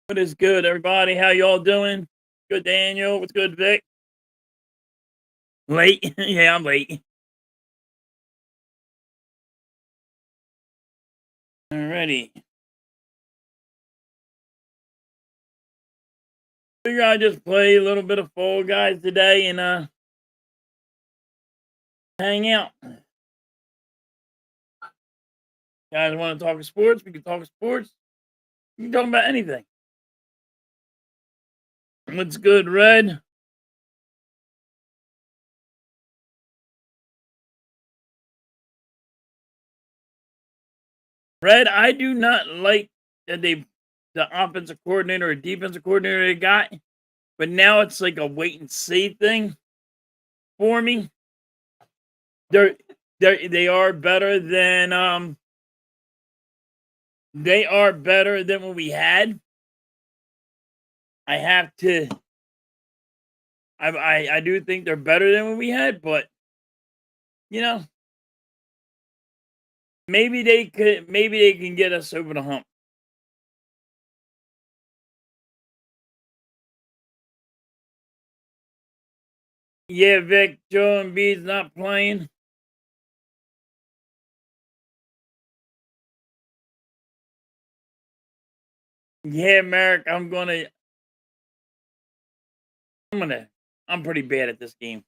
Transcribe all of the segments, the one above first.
What is good, everybody? How y'all doing? Good, Daniel. What's good, Vic? Late? Yeah, I'm late. Alrighty. Figure I'd just play a little bit of Fall Guys today and hang out. Guys want to talk sports? We can talk sports. We can talk about anything. What's good, Red? Red, I do not like that the offensive coordinator or defensive coordinator they got, but now it's like a wait and see thing for me. They're they are better than they are better than what we had. I have to. I do think they're better than what we had, but you know, maybe they could. Maybe they can get us over the hump. Yeah, Vic, Joe Embiid's not playing. Yeah, Merrick, I'm gonna. I'm pretty bad at this game.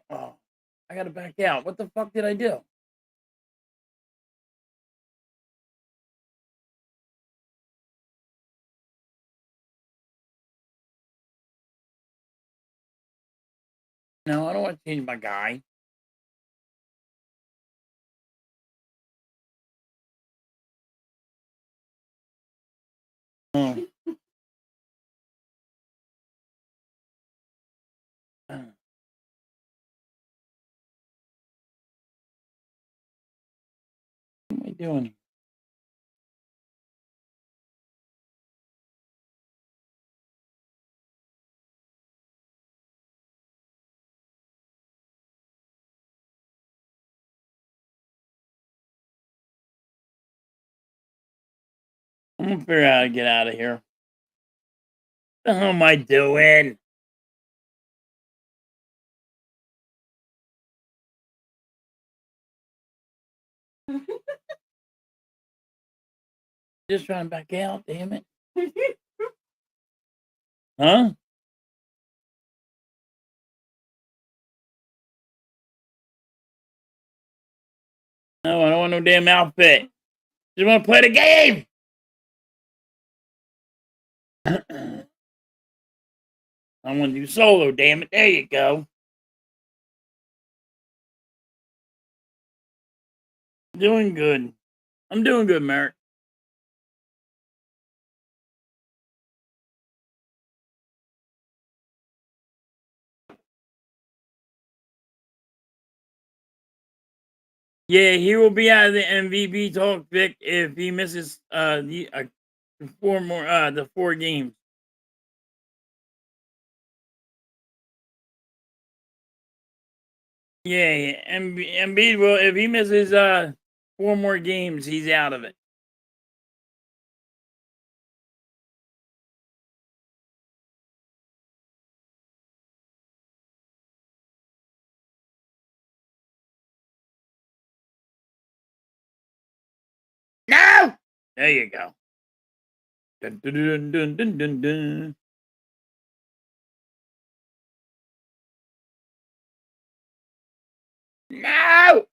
Oh, I gotta back out. What the fuck did I do? No, I don't want to change my guy. Oh. What am I doing? I'm gonna figure out how to get out of here. What the hell am I doing? Just trying to back out. Damn it. Huh? No, I don't want no damn outfit. Just want to play the game. I want to do solo, damn it. There you go. Doing good. I'm doing good, Merrick. Yeah, he will be out of the MVP talk, Vic, if he misses the 4 games. Yeah, yeah. Embiid will if he misses 4 more games, he's out of it. No! There you go. Dun, dun, dun, dun, dun, dun, dun. No!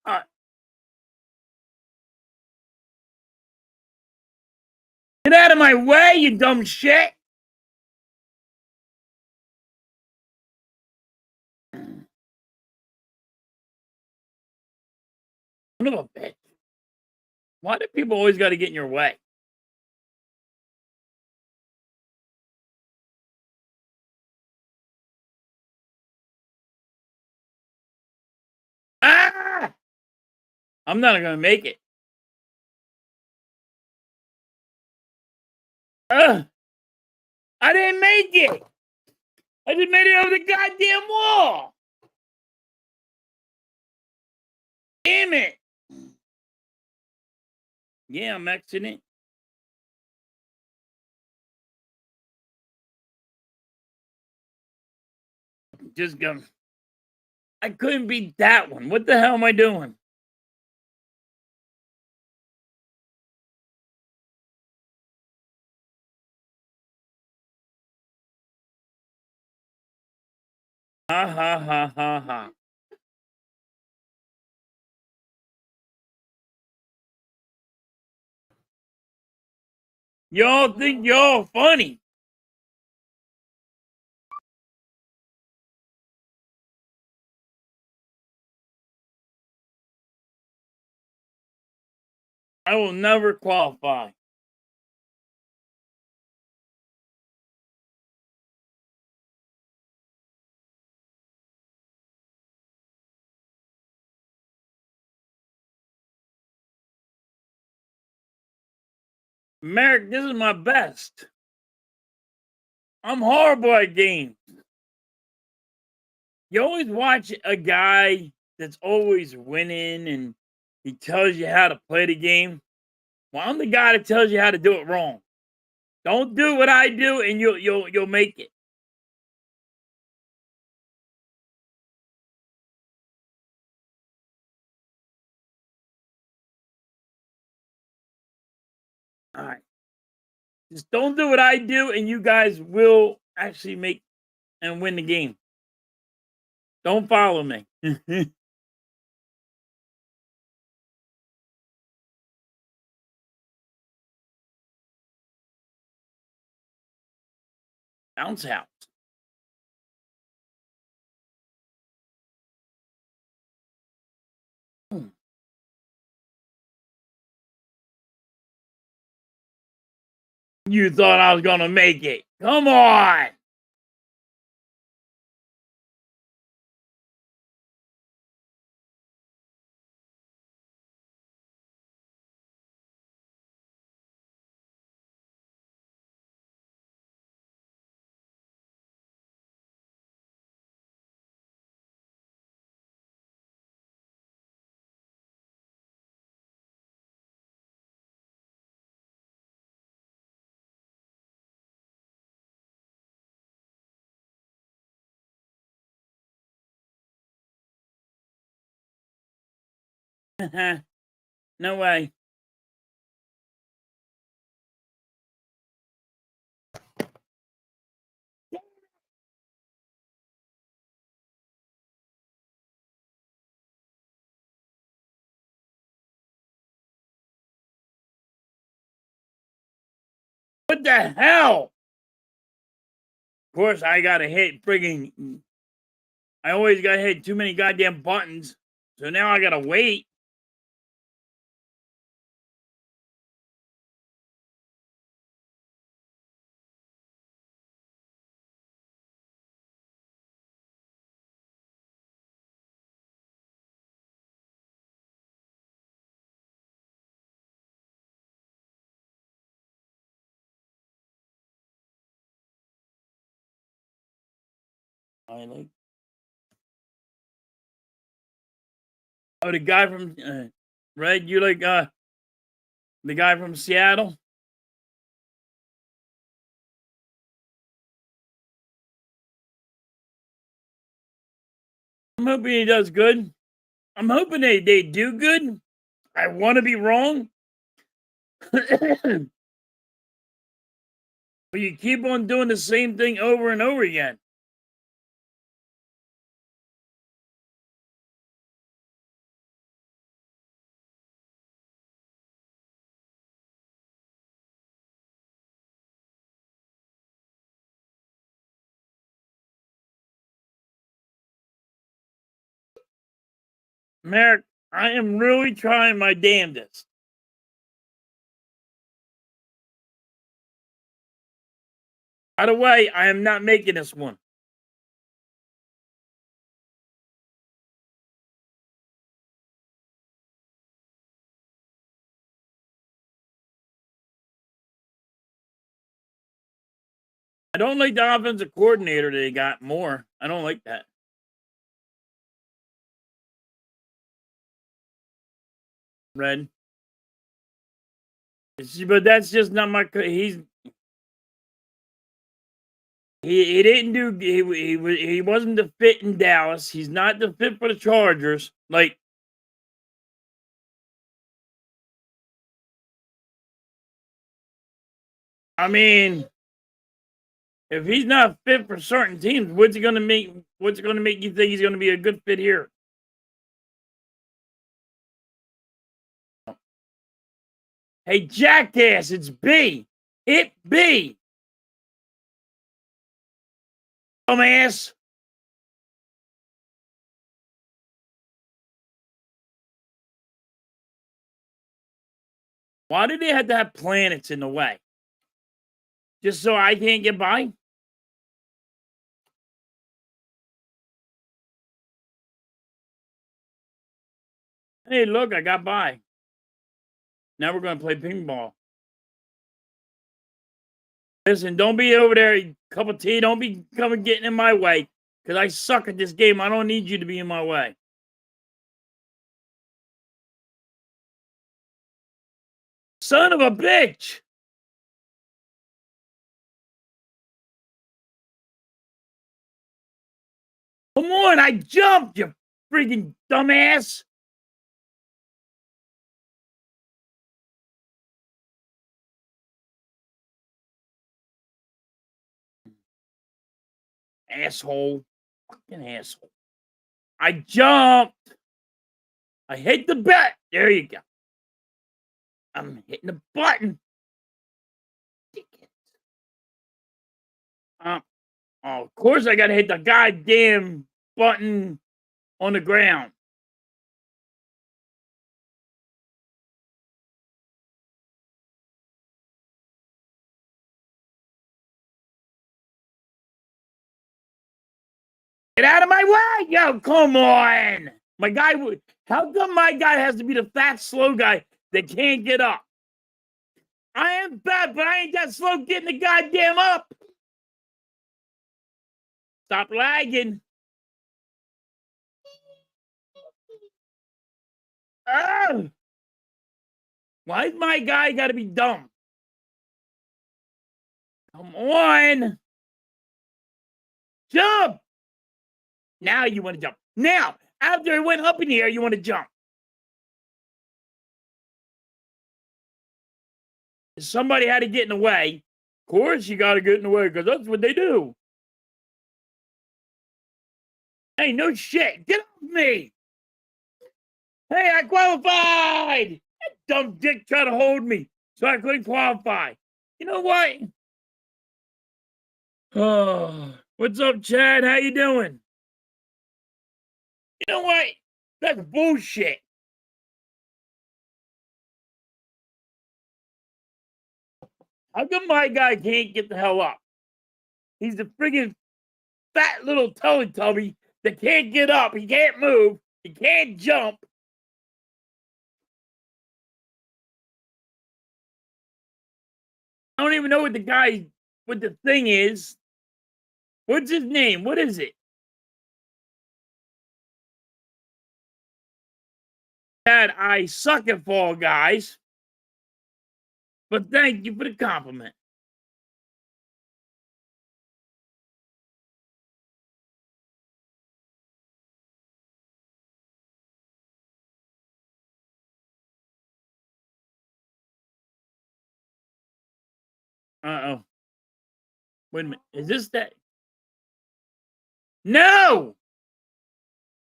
Get out of my way, you dumb shit! Son of a bitch. Why do people always got to get in your way? Ah! I'm not going to make it. Ugh! I didn't make it! I just made it over the goddamn wall! Damn it! Yeah, I'm Xing it. Just go. I couldn't beat that one. What the hell am I doing? Ha ha ha ha ha. Y'all think y'all funny. I will never qualify. Merrick, this is my best. I'm horrible at games. You always watch a guy that's always winning and he tells you how to play the game. Well, I'm the guy that tells you how to do it wrong. Don't do what I do and you'll make it. All right. Just don't do what I do and you guys will actually make and win the game. Don't follow me. Bounce out. Hmm. You thought I was gonna make it. Come on. No way. What the hell? Of course, I gotta hit frigging. I always gotta hit too many goddamn buttons. So now I gotta wait. I like. Oh, the guy from Red. You like the guy from Seattle? I'm hoping he does good. I'm hoping they do good. I want to be wrong, but you keep on doing the same thing over and over again. Merrick, I am really trying my damnedest. By the way, I am not making this one. I don't like the offensive coordinator they got more. I don't like that. Red. See, but that's just not my. He didn't do. He wasn't the fit in Dallas. He's not the fit for the Chargers. Like, I mean, if he's not fit for certain teams, what's it going to make? What's going to make you think he's going to be a good fit here? Hey, jackass! It's B. Hit B. Dumbass. Why did they have to have planets in the way? Just so I can't get by? Hey, look, I got by. Now we're going to play ping ball. Listen, don't be over there, cup of tea. Don't be coming getting in my way. Because I suck at this game. I don't need you to be in my way. Son of a bitch. Come on, I jumped, you freaking dumbass. Asshole. Fucking asshole. I jumped. I hit the bet. There you go. I'm hitting the button. Oh, of course I gotta hit the goddamn button on the ground. Get out of my way! Yo, come on! My guy would. How come my guy has to be the fat, slow guy that can't get up? I am fat, but I ain't that slow getting the goddamn up. Stop lagging. Oh! Why's my guy got to be dumb? Come on. Jump. Now you want to jump. Now, after it went up in the air, you want to jump. Somebody had to get in the way. Of course, you got to get in the way because that's what they do. Hey, no shit. Get off me. Hey, I qualified. That dumb dick tried to hold me, so I couldn't qualify. You know what? Oh, what's up, Chad? How you doing? You know what? That's bullshit. How come my guy can't get the hell up? He's the friggin' fat little Teletubby that can't get up. He can't move. He can't jump. I don't even know what the thing is. What's his name? What is it? Dad, I suck at Fall Guys. But thank you for the compliment. Uh-oh. Wait a minute. Is this that? No!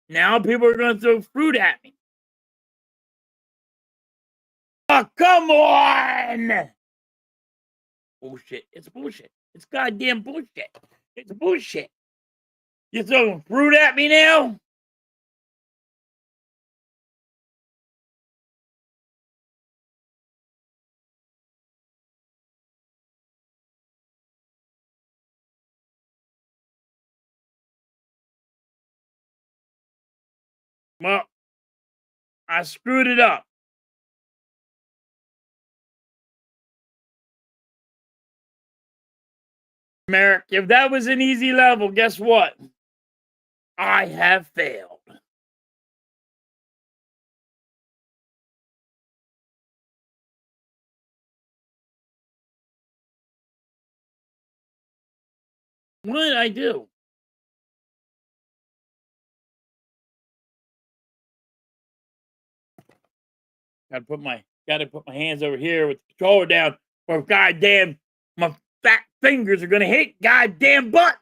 Now people are going to throw fruit at me. Oh, come on! Bullshit. It's bullshit. It's goddamn bullshit. It's bullshit. You throwing fruit at me now? Well, I screwed it up. Merrick, if that was an easy level, guess what? I have failed. What did I do? Gotta put my hands over here with the controller down, or goddamn my fat fingers are gonna hit goddamn buttons.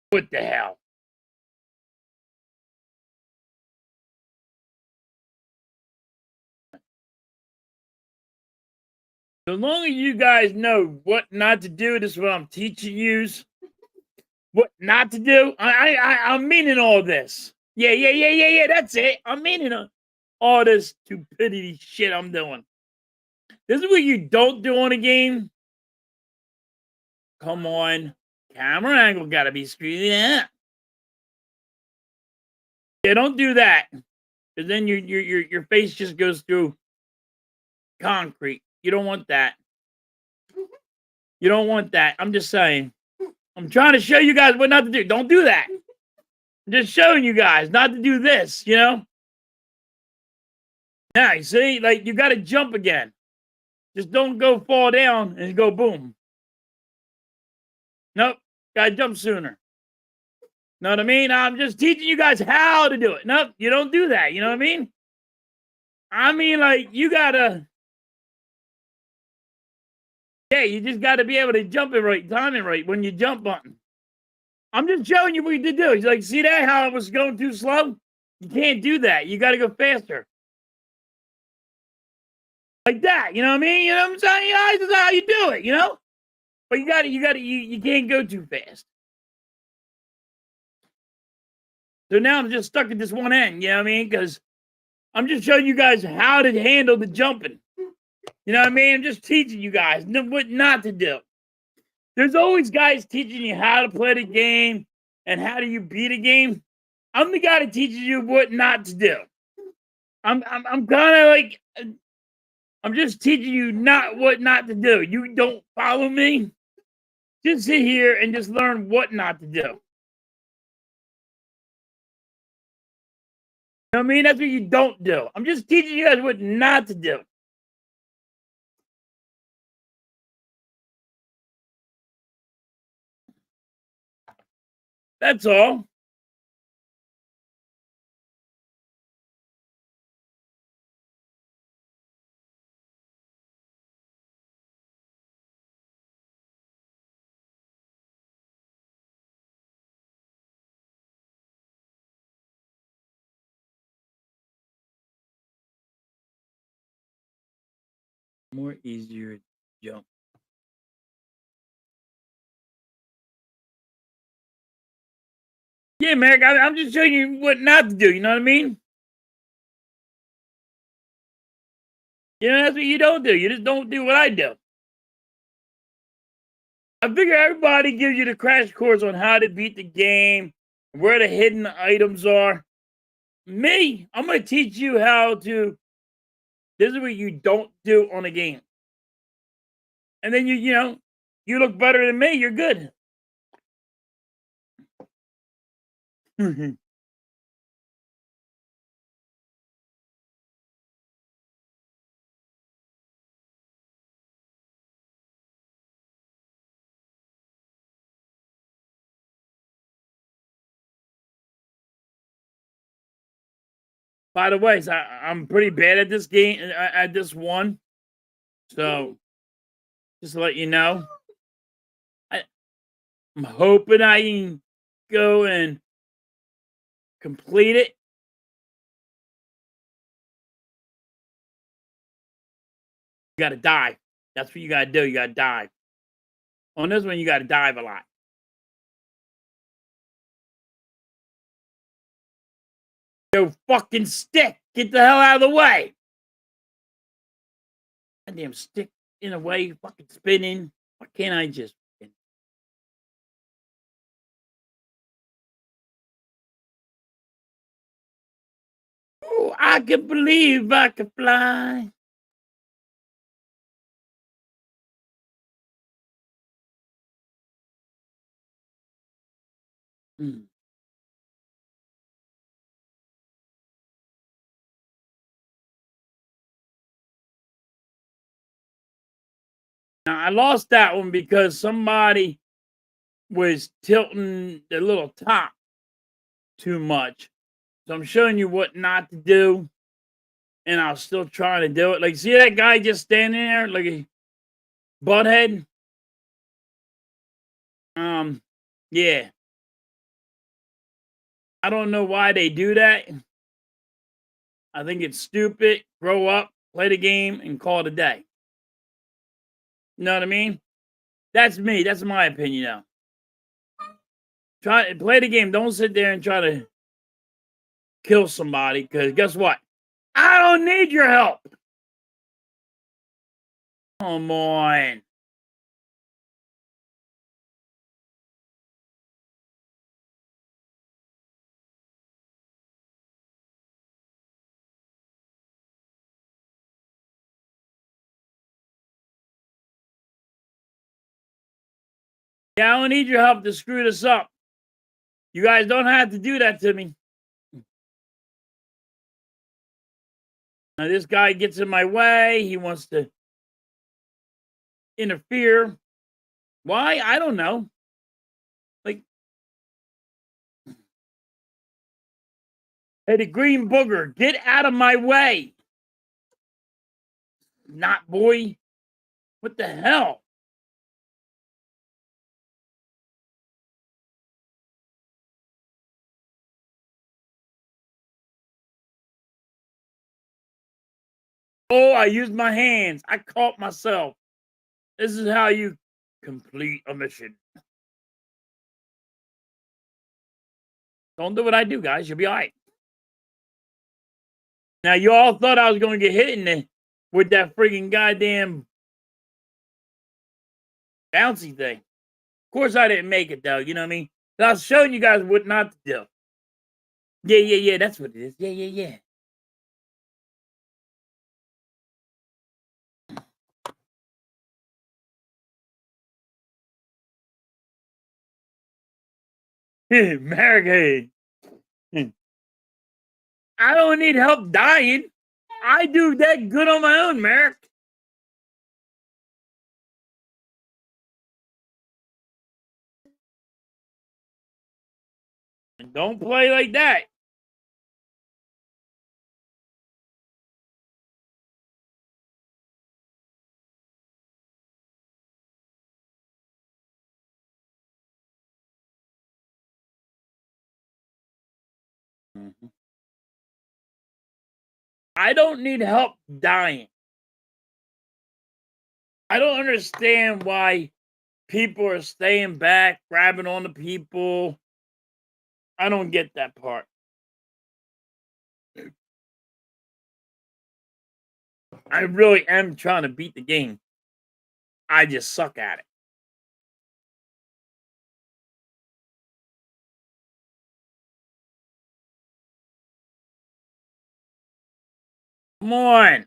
What the hell? So long as you guys know what not to do, this is what I'm teaching yous. What not to do. I'm meaning all this. Yeah. That's it. I'm meaning all this stupidity shit I'm doing. This is what you don't do on a game. Come on, camera angle gotta be screwed up. Yeah, don't do that, because then your face just goes through concrete. You don't want that. You don't want that. I'm just saying. I'm trying to show you guys what not to do. Don't do that. I'm just showing you guys not to do this. Now you see, like you got to jump again. Just don't go fall down and go boom. Nope, gotta jump sooner. Know what I mean? I'm just teaching you guys how to do it. Nope, you don't do that. You know what I mean? I mean, like you gotta. Yeah, you just got to be able to jump it right, time it right when you jump button. I'm just showing you what you do. He's like, see that? How it was going too slow? You can't do that. You got to go faster. Like that. You know what I mean? You know what I'm saying? Yeah, this is how you do it, But you can't go too fast. So now I'm just stuck at this one end, you know what I mean? Because I'm just showing you guys how to handle the jumping. You know what I mean? I'm just teaching you guys what not to do. There's always guys teaching you how to play the game and how do you beat a game. I'm the guy that teaches you what not to do. I'm kind of like I'm just teaching you not what not to do. You don't follow me. Just sit here and just learn what not to do. You know what I mean? That's what you don't do. I'm just teaching you guys what not to do. That's all. More easier jump. Yeah, Merrick, I'm just showing you what not to do. You know what I mean? That's what you don't do. You just don't do what I do. I figure everybody gives you the crash course on how to beat the game, where the hidden items are. Me, I'm going to teach you how to. This is what you don't do on a game. And then you look better than me. You're good. By the way, I'm pretty bad at this game, at this one. So just to let you know, I, I'm hoping I can go and complete it. You got to dive. That's what you got to do. You got to dive. On this one, you got to dive a lot. Yo, fucking stick. Get the hell out of the way. Goddamn stick in the way, fucking spinning. Why can't I just. Oh, I can believe I can fly. Mm. Now, I lost that one because somebody was tilting the little top too much. So I'm showing you what not to do, and I'll still try to do it. Like, see that guy just standing there like a butthead? Yeah. I don't know why they do that. I think it's stupid. Grow up, play the game, and call it a day. You know what I mean? That's me. That's my opinion now. Try to play the game. Don't sit there and try to kill somebody, because guess what? I don't need your help. Come on. Yeah, I don't need your help to screw this up. You guys don't have to do that to me. Now, this guy gets in my way. He wants to interfere. Why? I don't know. Like, hey, the green booger, get out of my way. Not boy. What the hell? Oh, I used my hands. I caught myself. This is how you complete a mission. Don't do what I do, guys. You'll be all right. Now, you all thought I was going to get hit in the with that freaking goddamn bouncy thing. Of course, I didn't make it, though. You know what I mean? I was showing you guys what not to do. Yeah. That's what it is. Yeah. Merrick, I don't need help dying. I do that good on my own, Merrick. And don't play like that. Mhm. I don't need help dying. I don't understand why people are staying back, grabbing on the people. I don't get that part. I really am trying to beat the game. I just suck at it. Come on.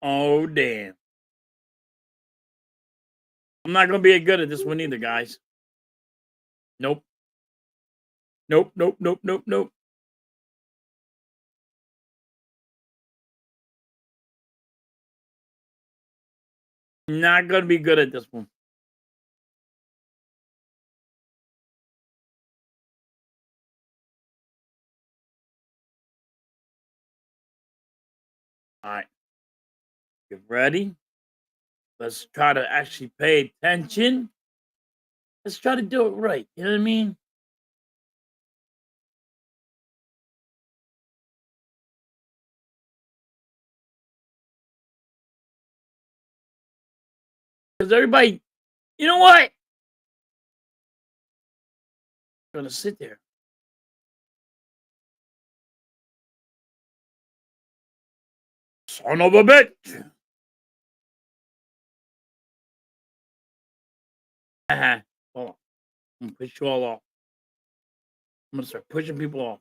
Oh, damn. I'm not going to be good at this one either, guys. Nope. Nope. Not going to be good at this one. All right. Get ready. Let's try to actually pay attention. Let's try to do it right. You know what I mean? Because everybody, you know what? Gonna sit there. Son of a bitch. Hold on. I'm gonna push you all off. I'm gonna start pushing people off.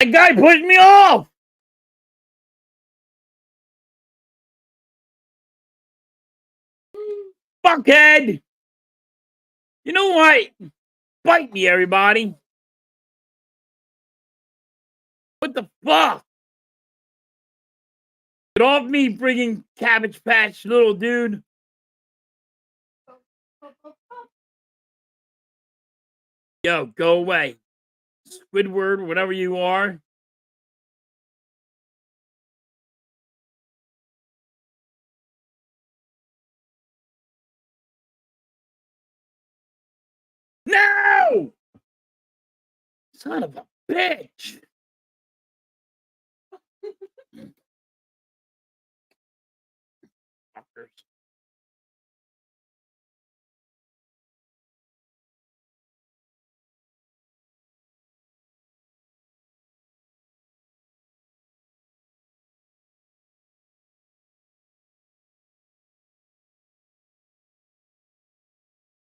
That guy pushed me off. Fuckhead. You know what? bite me, everybody. What the fuck? Get off me, friggin' Cabbage Patch little dude. Yo, go away. Squidward, whatever you are. No! Son of a bitch. Fuckers.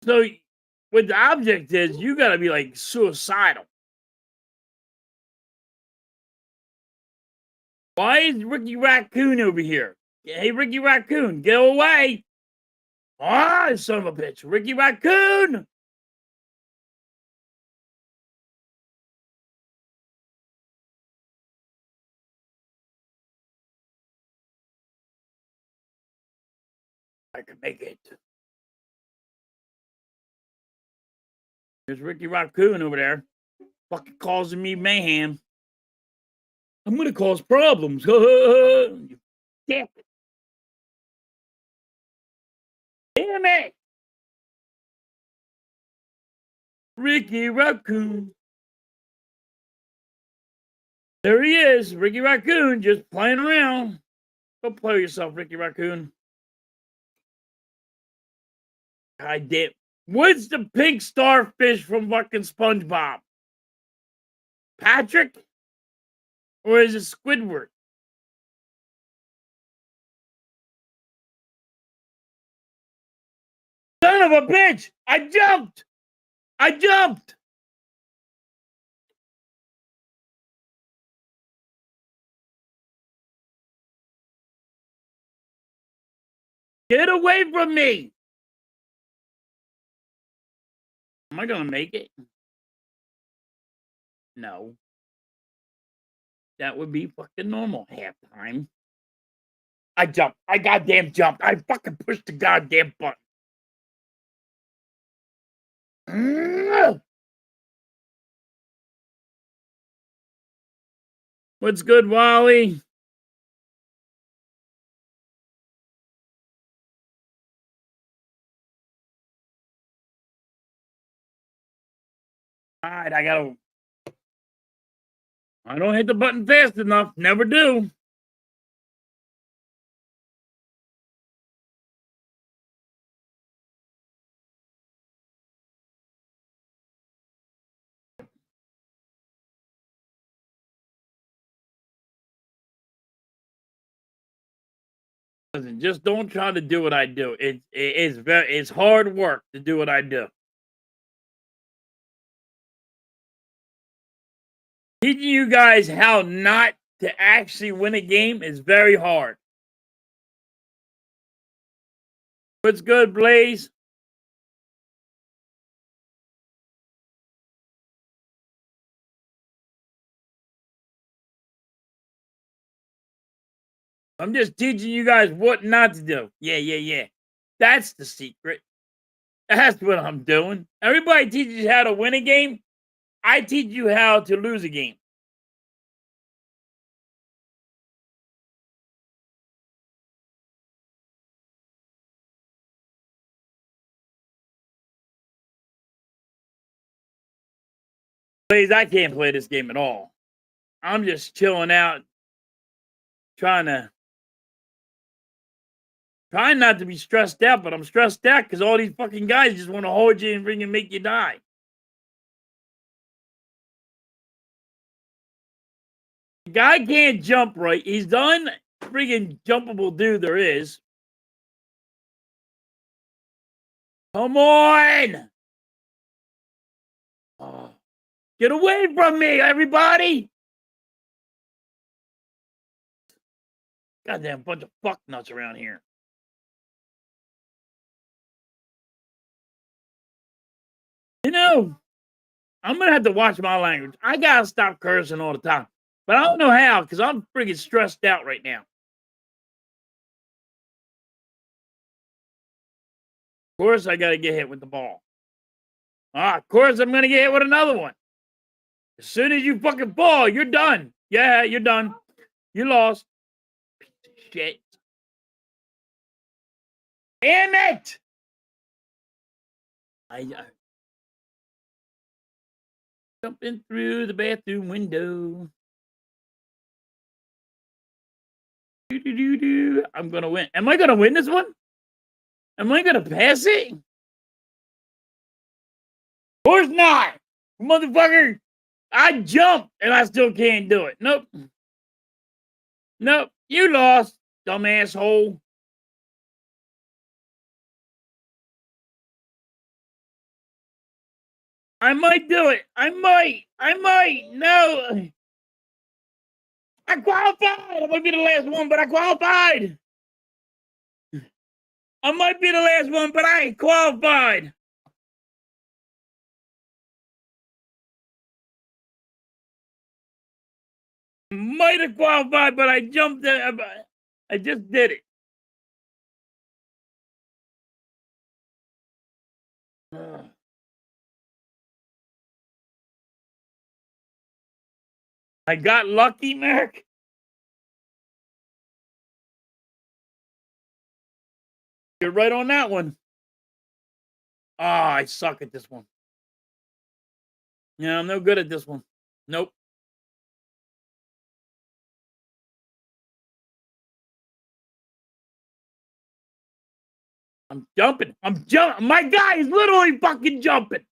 So, what the object is, you gotta be like suicidal. Why is Ricky Raccoon over here? Hey, Ricky Raccoon, go away. Ah, son of a bitch. Ricky Raccoon. I can make it. There's Ricky Raccoon over there. Fucking causing me mayhem. I'm gonna cause problems. You dick. Damn it. Ricky Raccoon. There he is. Ricky Raccoon just playing around. Go play with yourself, Ricky Raccoon. God damn. What's the pink starfish from fucking SpongeBob? Patrick? Or is it Squidward? Son of a bitch! I jumped! I jumped! Get away from me! Am I gonna make it? No. That would be fucking normal halftime. I jumped. I goddamn jumped. I fucking pushed the goddamn button. What's good, Wally? All right, I don't hit the button fast enough. Never do. Listen, just don't try to do what I do. It's hard work to do what I do. Teaching you guys how not to actually win a game is very hard. What's good, Blaze? I'm just teaching you guys what not to do. Yeah. That's the secret. That's what I'm doing. Everybody teaches you how to win a game. I teach you how to lose a game. Blaze, I can't play this game at all. I'm just chilling out, trying not to be stressed out, but I'm stressed out because all these fucking guys just want to hold you and bring and make you die. The guy can't jump right. He's done friggin' jumpable dude there is. Come on! Oh, get away from me, everybody! Goddamn bunch of fuck nuts around here. You know, I'm gonna have to watch my language. I gotta stop cursing all the time, but I don't know how because I'm freaking stressed out right now. Of course, I gotta get hit with the ball. Of course, I'm gonna get hit with another one. As soon as you fucking fall, you're done. Yeah, you're done. You lost. Piece of shit. Damn it! I jumping through the bathroom window. Doo-doo-doo-doo. I'm gonna win. Am I gonna win this one? Am I gonna pass it? Of course not, motherfucker. I jumped and I still can't do it. Nope. Nope. You lost, dumb asshole. I might do it. I might. I might. No. I qualified. I might be the last one, but I qualified. I might be the last one, but I ain't qualified. Might have qualified, but I jumped. I just did it. I got lucky, Merrick. You're right on that one. I suck at this one. Yeah, I'm no good at this one. Nope. I'm jumping. I'm jumping. My guy is literally fucking jumping.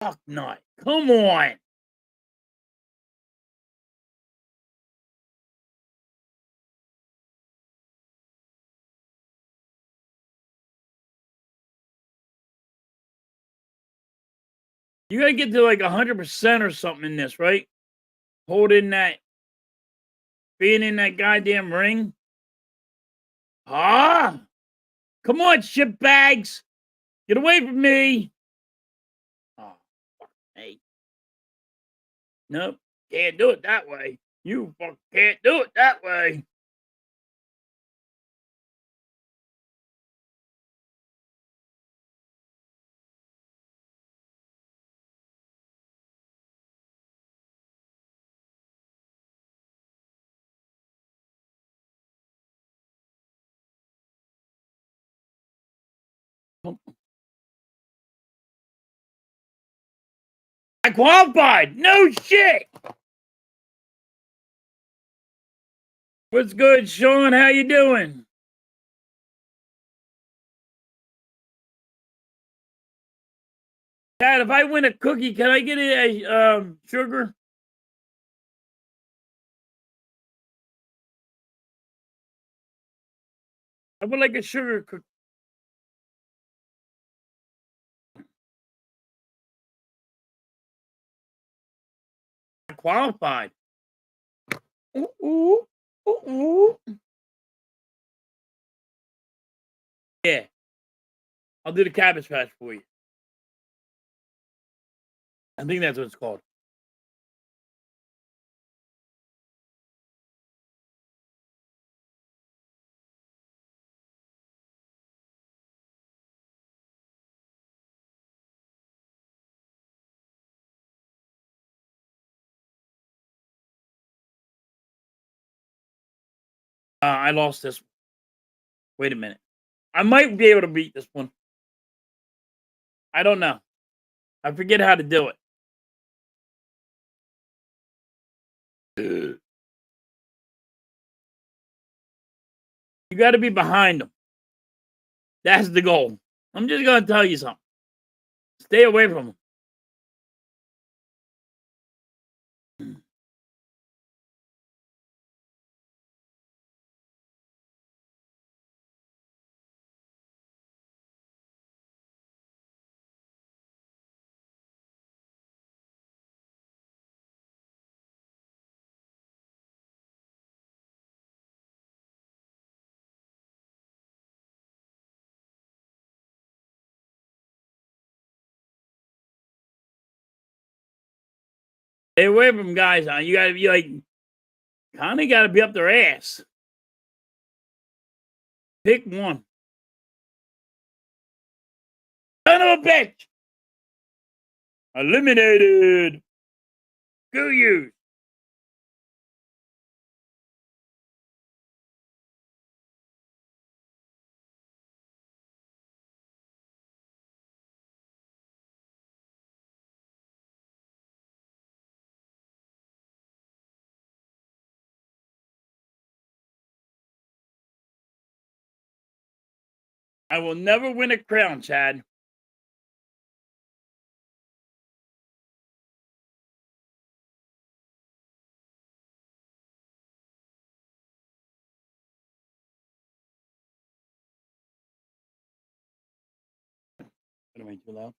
Fuck not. Come on. You gotta get to like 100% or something in this, right? Hold in that, being in that goddamn ring. Come on, shit bags. Get away from me. Oh, fuck me. Nope. Can't do it that way. You fuck can't do it that way. I qualified. No shit. What's good, Sean? How you doing? Dad, if I win a cookie, can I get a sugar? I would like a sugar cookie. I qualified. Ooh, ooh, ooh, ooh. Yeah, I'll do the cabbage patch for you. I think that's what it's called. I lost this one. Wait a minute. I might be able to beat this one. I don't know. I forget how to do it. You got to be behind them. That's the goal. I'm just gonna tell you something. Stay away from them. Stay away from guys. You gotta be like, kind of gotta be up their ass. Pick one. Son of a bitch! Eliminated. Screw you. I will never win a crown, Chad. Am I too loud?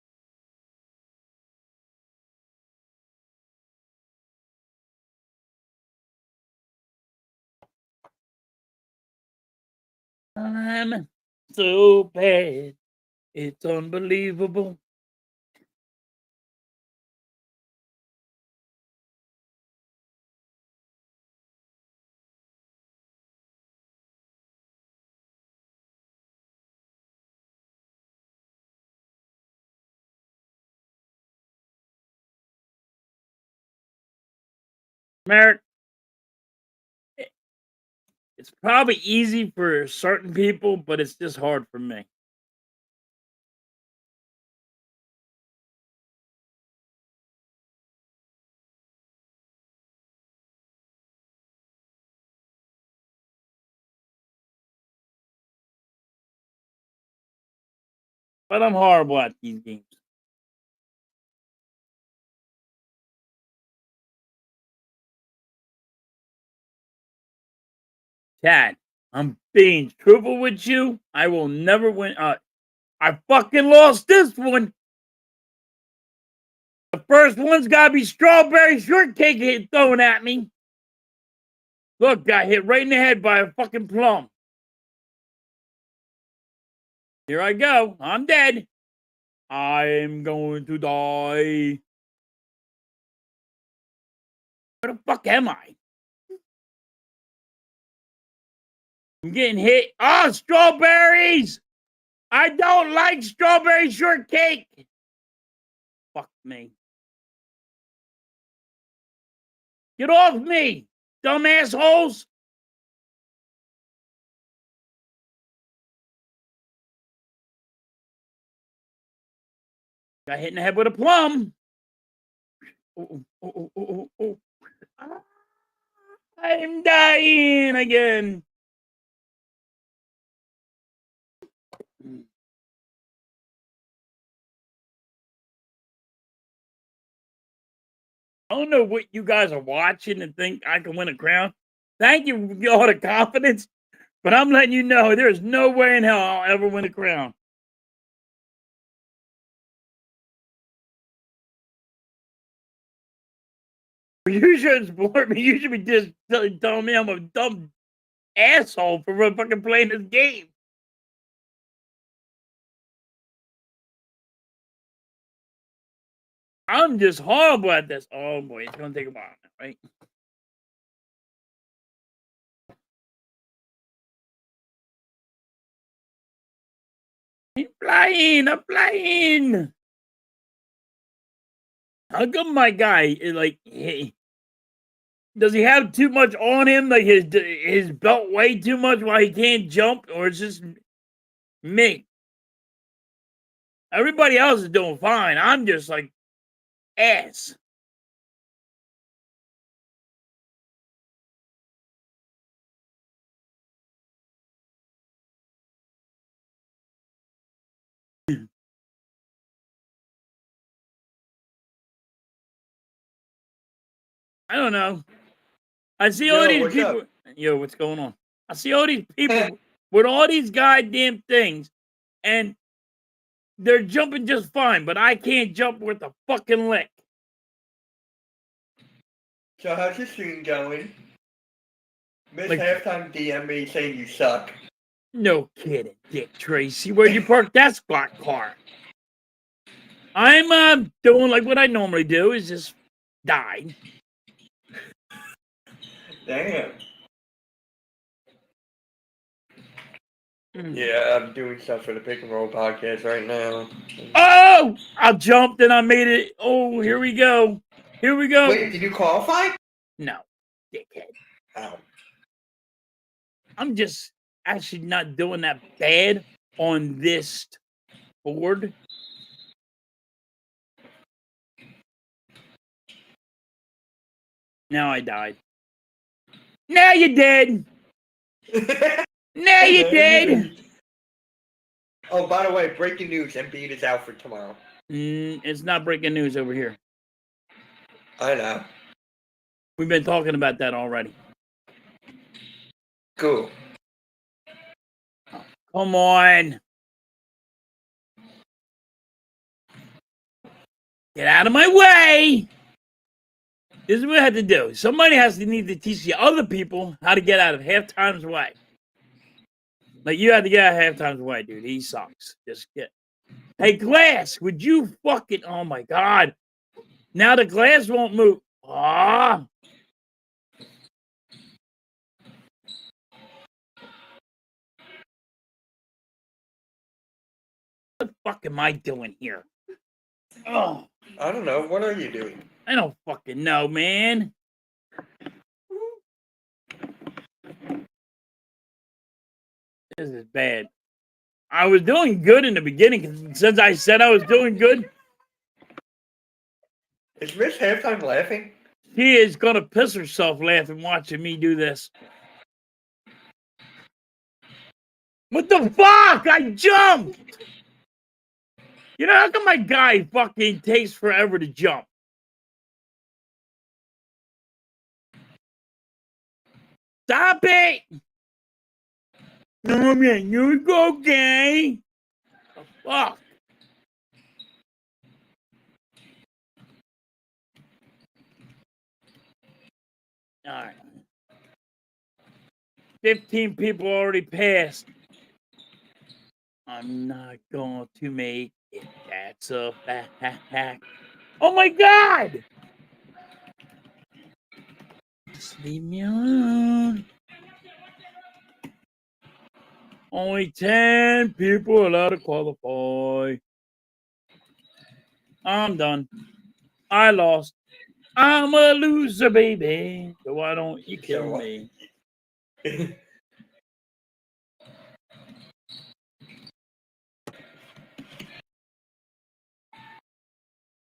I'm so bad. It's unbelievable. Merrick, it's probably easy for certain people, but it's just hard for me. But I'm horrible at these games. Chad, I'm being truthful with you. I will never win. I fucking lost this one. The first one's gotta be strawberry shortcake hit thrown at me. Look, got hit right in the head by a fucking plum. Here I go. I'm dead. I'm going to die. Where the fuck am I? I'm getting hit. Oh, strawberries! I don't like strawberry shortcake. Fuck me. Get off me, dumb assholes. Got hit in the head with a plum. Oh. I'm dying again. I don't know what you guys are watching and think I can win a crown. Thank you for all the confidence, but I'm letting you know there's no way in hell I'll ever win a crown. You should support me. You should be just telling me I'm a dumb asshole for fucking playing this game. I'm just horrible at this. Oh boy, it's gonna take a while, right? I'm flying. How come my guy is like, does he have too much on him? Like his belt weigh too much while he can't jump, or it's just me? Everybody else is doing fine. I'm just like ass. I don't know. I see all these people. Up? Yo, what's going on? I see all these people with all these goddamn things, and they're jumping just fine, but I can't jump worth a fucking lick. So how's your stream going? Miss halftime DM me saying you suck. No kidding, Dick Tracy. Where'd you park that squat car? I'm doing like what I normally do, is just died. Damn. Mm. Yeah, I'm doing stuff for the Pick and Roll podcast right now. Oh! I jumped and I made it. Oh, here we go. Here we go. Wait, did you qualify? No, dickhead. Ow. I'm just actually not doing that bad on this board. Now I died. Now you're dead. Now you're dead. Oh, by the way, breaking news: Embiid is out for tomorrow. It's not breaking news over here. I know. We've been talking about that already. Cool. Come on. Get out of my way. This is what I have to do. Somebody has to need to teach the other people how to get out of Halftime's way. Like, you have to get out of Halftime's way, dude. He sucks. Just get. Hey, Glass, would you fucking. Oh, my God. Now the glass won't move. Ah. What the fuck am I doing here? Oh. I don't know. What are you doing? I don't fucking know, man. This is bad. I was doing good in the beginning. Since I said I was doing good, Is Miss Halftime laughing? she is gonna piss herself laughing watching me do this. What the fuck? I jumped! You know, how come my guy fucking takes forever to jump? Stop it! No, man, you go, gay. The fuck? Alright. 15 people already passed. I'm not going to make it. That's a fact. Oh my God! Just leave me alone. Only 10 people allowed to qualify. I'm done. I lost. I'm a loser, baby. So why don't you kill me?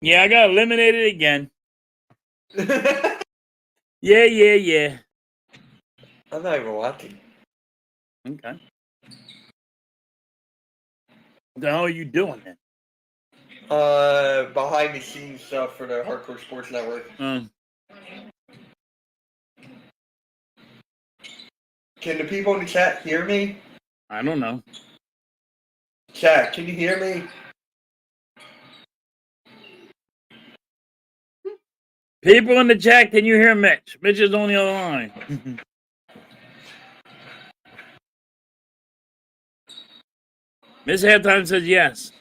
Yeah, I got eliminated again. Yeah. I'm not even watching. Okay. What the hell are you doing then? Behind the scenes stuff for the Hardcore Sports Network. Can the people in the chat hear me? I don't know. Chat, can you hear me? People in the chat, can you hear Mitch? Mitch is on the other line. Miss Halftime says yes.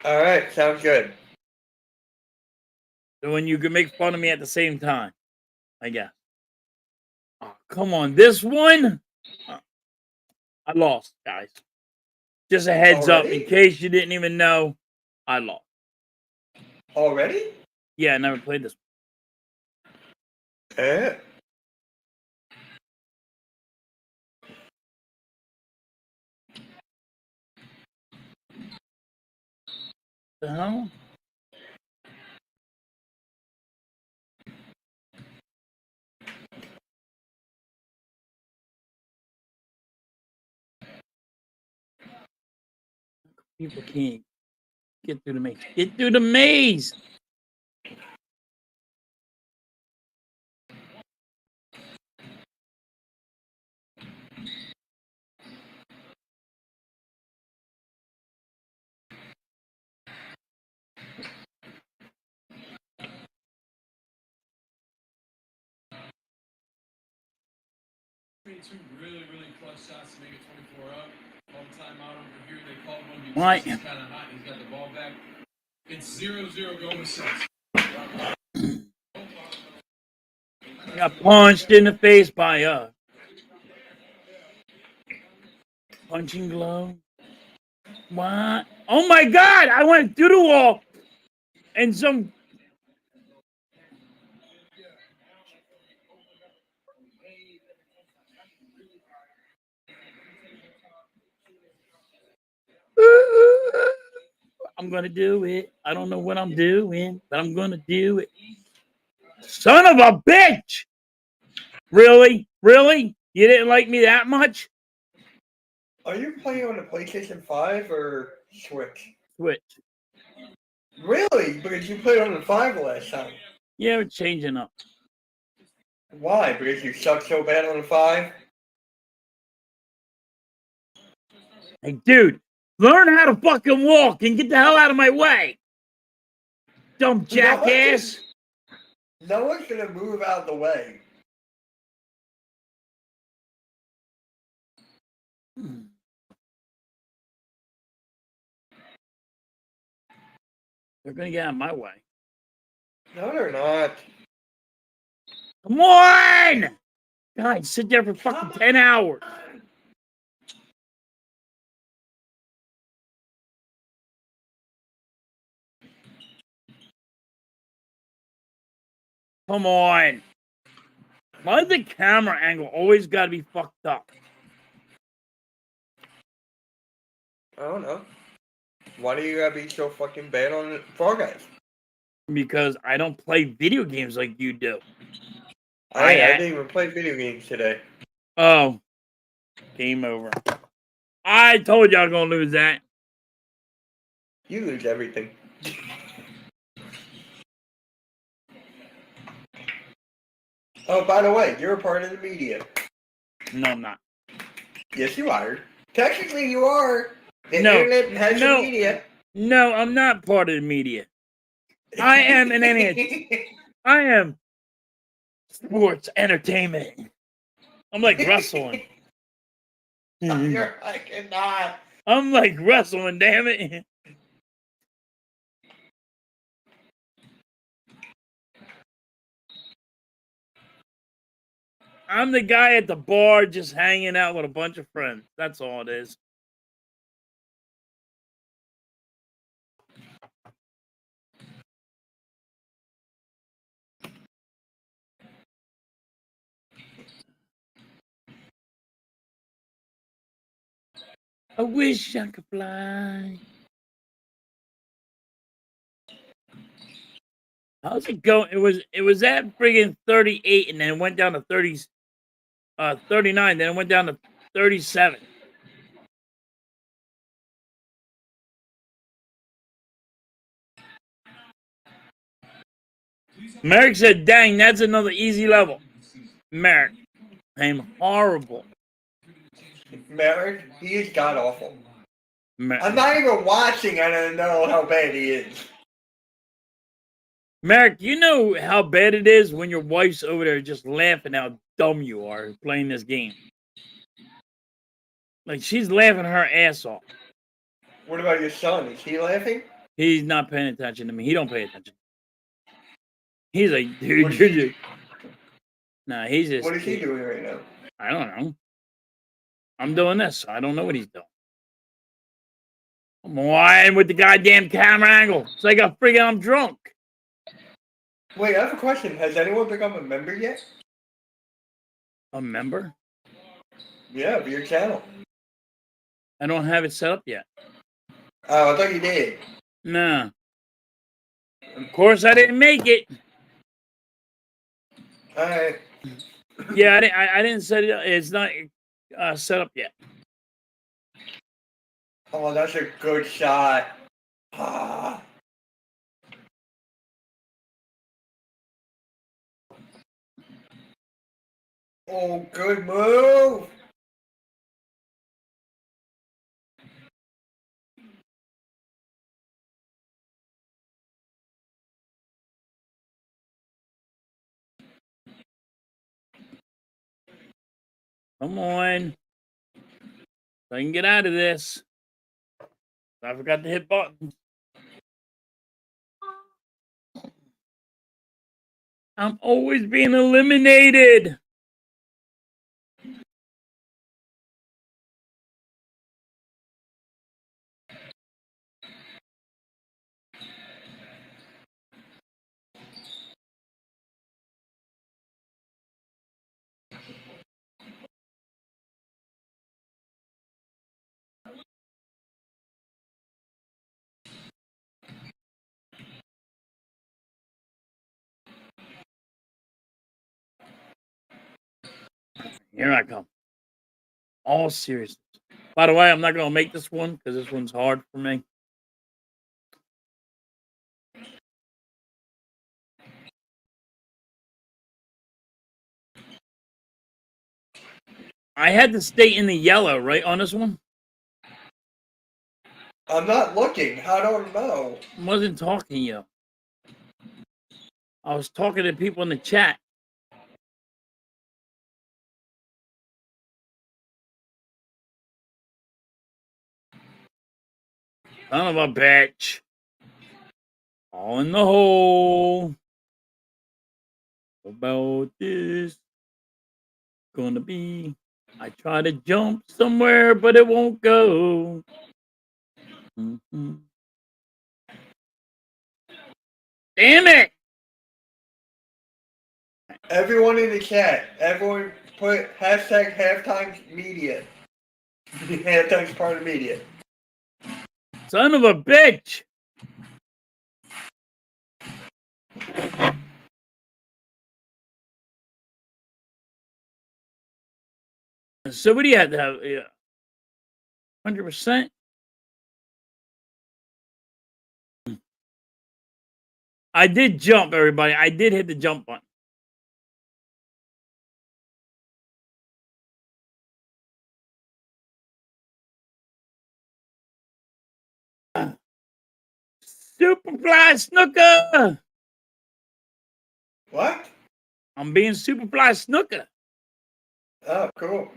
Alright, sounds good. So when you can make fun of me at the same time, I guess. Oh, come on, this one? I lost, guys. Just a heads up, in case you didn't even know, I lost. Already? Yeah, I never played this one. The hell? People can't get through the maze. Get through the maze! Two really clutch shots to make it 24 up. All the time out over here, they called one because Right. he's kind of hot. He's got the ball back. It's 0-0 going to 6. Got punched in the face by a punching glove. What? Oh my God! I went through the wall and some. I'm gonna do it. I don't know what I'm doing, but I'm gonna do it. Son of a bitch! Really? Really? You didn't like me that much? Are you playing on the PlayStation 5 or Switch? Switch. Really? Because you played on the 5 last time. Yeah, we're changing up. Why? Because you suck so bad on the 5? Hey, dude, learn how to fucking walk and get the hell out of my way. Dumb jackass. No one's gonna move out of the way. They're gonna get out of my way. No, they're not. Come on! God, sit there for fucking 10 hours. Come on. Why the camera angle always gotta be fucked up? I don't know. Why do you gotta be so fucking bad on Fall Guys? Because I don't play video games like you do. I didn't even play video games today. Oh. Game over. I told you I was gonna lose that. You lose everything. Oh, by the way, you're a part of the media. No, I'm not. Yes, you are. Technically, you are. The No, internet has no. the media. No, I'm not part of the media. I am an idiot. I am sports entertainment. I'm like wrestling. You're fucking not. I'm like wrestling, damn it. I'm the guy at the bar just hanging out with a bunch of friends. That's all it is. I wish I could fly. How's it going? It was at friggin' 38 and then it went down to 39, then it went down to 37. Merrick said, dang, that's another easy level. Merrick, I'm horrible. Merrick, he is god awful. Merrick. I'm not even watching. I don't know how bad he is. Merrick, you know how bad it is when your wife's over there just laughing how dumb you are playing this game. Like, she's laughing her ass off. What about your son? Is he laughing? He's not paying attention to me. He don't pay attention. He's like, dude, What is you're he- just... Nah, he's just... What is he doing right now? I don't know. I'm doing this. I don't know what he's doing. Come on with the goddamn camera angle. It's like I'm drunk. Wait, I have a question. Has anyone become a member yet? A member? Yeah, of your channel. I don't have it set up yet. Oh, I thought you did. Nah. Of course, I didn't make it. Alright. Yeah, I didn't set it up. It's not set up yet. Oh, that's a good shot. Ah. Oh, good move. Come on. So I can get out of this. I forgot to hit buttons. I'm always being eliminated. Here I come. All seriousness. By the way, I'm not going to make this one because this one's hard for me. I had to stay in the yellow, right, on this one? I'm not looking. I don't know. I wasn't talking to you. I was talking to people in the chat. Son of a bitch. All in the hole. About this. Gonna be. I try to jump somewhere, but it won't go. Mm-hmm. Damn it! Everyone in the chat, everyone put hashtag halftime media. Halftime's part of media. Son of a bitch! So what do you have to have? 100%? I did jump, everybody. I did hit the jump button. Superfly Snooker! What? I'm being Superfly Snooker. Oh, cool.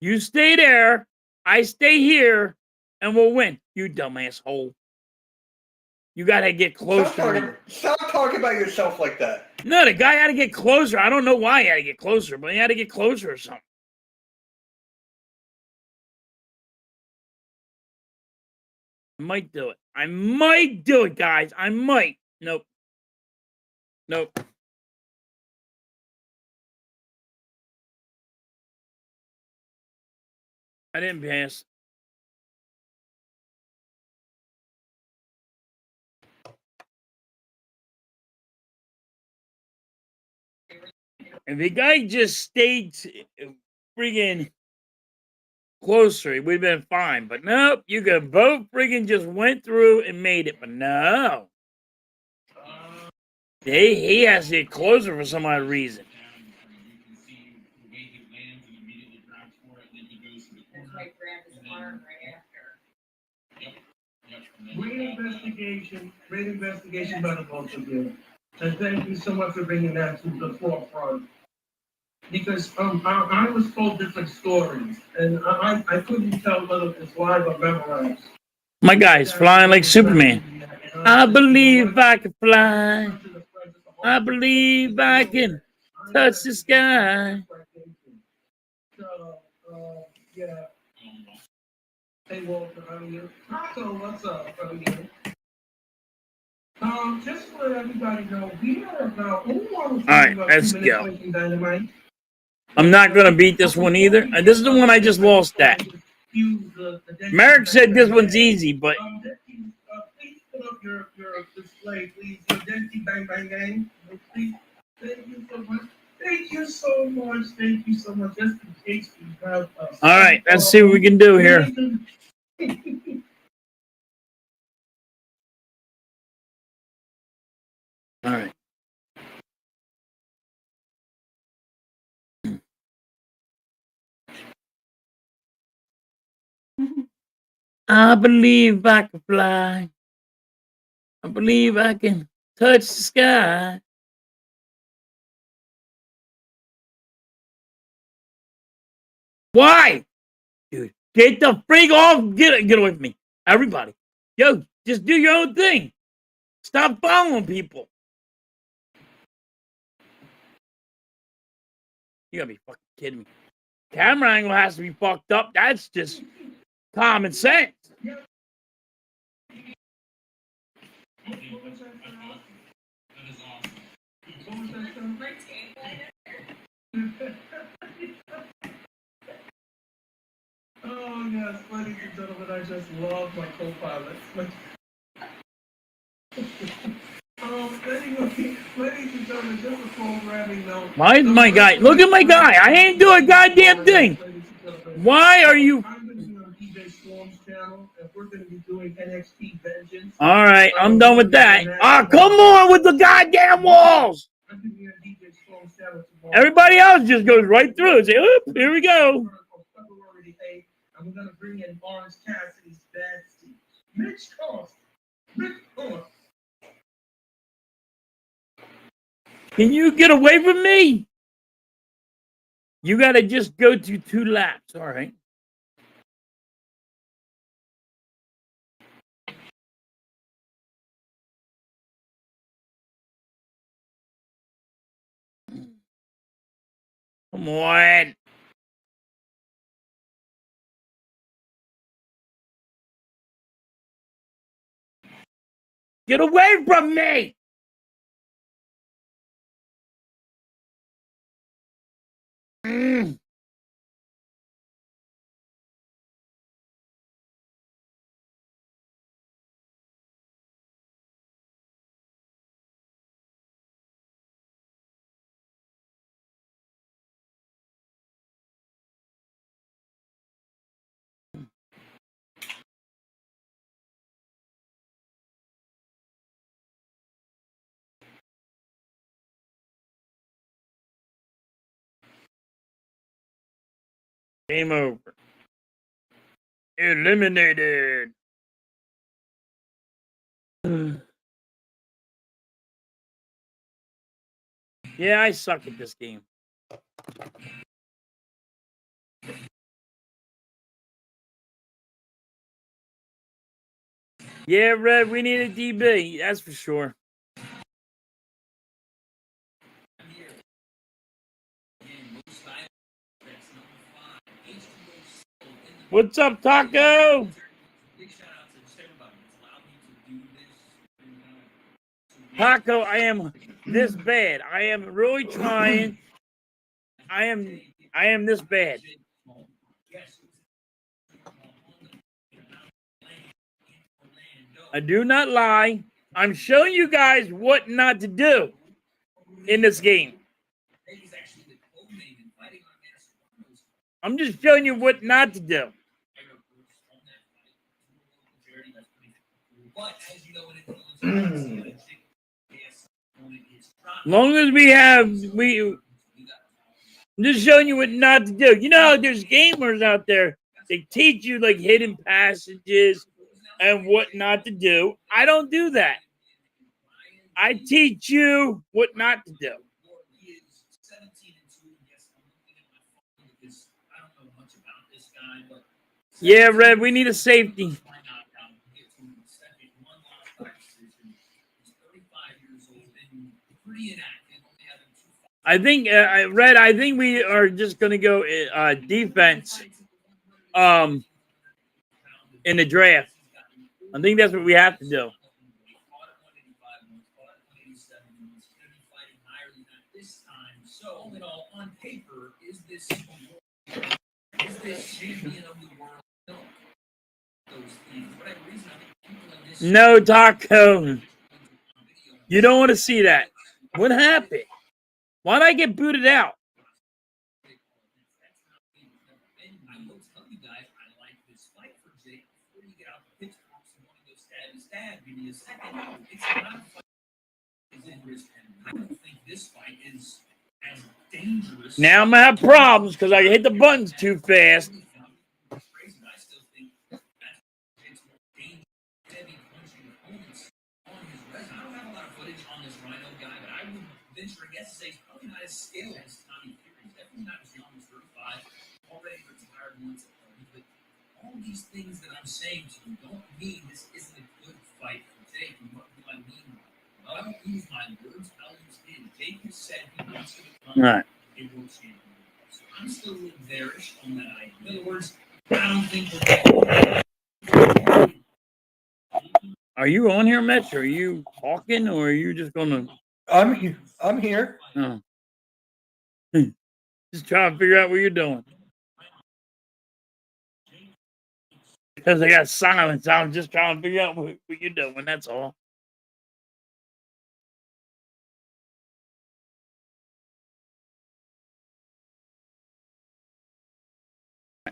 You stay there, I stay here, and we'll win. You dumbass hole. You gotta get closer to me. Stop talking about yourself like that. No, the guy had to get closer. I don't know why he had to get closer, but he had to get closer or something. I might do it. I might do it, guys. I might. Nope. Nope. I didn't pass. If the guy just stayed friggin' closer, it would have been fine. But nope, you could both friggin' just went through and made it. But no. He has to get closer for some odd reason. Great investigation by the both of you. And thank you so much for bringing that to the forefront. Because I was told different stories, and I couldn't tell whether it's live or memorized. My guy's flying like Superman. I believe I can fly. I believe I can touch the sky. So, yeah. Hey, Walter, how are you? So, what's up? How are you? Just to let everybody know, we are about almost. All right, let's go. I'm not going to beat this one either. This is the one I just lost at. Merrick said this one's easy, but... Please put up your display, please. Your Denki Bang Bang Gang. Please. Thank you so much. Thank you so much. Thank you so much. Just in case you have us. All right, let's see what we can do here. All right. I believe I can fly. I believe I can touch the sky. Why? Dude, get the freak off. Get away from me. Everybody. Yo, just do your own thing. Stop following people. You gotta be fucking kidding me. Camera angle has to be fucked up. That's just common sense. That is awesome. What was that, son? Oh yes, ladies and gentlemen, I just love my co-pilot. Anyway, ladies and gentlemen, just a programming note. Why is my guy? Look at my guy. I ain't doing a goddamn thing. Why are you? I'm going to be on DJ Storm's channel, and we're going to be doing NXT Vengeance. All right, I'm done with that. Ah, come on with the goddamn walls. I'm going to be on DJ Storm's channel tomorrow. Everybody else just goes right through and say, "Oop, here we go." February the 8th, and we're going to bring in Orange Cassidy's Bad Steve. Mitch Cost. Can you get away from me? You gotta just go to 2 laps. All right. Come on. Get away from me. Mm. Game over. Eliminated. Yeah, I suck at this game. Yeah, Red, we need a DB. That's for sure. What's up, Taco? Taco, I am this bad. I am really trying. I am this bad. I do not lie. I'm showing you guys what not to do in this game. I'm just showing you what not to do. Long as I'm just showing you what not to do. You know, there's gamers out there. They teach you like hidden passages and what not to do. I don't do that. I teach you what not to do. Yeah, Red, we need a safety. I think, Red, I think we are just going to go defense in the draft. I think that's what we have to do. So, on paper, is this champion of the world? No. Those things. Whatever reason, I think people in this No, Taco. You don't want to see that. What happened? Why'd I get booted out? I will tell you guys, I like this fight for Jake. Before you get out the pitchforks and want to go stab, give me a second. It's not a fight. I don't think this fight is as dangerous. Now I'm gonna have problems because I hit the buttons too fast. I still think Jake's more dangerous, heavy punching opponents on his resume. I don't have a lot of footage on this Rhino guy, but I would venture a guess to say he's probably not as skilled as Tommy Fury. He's definitely not as young as 35. Already retired once. But all these things that I'm saying to you don't mean this isn't a good fight for Jake. And what do I mean? Well, I don't use my words. I'll use his. Jake has said he wants to become Right. a world champion. I'm still bearish on that idea. In other words, I don't think we're. Are you on here, Mitch? Are you talking, or are you just gonna? I'm here. I'm here. No. Just trying to figure out what you're doing. Because I got silence. I'm just trying to figure out what you're doing. That's all.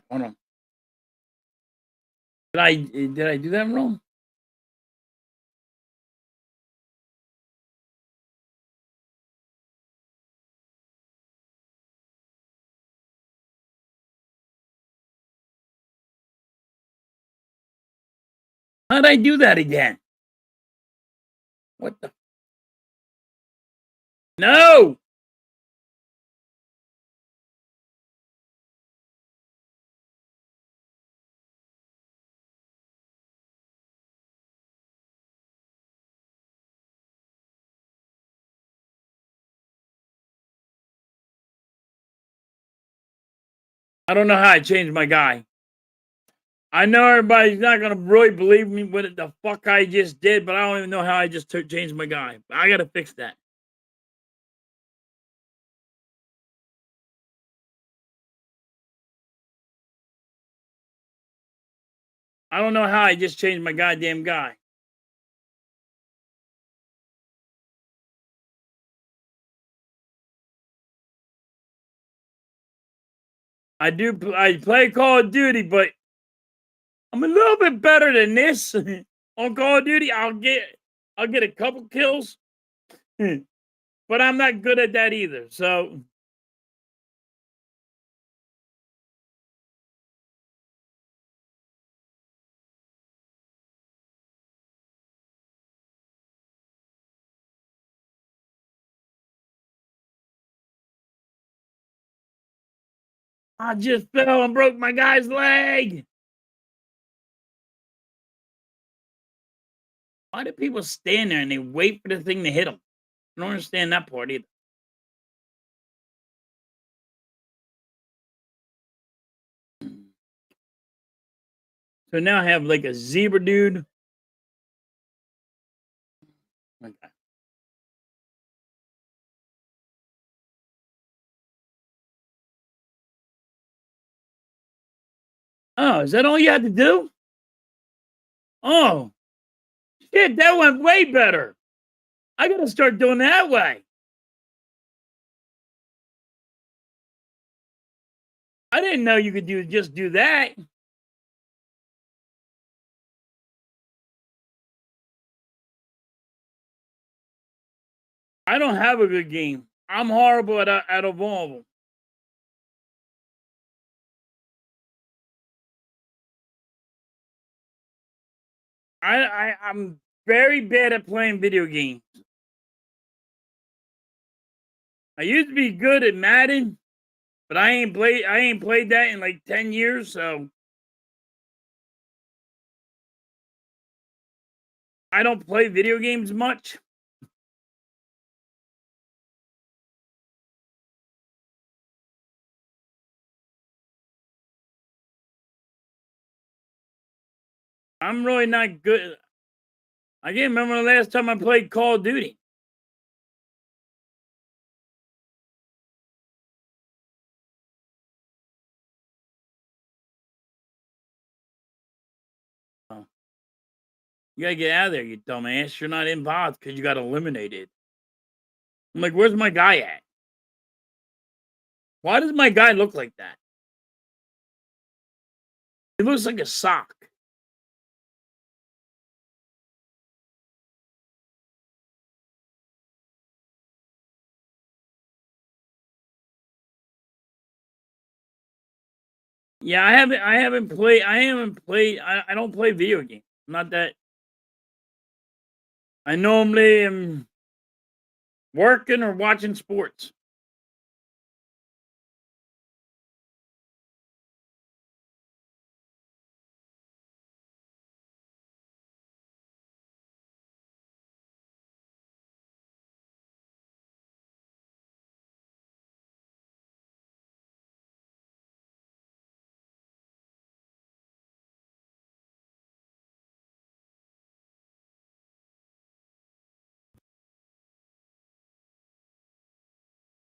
Hold on. Did I do that wrong? How'd I do that again? What the? No! I don't know how I changed my guy. I know everybody's not gonna really believe me what the fuck I just did, but I don't even know how I just changed my guy. I gotta fix that. I don't know how I just changed my goddamn guy. I play Call of Duty, but I'm a little bit better than this. On Call of Duty, I'll get a couple kills. But I'm not good at that either. So I just fell and broke my guy's leg. Why do people stand there and they wait for the thing to hit them? I don't understand that part either. So now I have like a zebra dude. Okay. Oh, is that all you had to do? Oh, shit, that went way better. I gotta start doing that way. I didn't know you could just do that. I don't have a good game. I'm horrible at evolving. I'm very bad at playing video games. I used to be good at Madden, but I ain't played that in like 10 years, so I don't play video games much. I'm really not good. I can't remember the last time I played Call of Duty. Oh. You gotta get out of there, you dumbass. You're not involved because you got eliminated. I'm like, where's my guy at? Why does my guy look like that? He looks like a sock. Yeah, I haven't played I don't play video games. I'm not that I normally am working or watching sports.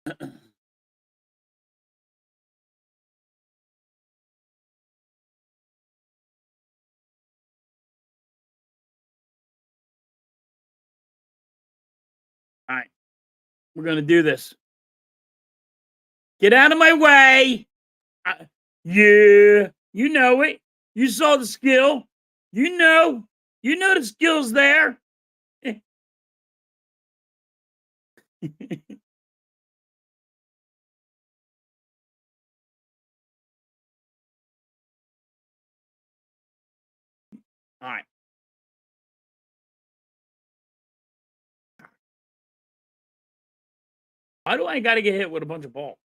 All right, we're gonna do this. Get out of my way. Yeah, you know it. You saw the skill. You know the skill's there. All right. Why do I got to get hit with a bunch of balls?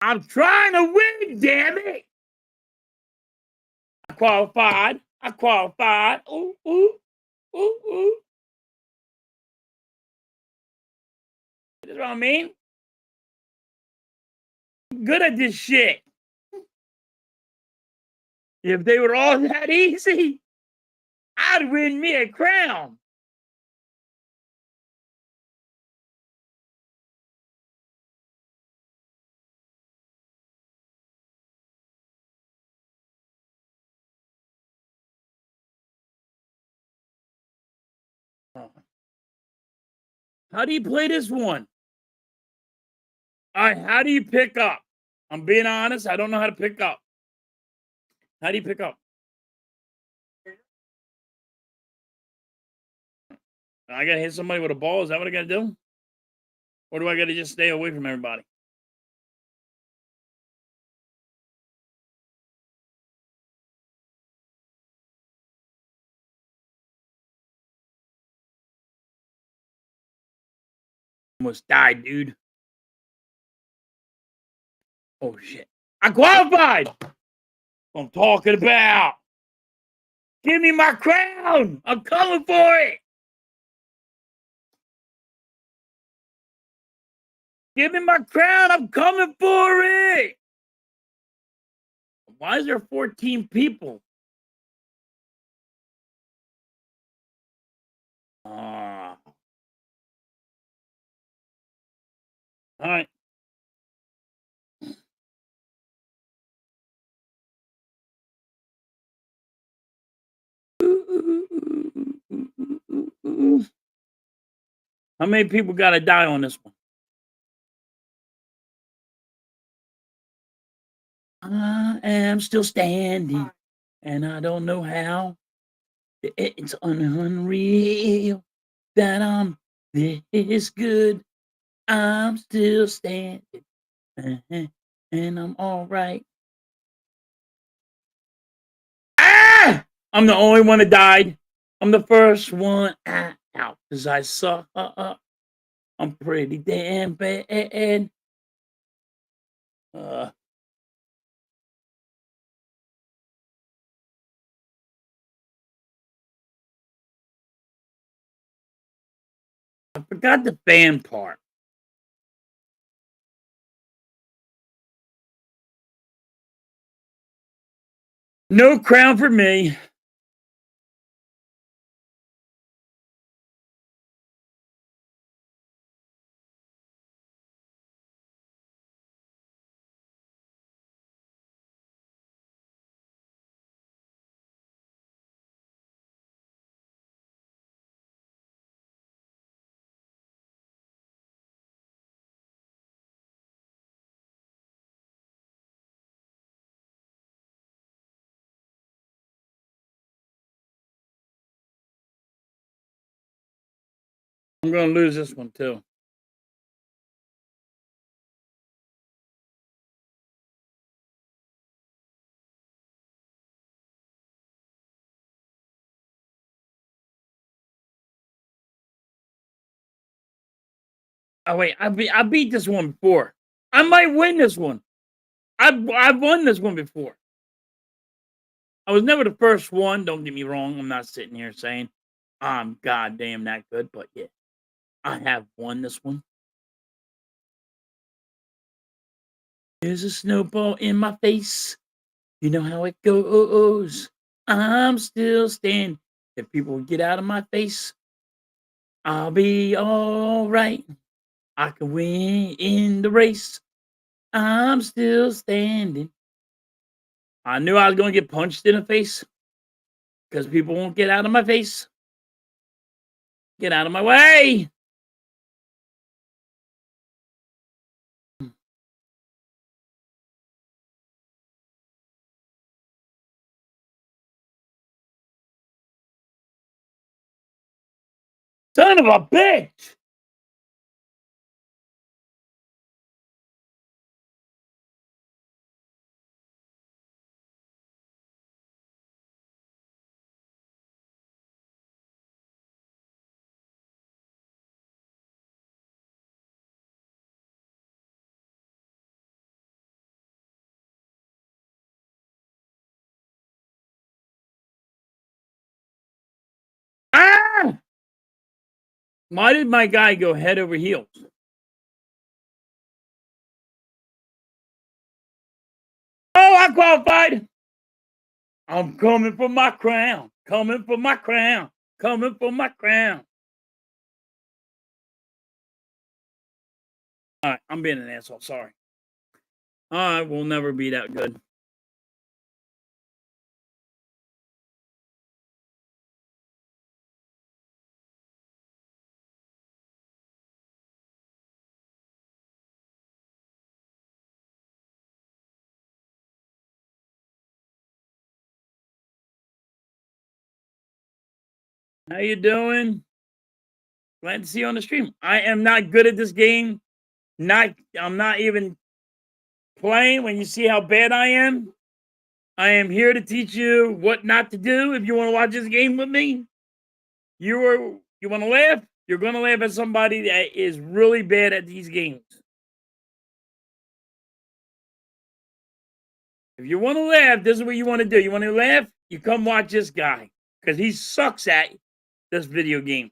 I'm trying to win, damn it. I qualified. Ooh, ooh, ooh, ooh. That's what I mean. I'm good at this shit. If they were all that easy, I'd win me a crown. How do you play this one? All right, how do you pick up? I'm being honest. I don't know how to pick up. How do you pick up? I gotta hit somebody with a ball. Is that what I gotta do? Or do I gotta just stay away from everybody? Almost died, dude. Oh shit. I qualified! I'm talking about. Give me my crown! I'm coming for it! Give me my crown! I'm coming for it! Why is there 14 people? All right. How many people gotta die on this one? I am still standing, and I don't know how. It's unreal that I'm this good. I'm still standing, and I'm all right. Ah! I'm the only one that died. I'm the first one out because I suck. I'm pretty damn bad. I forgot the fan part. No crown for me. I'm going to lose this one too. Oh wait, I beat this one before. I might win this one. I've won this one before. I was never the first one. Don't get me wrong. I'm not sitting here saying I'm goddamn that good, but yeah, I have won this one. There's a snowball in my face. You know how it goes. I'm still standing. If people get out of my face, I'll be all right. I can win in the race. I'm still standing. I knew I was going to get punched in the face because people won't get out of my face. Get out of my way. Son of a bitch. Ah! Why did my guy go head over heels? Oh, I qualified. I'm coming for my crown. Coming for my crown. Coming for my crown. All right, I'm being an asshole. Sorry. I will never be that good. How you doing? Glad to see you on the stream. I am not good at this game. I'm not even playing when you see how bad I am. I am here to teach you what not to do if you want to watch this game with me. You want to laugh? You're going to laugh at somebody that is really bad at these games. If you want to laugh, this is what you want to do. You want to laugh? You come watch this guy because he sucks at this video game.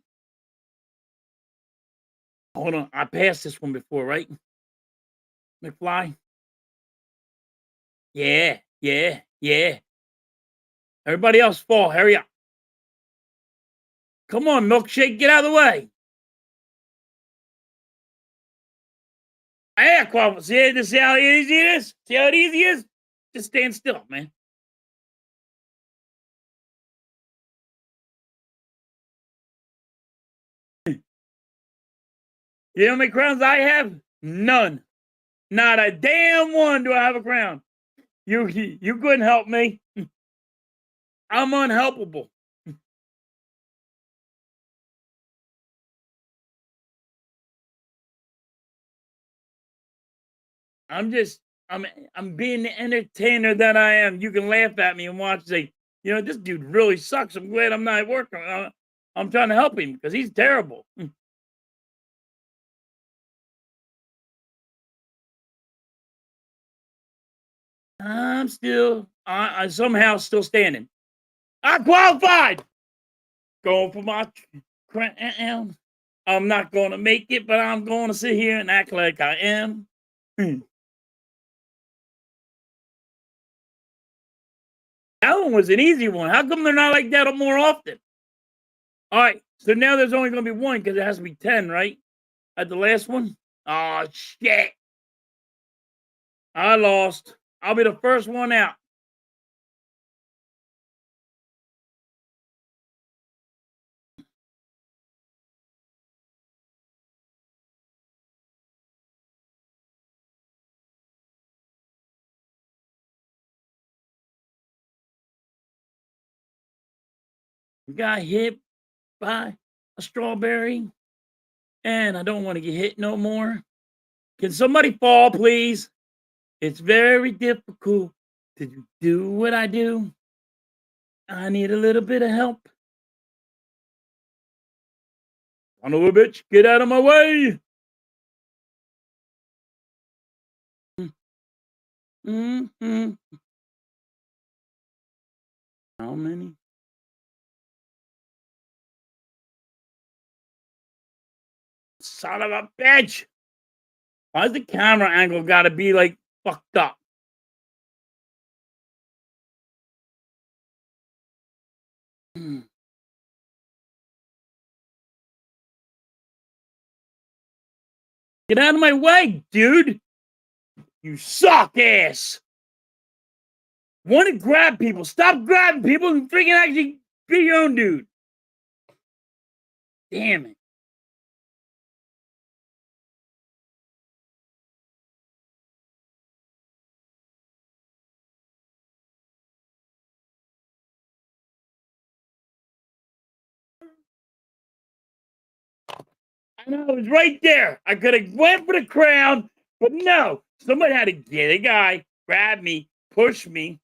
Hold on. I passed this one before, right? McFly? Yeah. Everybody else fall. Hurry up. Come on, milkshake. Get out of the way. Hey, Aqua. See how easy it is? See how easy it is? Just stand still, man. You know how many crowns I have? None. Not a damn one do I have a crown. You couldn't help me. I'm unhelpable. I'm being the entertainer that I am. You can laugh at me and watch say, this dude really sucks. I'm glad I'm not working. I'm trying to help him because he's terrible. I'm still, I somehow still standing. I qualified. Going for my crown. I'm not going to make it, but I'm going to sit here and act like I am. That one was an easy one. How come they're not like that more often? All right, so now there's only going to be one because it has to be 10, right? At the last one? Oh, shit. I lost. I'll be the first one out. We got hit by a strawberry, and I don't want to get hit no more. Can somebody fall, please? It's very difficult to do what I do. I need a little bit of help. Son of a bitch, get out of my way. Mm-hmm. How many? Son of a bitch. Why's the camera angle gotta be like fucked up? Get out of my way, dude! You suck ass! Want to grab people. Stop grabbing people and freaking actually be your own dude. Damn it. I know, it was right there. I could have went for the crown, but no. Somebody had to get a guy, grab me, push me.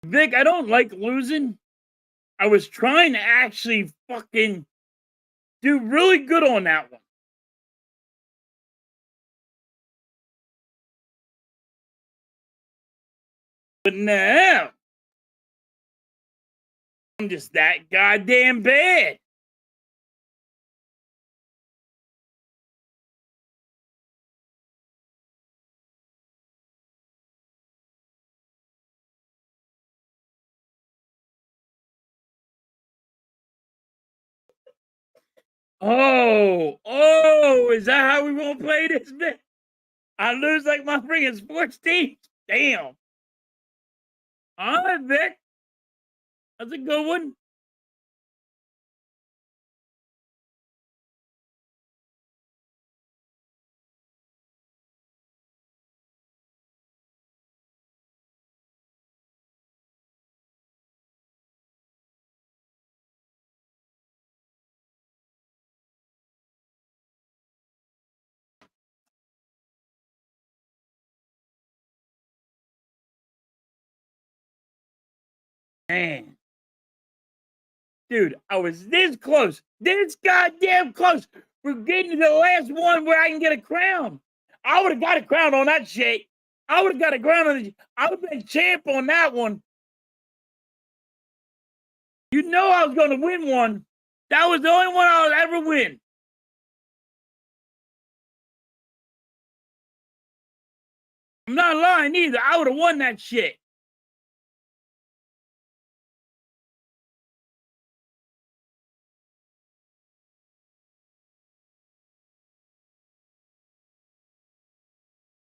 Vic, I don't like losing. I was trying to actually fucking do really good on that one. But now, I'm just that goddamn bad. Oh, is that how we gonna play this, Vic? I lose like my freaking sports team? Damn. All right, Vic. That's a good one. Man. Dude, I was this close. This goddamn close. We're getting to the last one where I can get a crown. I would have got a crown on that shit. I would have got a crown on it. I would have been champ on that one. You know I was going to win one. That was the only one I would ever win. I'm not lying either. I would have won that shit.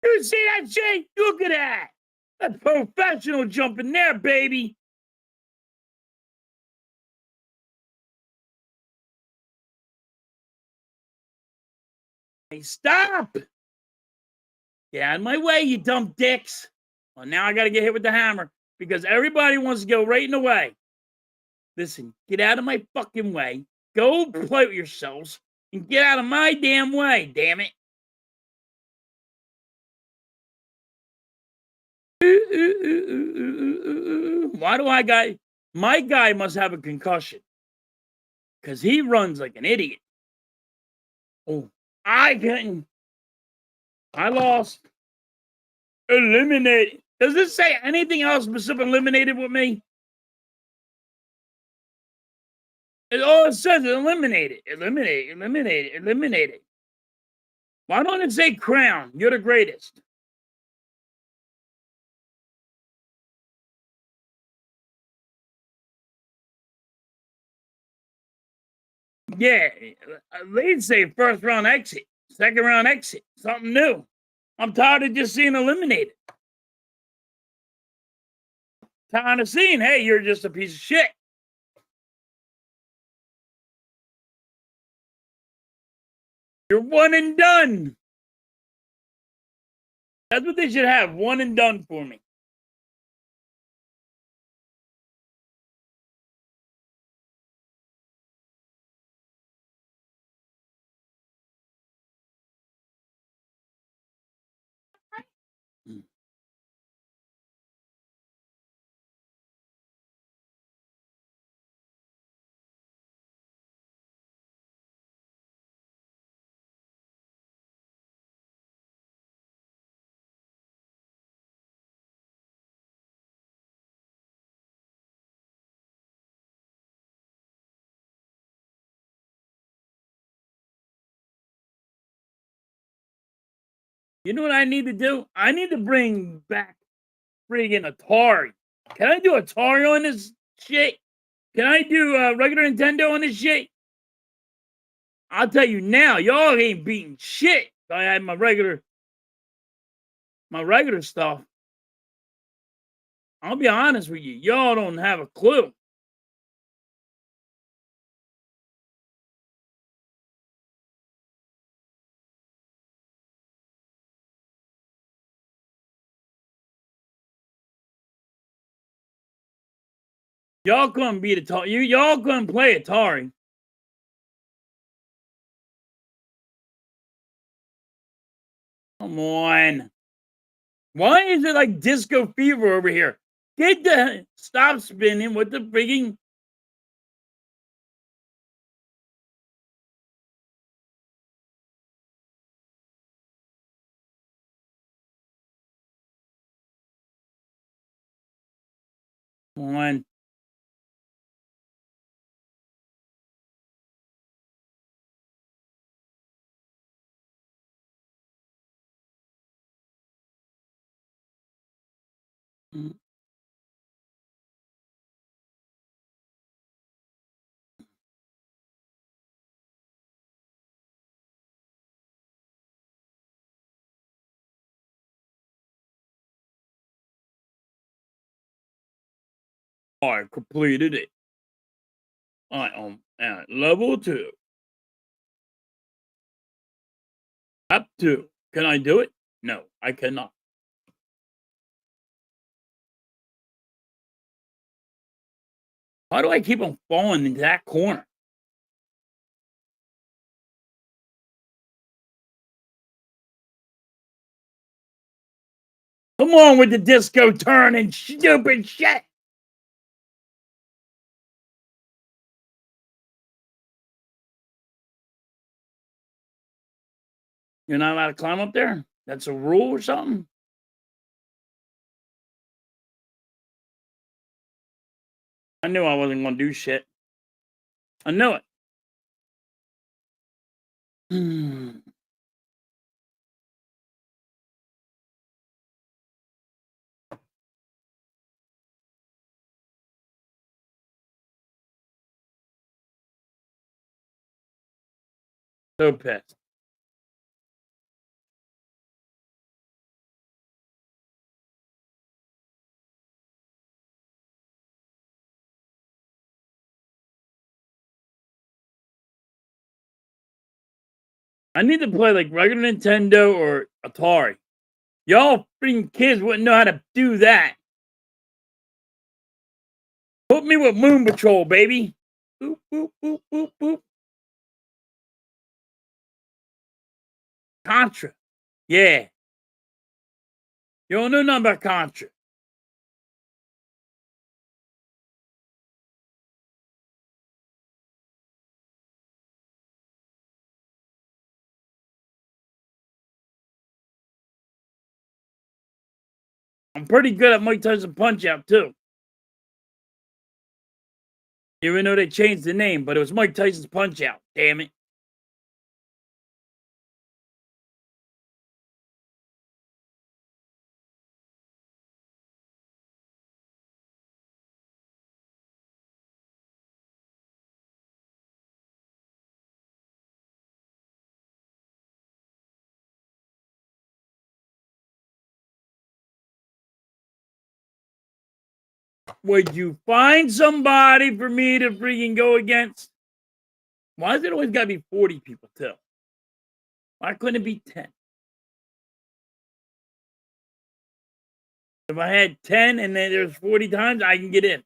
You see that shit? Look at that. That's professional jumping there, baby. Hey, stop. Get out of my way, you dumb dicks. Well, now I got to get hit with the hammer because everybody wants to go right in the way. Listen, get out of my fucking way. Go play with yourselves and get out of my damn way, damn it. Why do I got... My guy must have a concussion because he runs like an idiot. Oh, I couldn't. I lost. Eliminated. Does this say anything else besides eliminated with me? All it says is eliminated, eliminated, eliminated, eliminated. Why don't it say crown? You're the greatest. Yeah, they'd say first round exit, second round exit, something new. I'm tired of just seeing eliminated. Tired of seeing, hey, you're just a piece of shit. You're one and done. That's what they should have, one and done for me. You know what I need to do? I need to bring back friggin' Atari. Can I do Atari on this shit? Can I do regular Nintendo on this shit? I'll tell you now, y'all ain't beating shit. I had my regular stuff. I'll be honest with you, y'all don't have a clue. Y'all couldn't beat Atari. Y'all couldn't play Atari. Come on. Why is it like disco fever over here? Stop spinning with the freaking. Come on. Mm. I completed it. I am at level 2. Up 2. Can I do it? No, I cannot. Why do I keep on falling into that corner? Come on with the disco turn and stupid shit. You're not allowed to climb up there? That's a rule or something? I knew I wasn't going to do shit. I knew it. So pissed. I need to play like regular Nintendo or Atari. Y'all freaking kids wouldn't know how to do that. Put me with Moon Patrol, baby. Boop, boop, boop, boop, boop. Contra. Yeah. You don't know nothing about Contra. I'm pretty good at Mike Tyson Punch Out, too. Even though they changed the name, but it was Mike Tyson's Punch Out. Damn it. Would you find somebody for me to freaking go against? Why is it always got to be 40 people, too? Why couldn't it be 10? If I had 10 and then there's 40 times, I can get in.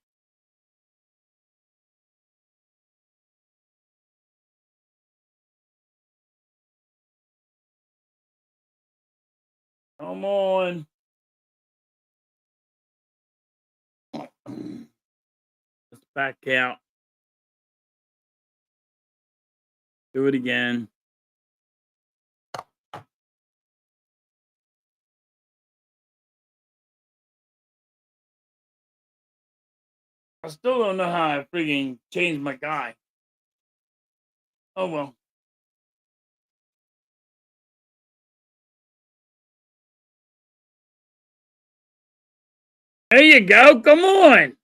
Come on. Let's back out. Do it again. I still don't know how I freaking changed my guy. Oh well. There you go. Come on.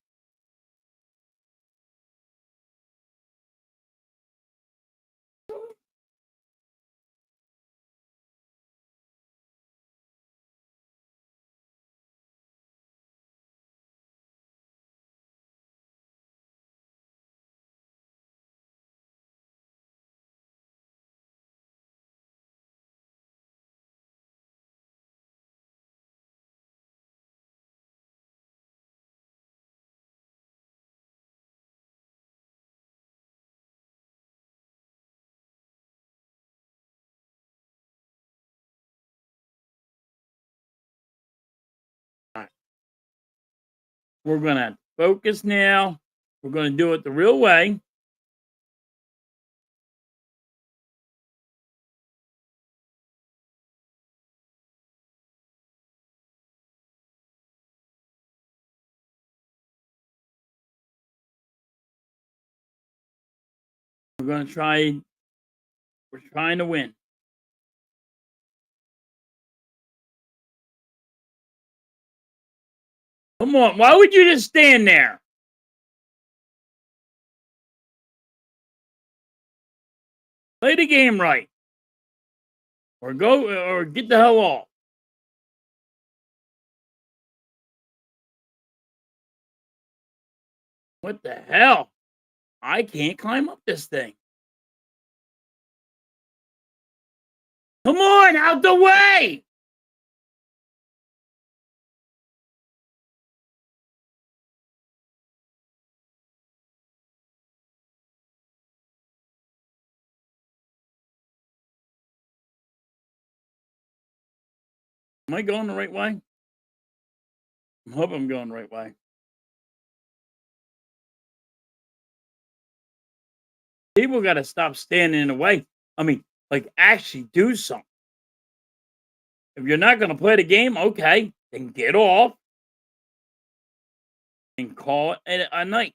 All right. We're going to focus now. We're going to do it the real way. We're going to try. We're trying to win. Come on. Why would you just stand there? Play the game right. Or go or get the hell off. What the hell? I can't climb up this thing. Come on, out the way! Am I going the right way? I hope I'm going the right way. People got to stop standing in the way. I mean, like, actually do something. If you're not going to play the game, okay, then get off and call it a night.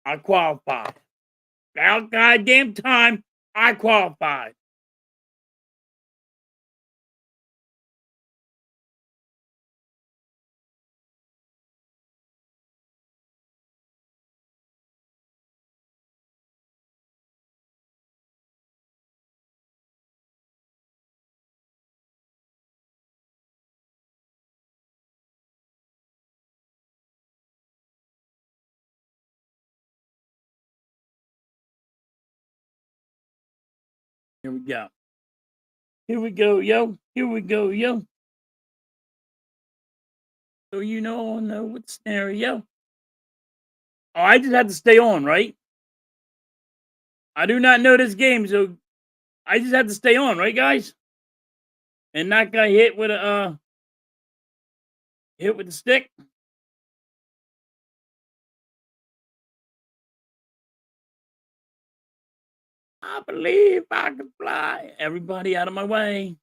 I qualified. About goddamn time, I qualified. Here we go. Here we go, yo. Here we go, yo. So you know what scenario. Oh, I just had to stay on, right? I do not know this game, so I just have to stay on, right, guys? And not get hit with a hit with the stick. I believe I can fly. Everybody out of my way.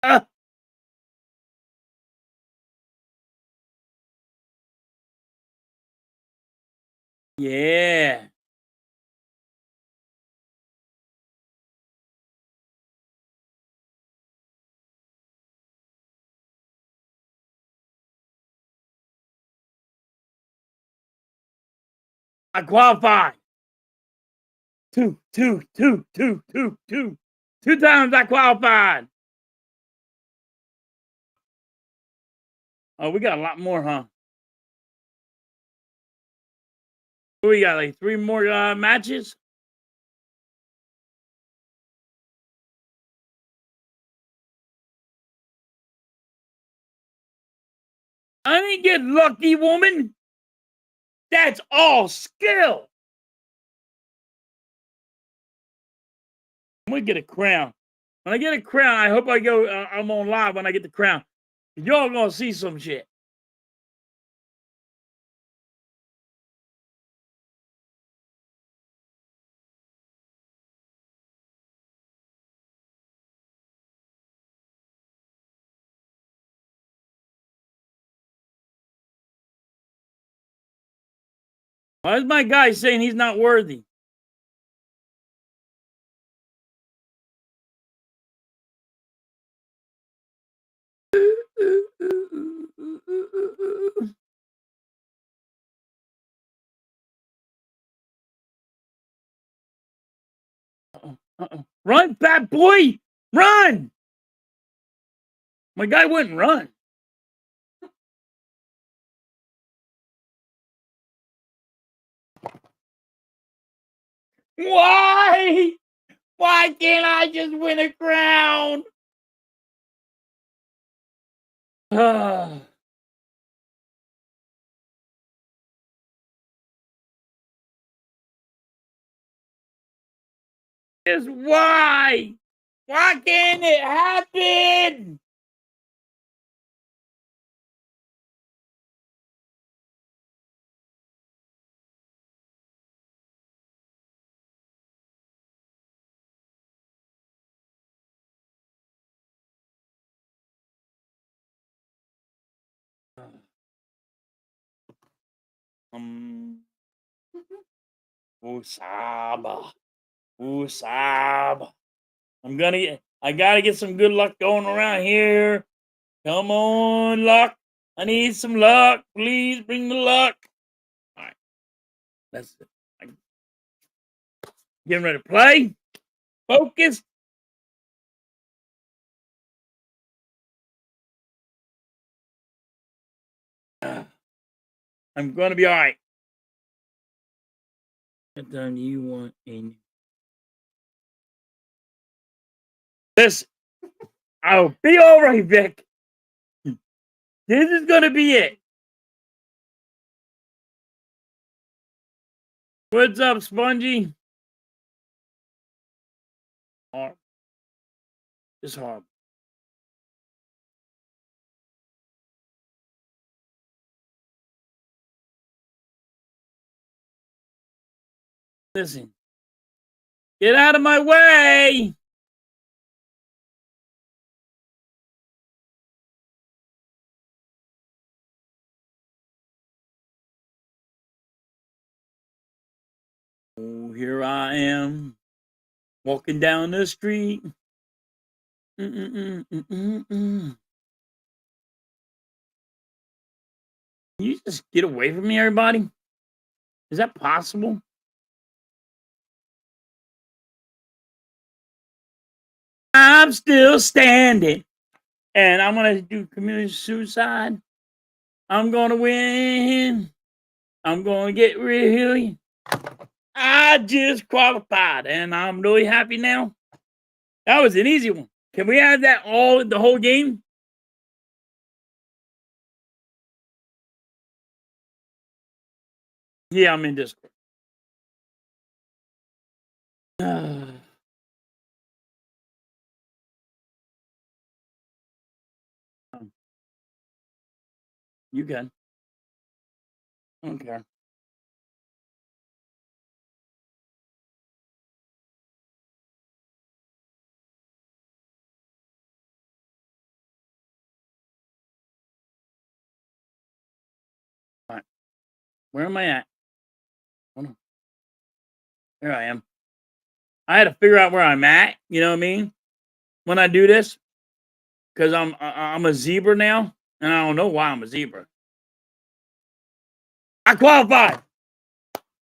Ah, yeah. I qualified. Two. 2 times I qualified. Oh, we got a lot more, huh? We got like 3 more matches. I didn't get lucky, woman. That's all skill. I'm gonna get a crown. When I get a crown, I hope I go. I'm on live when I get the crown. Y'all gonna see some shit. Why is my guy saying he's not worthy? Run, bad boy! Run! My guy wouldn't run. Why? Why can't I just win a crown? Just why? Why can't it happen? Usaba. Usaba. I gotta get some good luck going around here. Come on, luck. I need some luck. Please bring the luck. All right. That's it. Getting ready to play. Focus. I'm gonna be all right. What time do you want in? This, I'll be all right, Vic. This is gonna be it. What's up, Spongy? Hard. It's hard. Listen. Get out of my way. Oh, here I am, walking down the street. Can you just get away from me, everybody? Is that possible? I'm still standing, and I'm gonna do community suicide. I'm gonna win. I'm gonna get really. I just qualified, and I'm really happy now. That was an easy one. Can we have that all the whole game? Yeah, I'm in Discord. You can. I don't care. All right. Where am I at? Hold on. There I am. I had to figure out where I'm at. You know what I mean? When I do this, because I'm a zebra now, and I don't know why I'm a zebra. I qualified.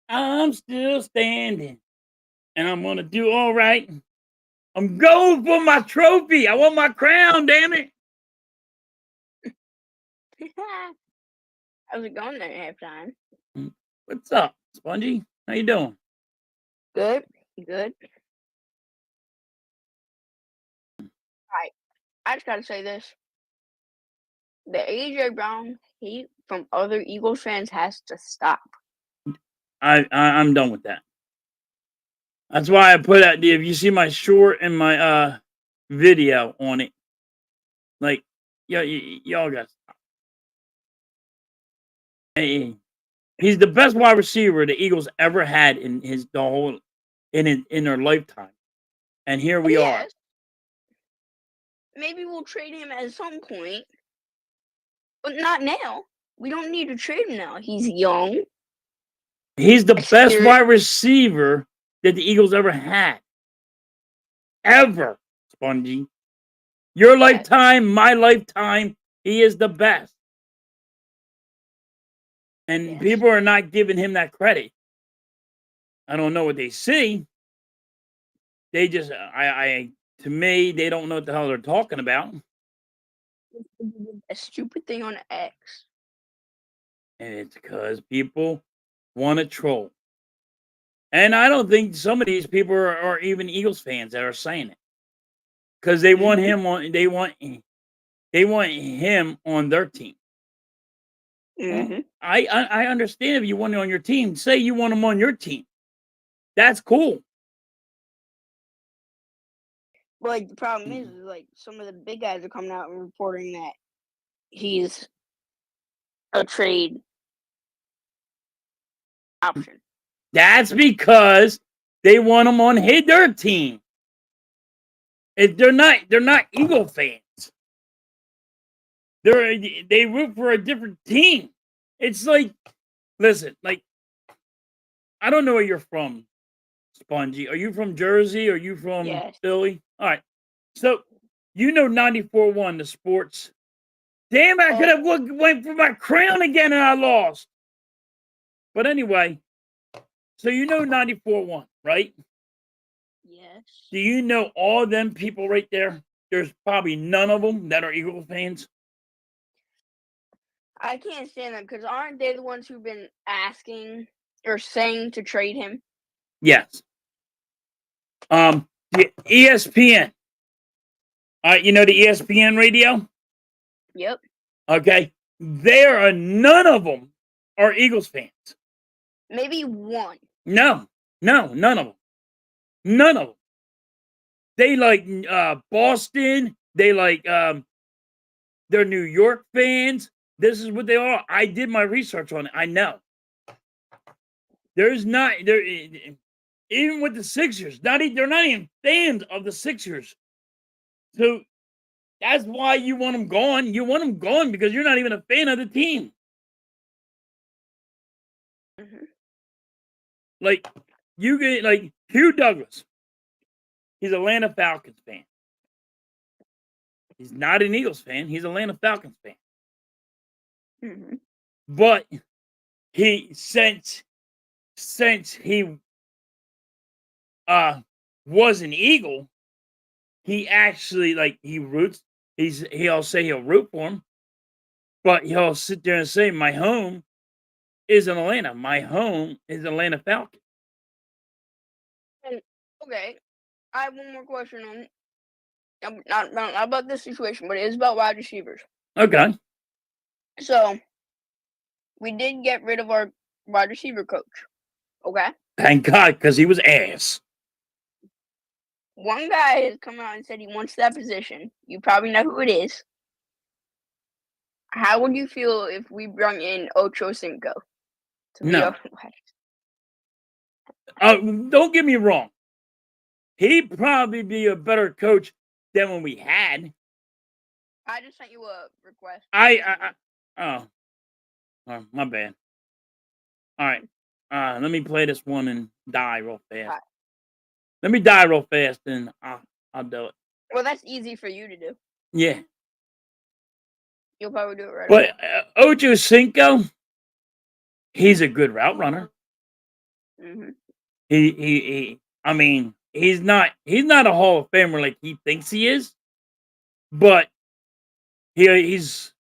I'm still standing, and I'm gonna do all right. I'm going for my trophy. I want my crown. Damn it! How's it going there at halftime? What's up, Spongy? How you doing? Good, good. Alright, I just gotta say this. The AJ Brown hate from other Eagles fans has to stop. I'm done with that. That's why I put out. If you see my short and my video on it, like y'all got to stop. Hey, he's the best wide receiver the Eagles ever had in their lifetime, and here we are. Yes. Maybe we'll trade him at some point, but not now. We don't need to trade him now. He's young. He's the best Experience. wide receiver that the Eagles ever had. Ever, Spongy. Your Yes. lifetime, my lifetime, he is the best. And Yes. people are not giving him that credit. I don't know what they see. They just, to me, they don't know what the hell they're talking about. A stupid thing on X. And it's because people want to troll. And I don't think some of these people are even Eagles fans that are saying it. Because they want him on, they want him on their team. Mm-hmm. I understand if you want it on your team. Say you want him on your team. That's cool. But like the problem is like some of the big guys are coming out and reporting that he's a trade option. That's because they want him on their team. They're not Eagle fans. They root for a different team. It's like, listen, like, I don't know where you're from, Spongy. Are you from Jersey? Are you from Yes. Philly? All right. So, you know 94.1, the sports. Damn, I could have went for my crown again and I lost. But anyway, so you know 94.1, right? Yes. Do you know all them people right there? There's probably none of them that are Eagle fans. I can't stand them because aren't they the ones who've been asking or saying to trade him? Yes. The ESPN. You know the ESPN radio? Yep. Okay. There are none of them are Eagles fans. Maybe one. No, none of them. None of them. They like Boston. They like they're New York fans. This is what they are. I did my research on it. I know. There's not there even with the Sixers. They're not even fans of the Sixers. So that's why you want them gone. You want them gone because you're not even a fan of the team. Mm-hmm. Like you get like Hugh Douglas. He's an Atlanta Falcons fan. He's not an Eagles fan. He's an Atlanta Falcons fan. Mm-hmm. But he since he was an Eagle, he actually like he roots. He'll say he'll root for him, but he'll sit there and say, "My home is in Atlanta. My home is Atlanta Falcons." And okay, I have one more question on not about this situation, but it is about wide receivers. Okay. So we did get rid of our wide receiver coach. Okay. Thank God, because he was ass. One guy has come out and said he wants that position. You probably know who it is. How would you feel if we brought in Ocho Cinco to be No. our wide? Don't get me wrong. He'd probably be a better coach than when we had. I just sent you a request. Oh, my bad. All right. Let me play this one and die real fast. Right. Let me die real fast and I'll do it. Well, that's easy for you to do. Yeah. You'll probably do it right But away. Ocho Cinco, he's a good route runner. Mm-hmm. I mean, he's not a Hall of Famer like he thinks he is, but he's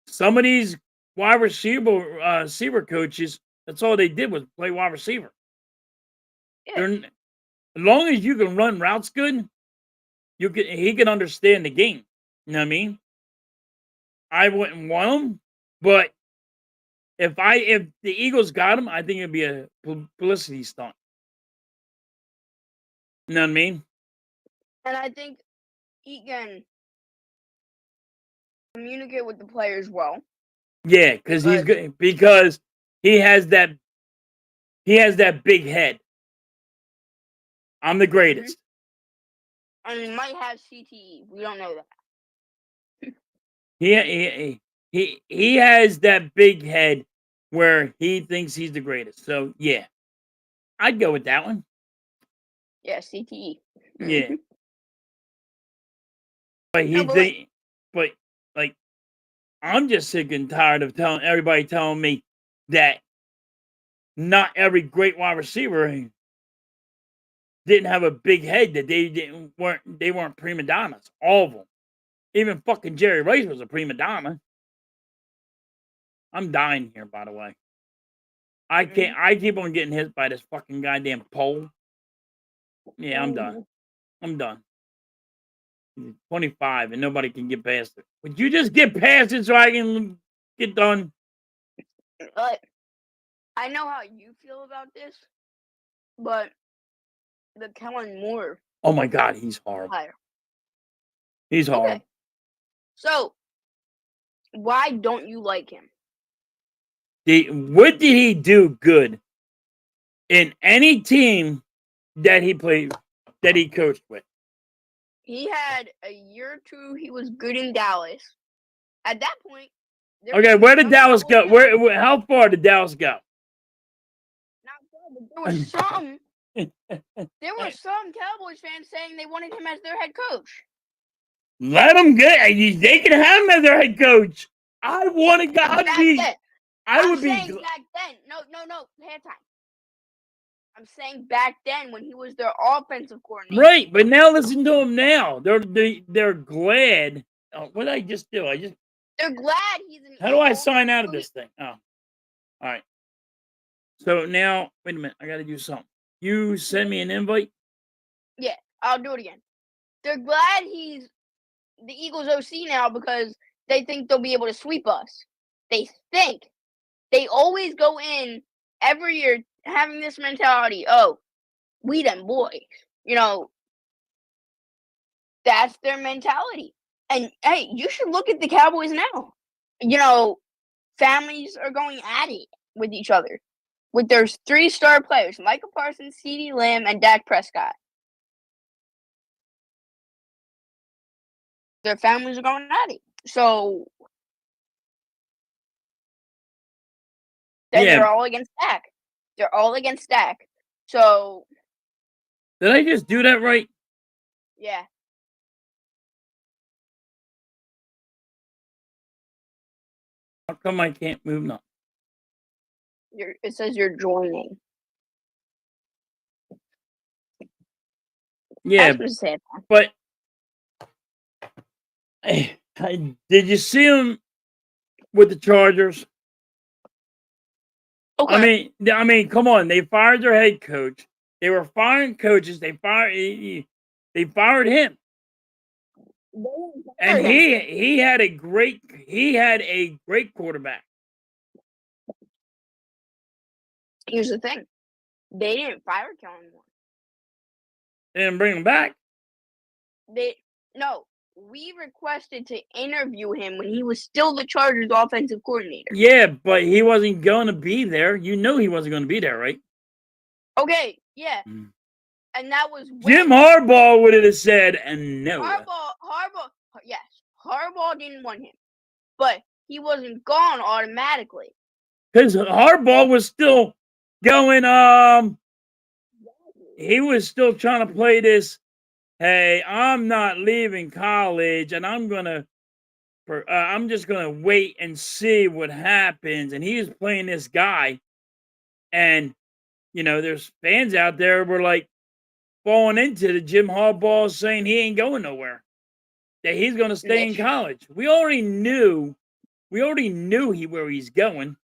some of these wide receiver coaches. That's all they did was play wide receiver. Yeah. As long as you can run routes good, he can understand the game. You know what I mean? I wouldn't want him, but if the Eagles got him, I think it'd be a publicity stunt. You know what I mean? And I think he can communicate with the players well. Yeah, because he's good. Because he has that big head. I'm the greatest. And he might have CTE. We don't know that. He has that big head where he thinks he's the greatest. So yeah, I'd go with that one. Yeah, CTE. Yeah, but No, he but like, think, but like, I'm just sick and tired of telling me that not every great wide receiver didn't have a big head, that they weren't prima donnas. All of them. Even fucking Jerry Rice was a prima donna. I'm dying here, by the way. I can't. I keep on getting hit by this fucking goddamn pole. Yeah, I'm done. I'm done. He's 25 and nobody can get past it. Would you just get past it so I can get done? But I know how you feel about this, but the Kellen Moore Oh my God, he's horrible. hire. He's horrible. Okay. So why don't you like him? What did he do good in any team that he played, that he coached with? He had a year or two. He was good in Dallas. At that point, there Okay, was where did some Dallas go? Cowboys How far did Dallas go? not good, but there was some. There were some Cowboys fans saying they wanted him as their head coach. Let them get. They can have him as their head coach. I want to. Back then. I I'm would be. saying back then. No. Halftime. I'm saying back then when he was their offensive coordinator. Right, but now listen to him now. They're glad. Oh, what did I just do? They're glad he's an How do I Eagle. sign out of this thing? Oh, all right. So now, wait a minute. I got to do something. You send me an invite. Yeah, I'll do it again. They're glad he's the Eagles OC now because they think they'll be able to sweep us. They think. They always go in every year having this mentality, oh, we them boys. You know, that's their mentality. And hey, you should look at the Cowboys now. You know, families are going at it with each other. With their 3-star players, Michael Parsons, CeeDee Lamb, and Dak Prescott. Their families are going at it. So they're all against Dak. They're all against Dak. So did I just do that right? Yeah. How come I can't move now? It says you're joining. Yeah, but did you see him with the Chargers? Okay. I mean, come on. They fired their head coach. They were firing coaches. They fired him. And he had a great quarterback. Here's the thing. They didn't fire Kellen Moore. They didn't bring him back. We requested to interview him when he was still the Chargers offensive coordinator. Yeah, but he wasn't going to be there. You knew he wasn't going to be there, right? Okay, yeah. And that was Jim Harbaugh would have said no. Harbaugh didn't want him. But he wasn't gone automatically. Because Harbaugh was still going, he was still trying to play this, hey, I'm not leaving college, and I'm just gonna wait and see what happens. And he was playing this guy, and there's fans out there were like falling into the Jim Harbaugh saying he ain't going nowhere, that he's gonna stay in college. We already knew where he's going.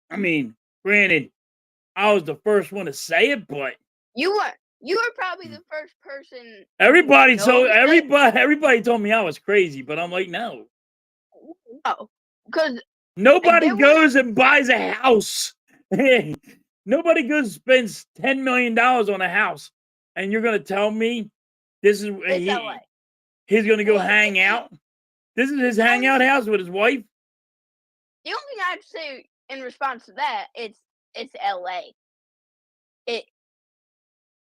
I mean, granted, I was the first one to say it, but you were probably the first person. Everybody told me I was crazy, but I'm like, no. No, because nobody goes and buys a house. Nobody goes and spends $10 million on a house, and you're gonna tell me this is he's gonna go hang out? This is his hangout house with his wife. The only thing I have to say in response to that, it's LA.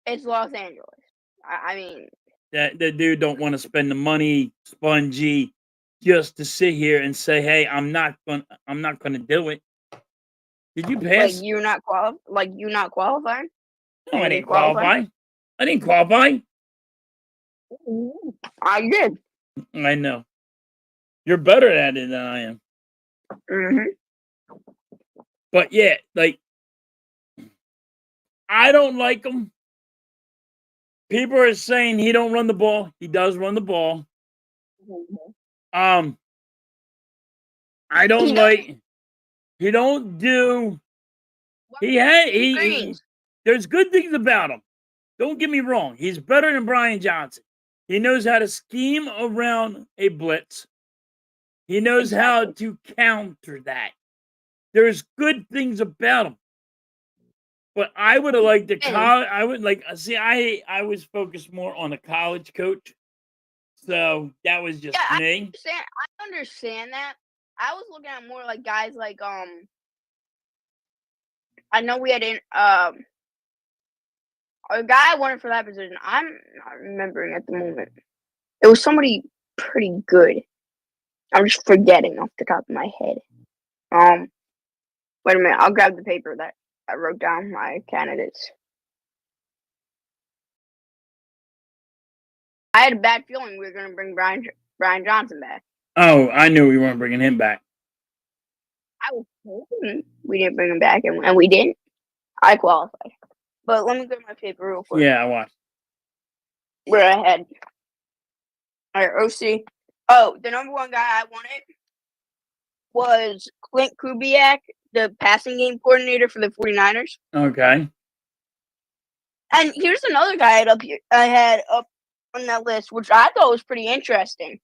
It's Los Angeles. I mean, that the dude don't want to spend the money, spongy, just to sit here and say, "Hey, I'm not gonna do it." Did you Like pass? you not qualifying? No, I You didn't qualify? qualify. I didn't qualify. I did. I know. You're better at it than I am. Mm-hmm. But yeah, like I don't like him. People are saying he don't run the ball. He does run the ball. I don't He like. He don't do. He had he. Greens. There's good things about him. Don't get me wrong. He's better than Brian Johnson. He knows how to scheme around a blitz. He knows how to counter that. There's good things about him. But I would have liked the college. I would like see. I was focused more on a college coach, so that was just Yeah, me. I understand that. I was looking at more like guys like I know we had a guy I wanted for that position. I'm not remembering at the moment. It was somebody pretty good. I'm just forgetting off the top of my head. Wait a minute. I'll grab the paper that I wrote down my candidates. I had a bad feeling we were going to bring Brian Johnson back. Oh, I knew we weren't bringing him back. I was hoping we didn't bring him back, and we didn't. I qualified. But let me get my paper real quick. Yeah, I watched. Where I had. All right, OC. Oh, the number one guy I wanted was Clint Kubiak, the passing game coordinator for the 49ers. Okay. And here's another guy I had up on that list, which I thought was pretty interesting.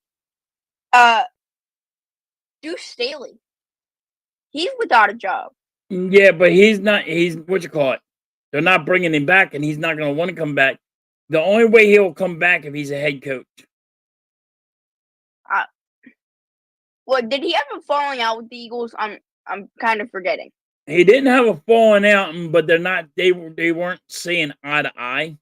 Deuce Staley. He's without a job. Yeah, but he's not. He's what you call it. They're not bringing him back, and he's not going to want to come back. The only way he'll come back if he's a head coach. Well, did he have a falling out with the Eagles? I'm kind of forgetting. He didn't have a falling out, but they're not. They weren't seeing eye to eye.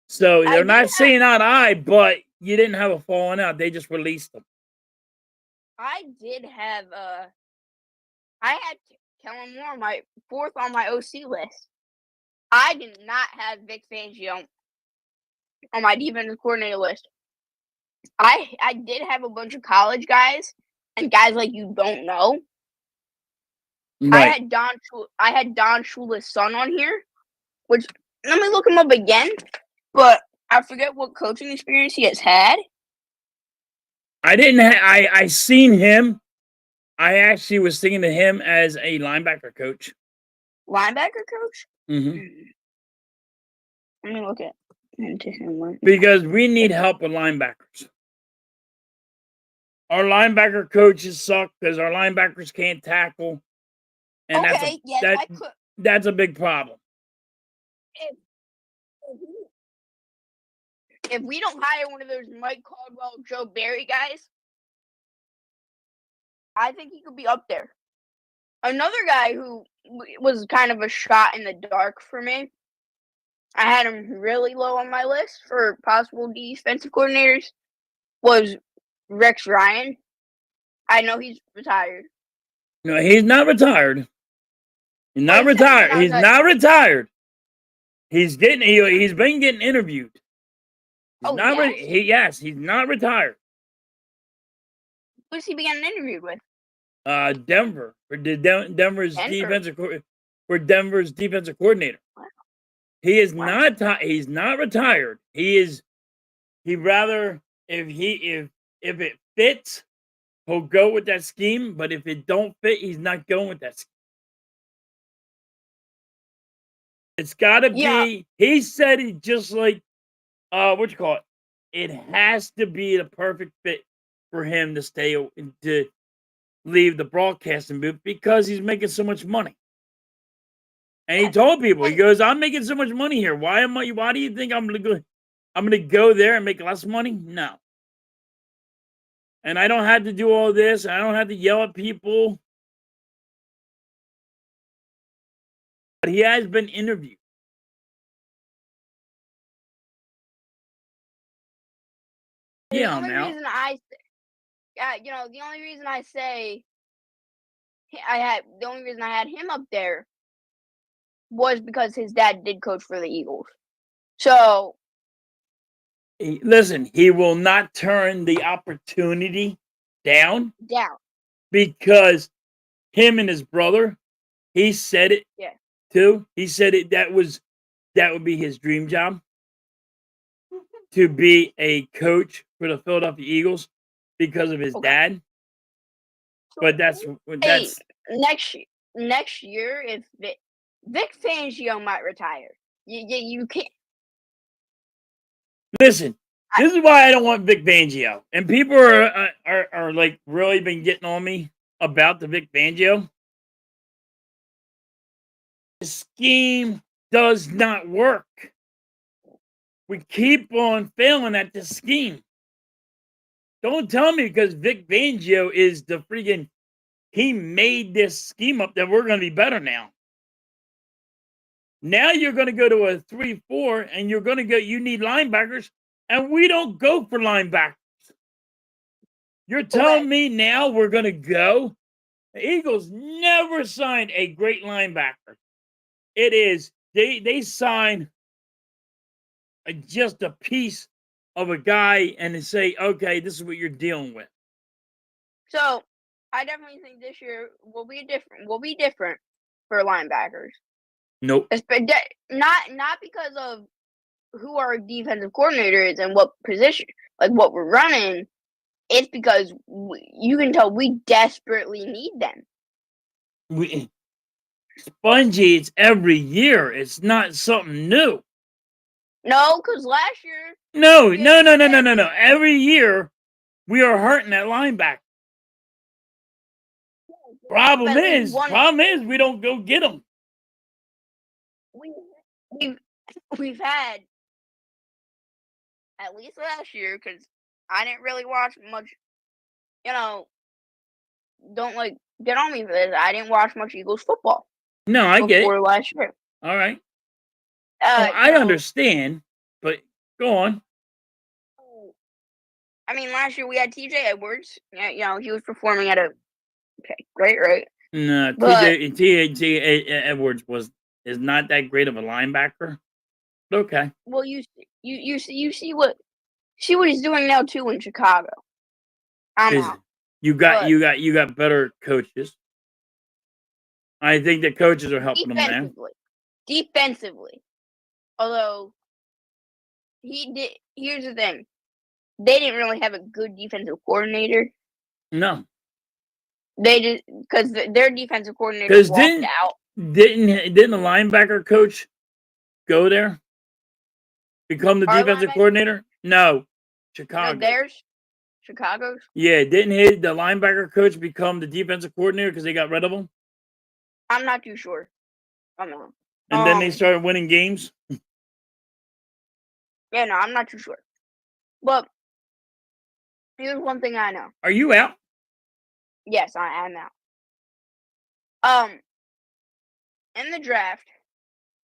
So they're not seeing eye to eye, but you didn't have a falling out. They just released them. I did have I had Kellen Moore my fourth on my OC list. I did not have Vic Fangio on my defensive coordinator list. I did have a bunch of college guys and guys like you don't know. Right. I had Don Shula's son on here, which let me look him up again, but I forget what coaching experience he has had. I didn't. I seen him. I actually was thinking of him as a linebacker coach. Linebacker coach? Mm-hmm. Let me look into him. Because we need help with linebackers. Our linebacker coaches suck because our linebackers can't tackle. And that's a big problem. If we don't hire one of those Mike Caldwell, Joe Barry guys, I think he could be up there. Another guy who was kind of a shot in the dark for me, I had him really low on my list for possible defensive coordinators, was Rex Ryan. I know he's retired. No, he's not retired. He's not retired. He's not retired. He's been getting interviewed. Yes, he's not retired. Who's he being interviewed with? Denver for Denver's defensive coordinator. Wow. He is not. He's not retired. He rather if it fits, he'll go with that scheme. But if it don't fit, he's not going with that scheme. It's got to be. He said he just like what you call it. It has to be the perfect fit for him to stay to leave the broadcasting booth because he's making so much money. And he told people, he goes, "I'm making so much money here. Why do you think I'm gonna go there and make less money? No. And I don't have to do all this. I don't have to yell at people." But he has been interviewed. Yeah, I'm out. The only reason I say the only reason I had him up there was because his dad did coach for the Eagles. So Listen, he will not turn the opportunity down down. because him and his brother, he said it Yeah. too. He said it that would be his dream job to be a coach for the Philadelphia Eagles because of his Okay. dad. But that's Next year, if Vic Fangio might retire, you can't. listen. This is why I don't want Vic Fangio. And people are like really been getting on me about the Vic Fangio. The scheme does not work. We keep on failing at the scheme. Don't tell me because Vic Fangio is the freaking, he made this scheme up that we're going to be better now. Now you're going to go to a 3-4 and you're going to go, you need linebackers, and we don't go for linebackers. You're telling me now we're going to go? The Eagles never signed a great linebacker. It is, they sign just a piece of a guy and they say, okay, this is what you're dealing with. So I definitely think this year will be different for linebackers. Nope. Not because of who our defensive coordinator is and what position, like what we're running. It's because you can tell we desperately need them. Spongy, it's every year. It's not something new. No, because last year. No. Every year we are hurting that linebacker. Problem is we don't go get them. We've had at least last year, because I didn't really watch much. Don't like get on me for this. I didn't watch much Eagles football. No, I get before it. Last year. All right. I understand, but go on. I mean, last year we had TJ Edwards. Yeah, he was performing at a great rate. No, TJ Edwards is not that great of a linebacker. But okay. Well, you see what he's doing now too in Chicago. You got better coaches. I think the coaches are helping him now. Defensively, although here's the thing, they didn't really have a good defensive coordinator. No, they just because their defensive coordinator walked out. Didn't the linebacker coach go there? Become the defensive coordinator? No, Chicago. No, theirs. Chicago's? Yeah, didn't the linebacker coach become the defensive coordinator because they got rid of him? I'm not too sure. I don't know. And then they started winning games? Yeah, no, I'm not too sure. But here's one thing I know. Are you out? Yes, I am out. In the draft,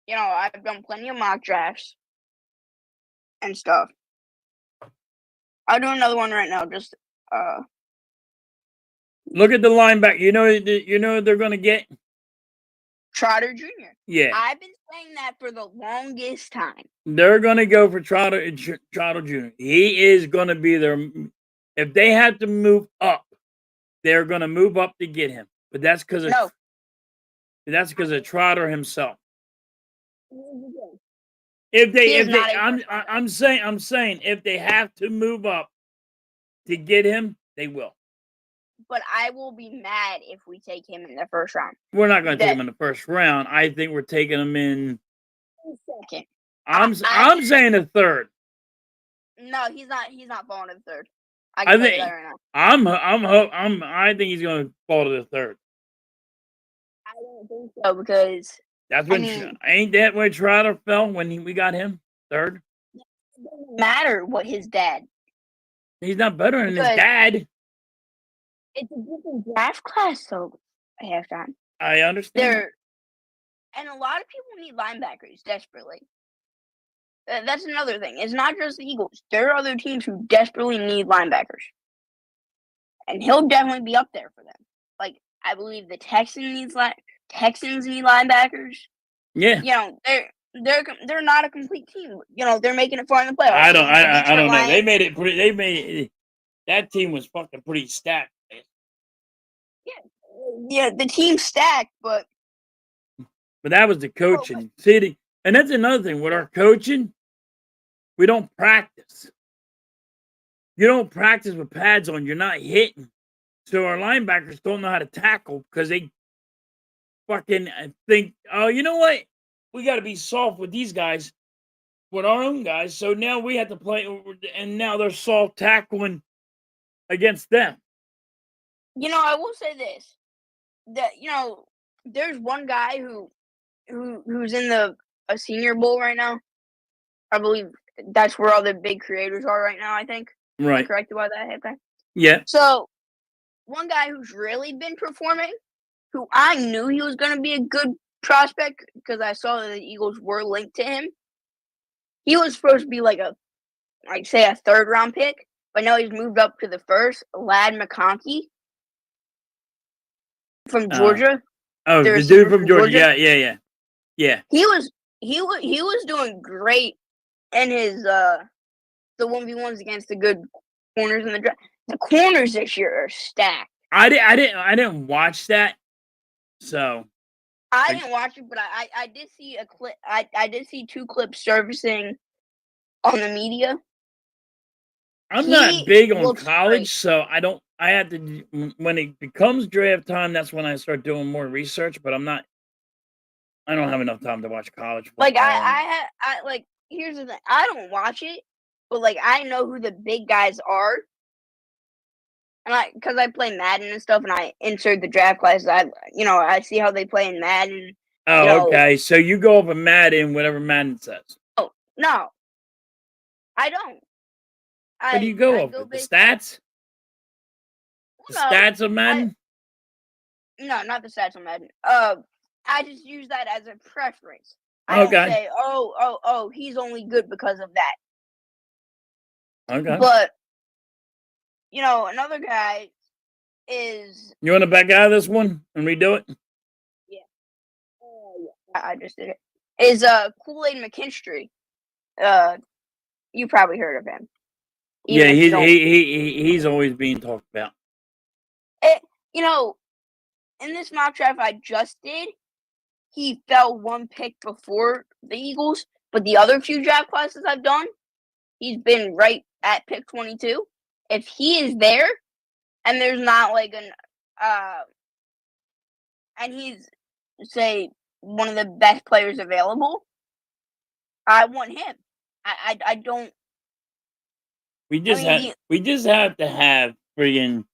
I've done plenty of mock drafts and stuff. I'll do another one right now. Just look at the linebacker. You know they're gonna get Trotter Jr. Yeah, I've been saying that for the longest time. They're gonna go for Trotter Jr. He is gonna be their. If they have to move up, they're gonna move up to get him. But that's because of Trotter himself. I'm saying if they have to move up to get him, they will. But I will be mad if we take him in the first round. We're not going to take him in the first round. I think we're taking him in second. I'm saying the third. No, he's not. He's not falling to the third. I think that right now. I think he's going to fall to the third. I don't think so because that's when ain't that where Trotter fell when we got him third? It doesn't matter what his dad. He's not better than his dad. It's a different draft class, so I have time. I understand. And a lot of people need linebackers desperately. That's another thing. It's not just the Eagles. There are other teams who desperately need linebackers. And he'll definitely be up there for them. Like, I believe the Texans need linebackers. Yeah. You know, they're not a complete team. You know, they're making it far in the playoffs. I don't The Detroit know. They Lions- made it pretty. They made that team was fucking pretty stacked. Yeah, the team's stacked, but But that was the coaching. See, and that's another thing with our coaching. We don't practice. You don't practice with pads on. You're not hitting. So our linebackers don't know how to tackle because they fucking think, oh, you know what? We got to be soft with these guys, with our own guys. So now we have to play, and now they're soft tackling against them. you know, I will say this: that there's one guy who's in a Senior Bowl right now. I believe that's where all the big creators are right now. I think. Am I Right. correct about that? Okay. Yeah. So, one guy who's really been performing, who I knew he was going to be a good prospect because I saw that the Eagles were linked to him. He was supposed to be like a 3rd round pick, but now he's moved up to the first. Ladd McConkey from Georgia. Oh, The the receiver dude from from Georgia. Georgia? Yeah. He was doing great in his the 1v1s against the good corners in the draft. The corners this year are stacked. I didn't watch that. So I didn't watch it, but I did see a clip. I did see 2 clips surfacing on the media. I'm not He big on looks college, great. so I have to, when it becomes draft time, that's when I start doing more research, but I don't have enough time to watch college football. Like I like here's the thing. I don't watch it, but like I know who the big guys are. And because I play Madden and stuff, and I insert the draft classes, I see how they play in Madden. Oh, you know- okay. So you go over Madden, whatever Madden says. Oh no, I don't. What do you go I over? The based- stats? The No, stats of Madden? No, not the stats on Madden. I just use that as a preference. I Okay. don't say, oh, he's only good because of that. Okay. But another guy is. You want to back out of this one and redo it? I just did it. Is Kool-Aid McKinstry. You probably heard of him. Yeah, Even if you don't. he's always being talked about. In this mock draft I just did, he fell 1 pick before the Eagles, but the other few draft classes I've done, he's been right at pick 22. If he is there, and there's not like and he's say one of the best players available, I want him. I don't. We just mean, have to have friggin'.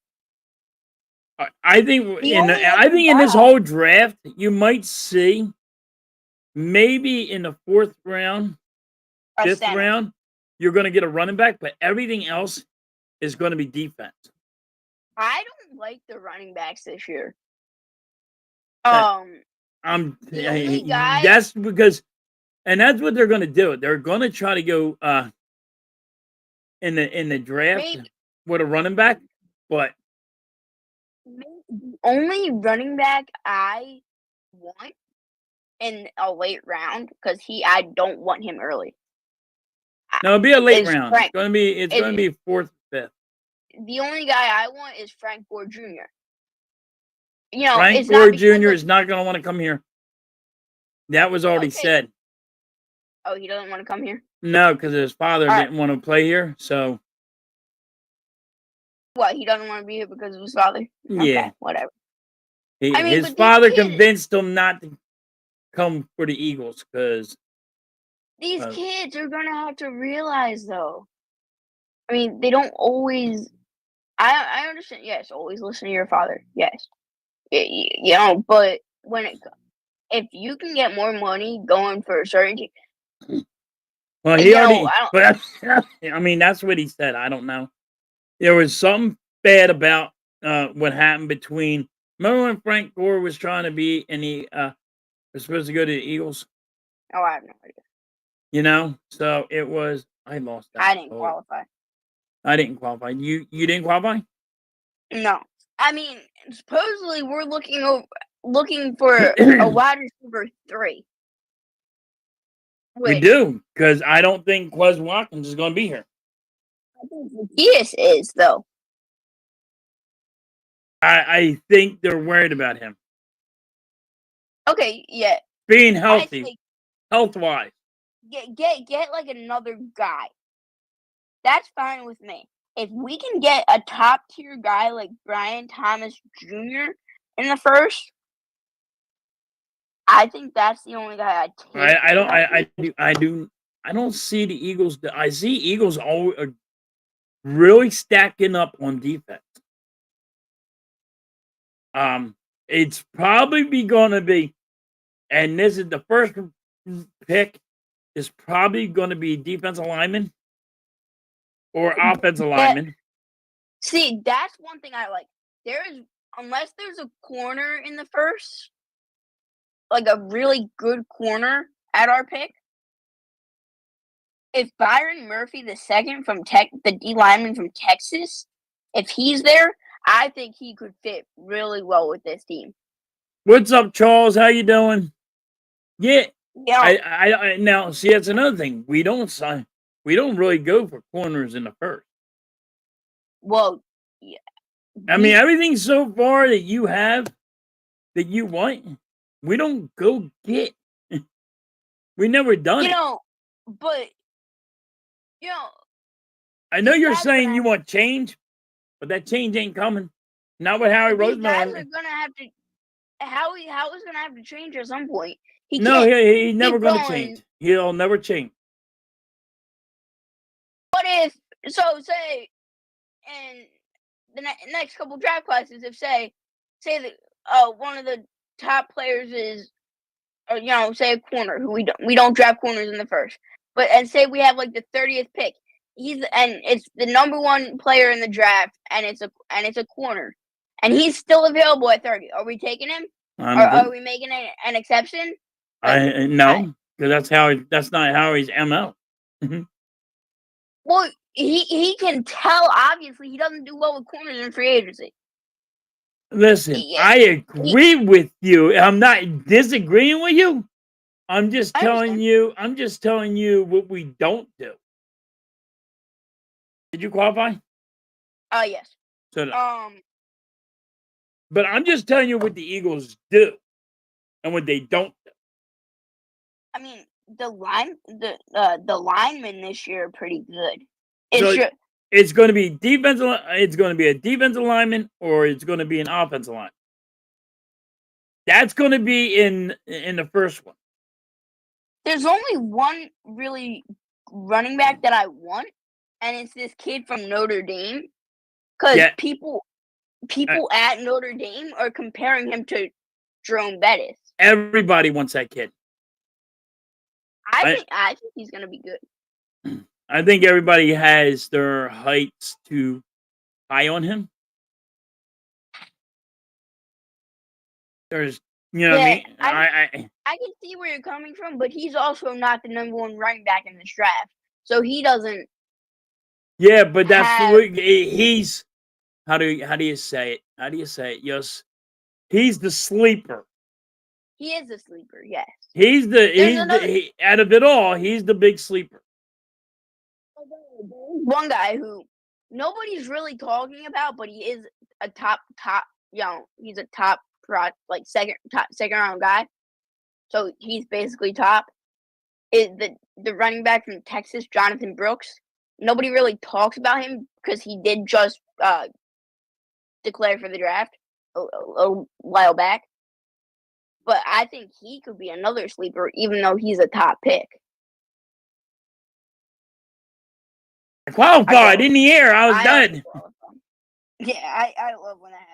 I think The only in this guy- whole draft, you might see maybe in the 4th round, a 5th center. round, you're going to get a running back, but everything else is going to be defense. I don't like the running backs this year. That- The only guy- That's because, and that's what they're going to do. They're going to try to go in the draft Maybe- with a running back, but The only running back I want in a late round, because I don't want him early. no, it'll be a late Is round. Frank- It's going to be 4th, 5th. The only guy I want is Frank Gore Jr. Frank it's not Gore because Jr. of- is not going to want to come here. That was already Okay. said. Oh, he doesn't want to come here. No, because his father All right. didn't want to play here. So What? He doesn't want to be here because of his father. yeah, Okay, whatever. his but father these kids- convinced him not to come for the Eagles because These kids are gonna have to realize, though. I mean, they don't always. I understand. Yes, always listen to your father. Yes, but if you can get more money going for a certain team, well, You he know, already. I But I mean, that's what he said. I don't know. There was something bad about what happened between. Remember when Frank Gore was trying to be and he was supposed to go to the Eagles? I have no idea. So it was. I lost that. I didn't vote. qualify. I didn't qualify. You didn't qualify? No, I mean, supposedly we're looking for a wide receiver 3. We Which do, because I don't think Quez Watkins is going to be here. I think Zacchaeus is, though. I think they're worried about him Okay, yeah. being I healthy, say health-wise. get like another guy. That's fine with me. If we can get a top tier guy like Brian Thomas Jr. in the first, I think that's the only guy I'd take. I don't see the Eagles. I see Eagles all really stacking up on defense. It's probably going to be, and this is the first pick, is probably going to be defensive lineman or offensive lineman. See, that's one thing I like. Unless there's a corner in the first, like a really good corner at our pick. If Byron Murphy the second from the D lineman from Texas, if he's there, I think he could fit really well with this team. What's up, Charles? How you doing? Yeah. Yeah. I now see that's another thing. We don't really go for corners in the first. Well, yeah. I mean, everything so far that you have that you want, we don't go get. We never done it. But I know you're guys saying gonna you want change, but that change ain't coming. Not with Howie these guys Roseman. are gonna have to. Howie's gonna have to change at some point. He's He's never going to change. He'll never change. What if say in the next couple draft classes, if say that one of the top players is, or say a corner who we don't draft corners in the first, and say we have like the 30th pick, it's the number 1 player in the draft, and it's a corner, and he's still available at 30. Are we taking him? Are we making an exception? No, because that's not Howie's MO. Well, he can tell. Obviously, he doesn't do well with corners in free agency. Listen, I agree with you. I'm not disagreeing with you. I'm just telling you. I'm just telling you what we don't do. Did you qualify? Yes. So, but I'm just telling you what the Eagles do and what they don't do. I mean, the linemen this year are pretty good. It's going to be defensive. It's going to be a defensive lineman, or it's going to be an offensive line. That's going to be in the first one. There's only one really running back that I want, and it's this kid from Notre Dame. Because people at Notre Dame are comparing him to Jerome Bettis. Everybody wants that kid. I think he's going to be good. I think everybody has their heights too high on him. There's, what I mean? I can see where you're coming from, but he's also not the number 1 running back in this draft, so he doesn't. Yeah, but that's the way he's. How do you say it? How do you say it? Yes, he's the sleeper. He is a sleeper. Yes. Out of it all, he's the big sleeper. One guy who nobody's really talking about, but he is a top. He's a top second round guy. So he's basically top. Is the running back from Texas, Jonathan Brooks. Nobody really talks about him because he did just declare for the draft a while back. But I think he could be another sleeper, even though he's a top pick. I qualified in the air. I was done. Yeah, I love when that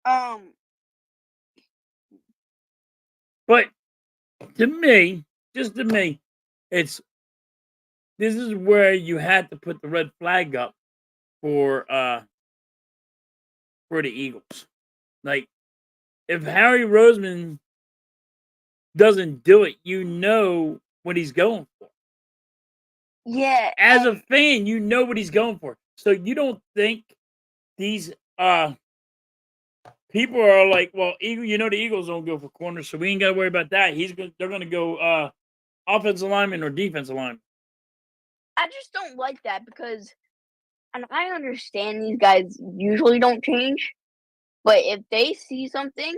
happens. But to me, this is where you had to put the red flag up for the Eagles. Like, if Harry Roseman doesn't do it, you know what he's going for. Yeah. As a fan, you know what he's going for. So you don't think these people are like, well, Eagle, the Eagles don't go for corners, so we ain't got to worry about that. They're going to go offensive lineman or defensive lineman. I just don't like that because, and I understand these guys usually don't change, but if they see something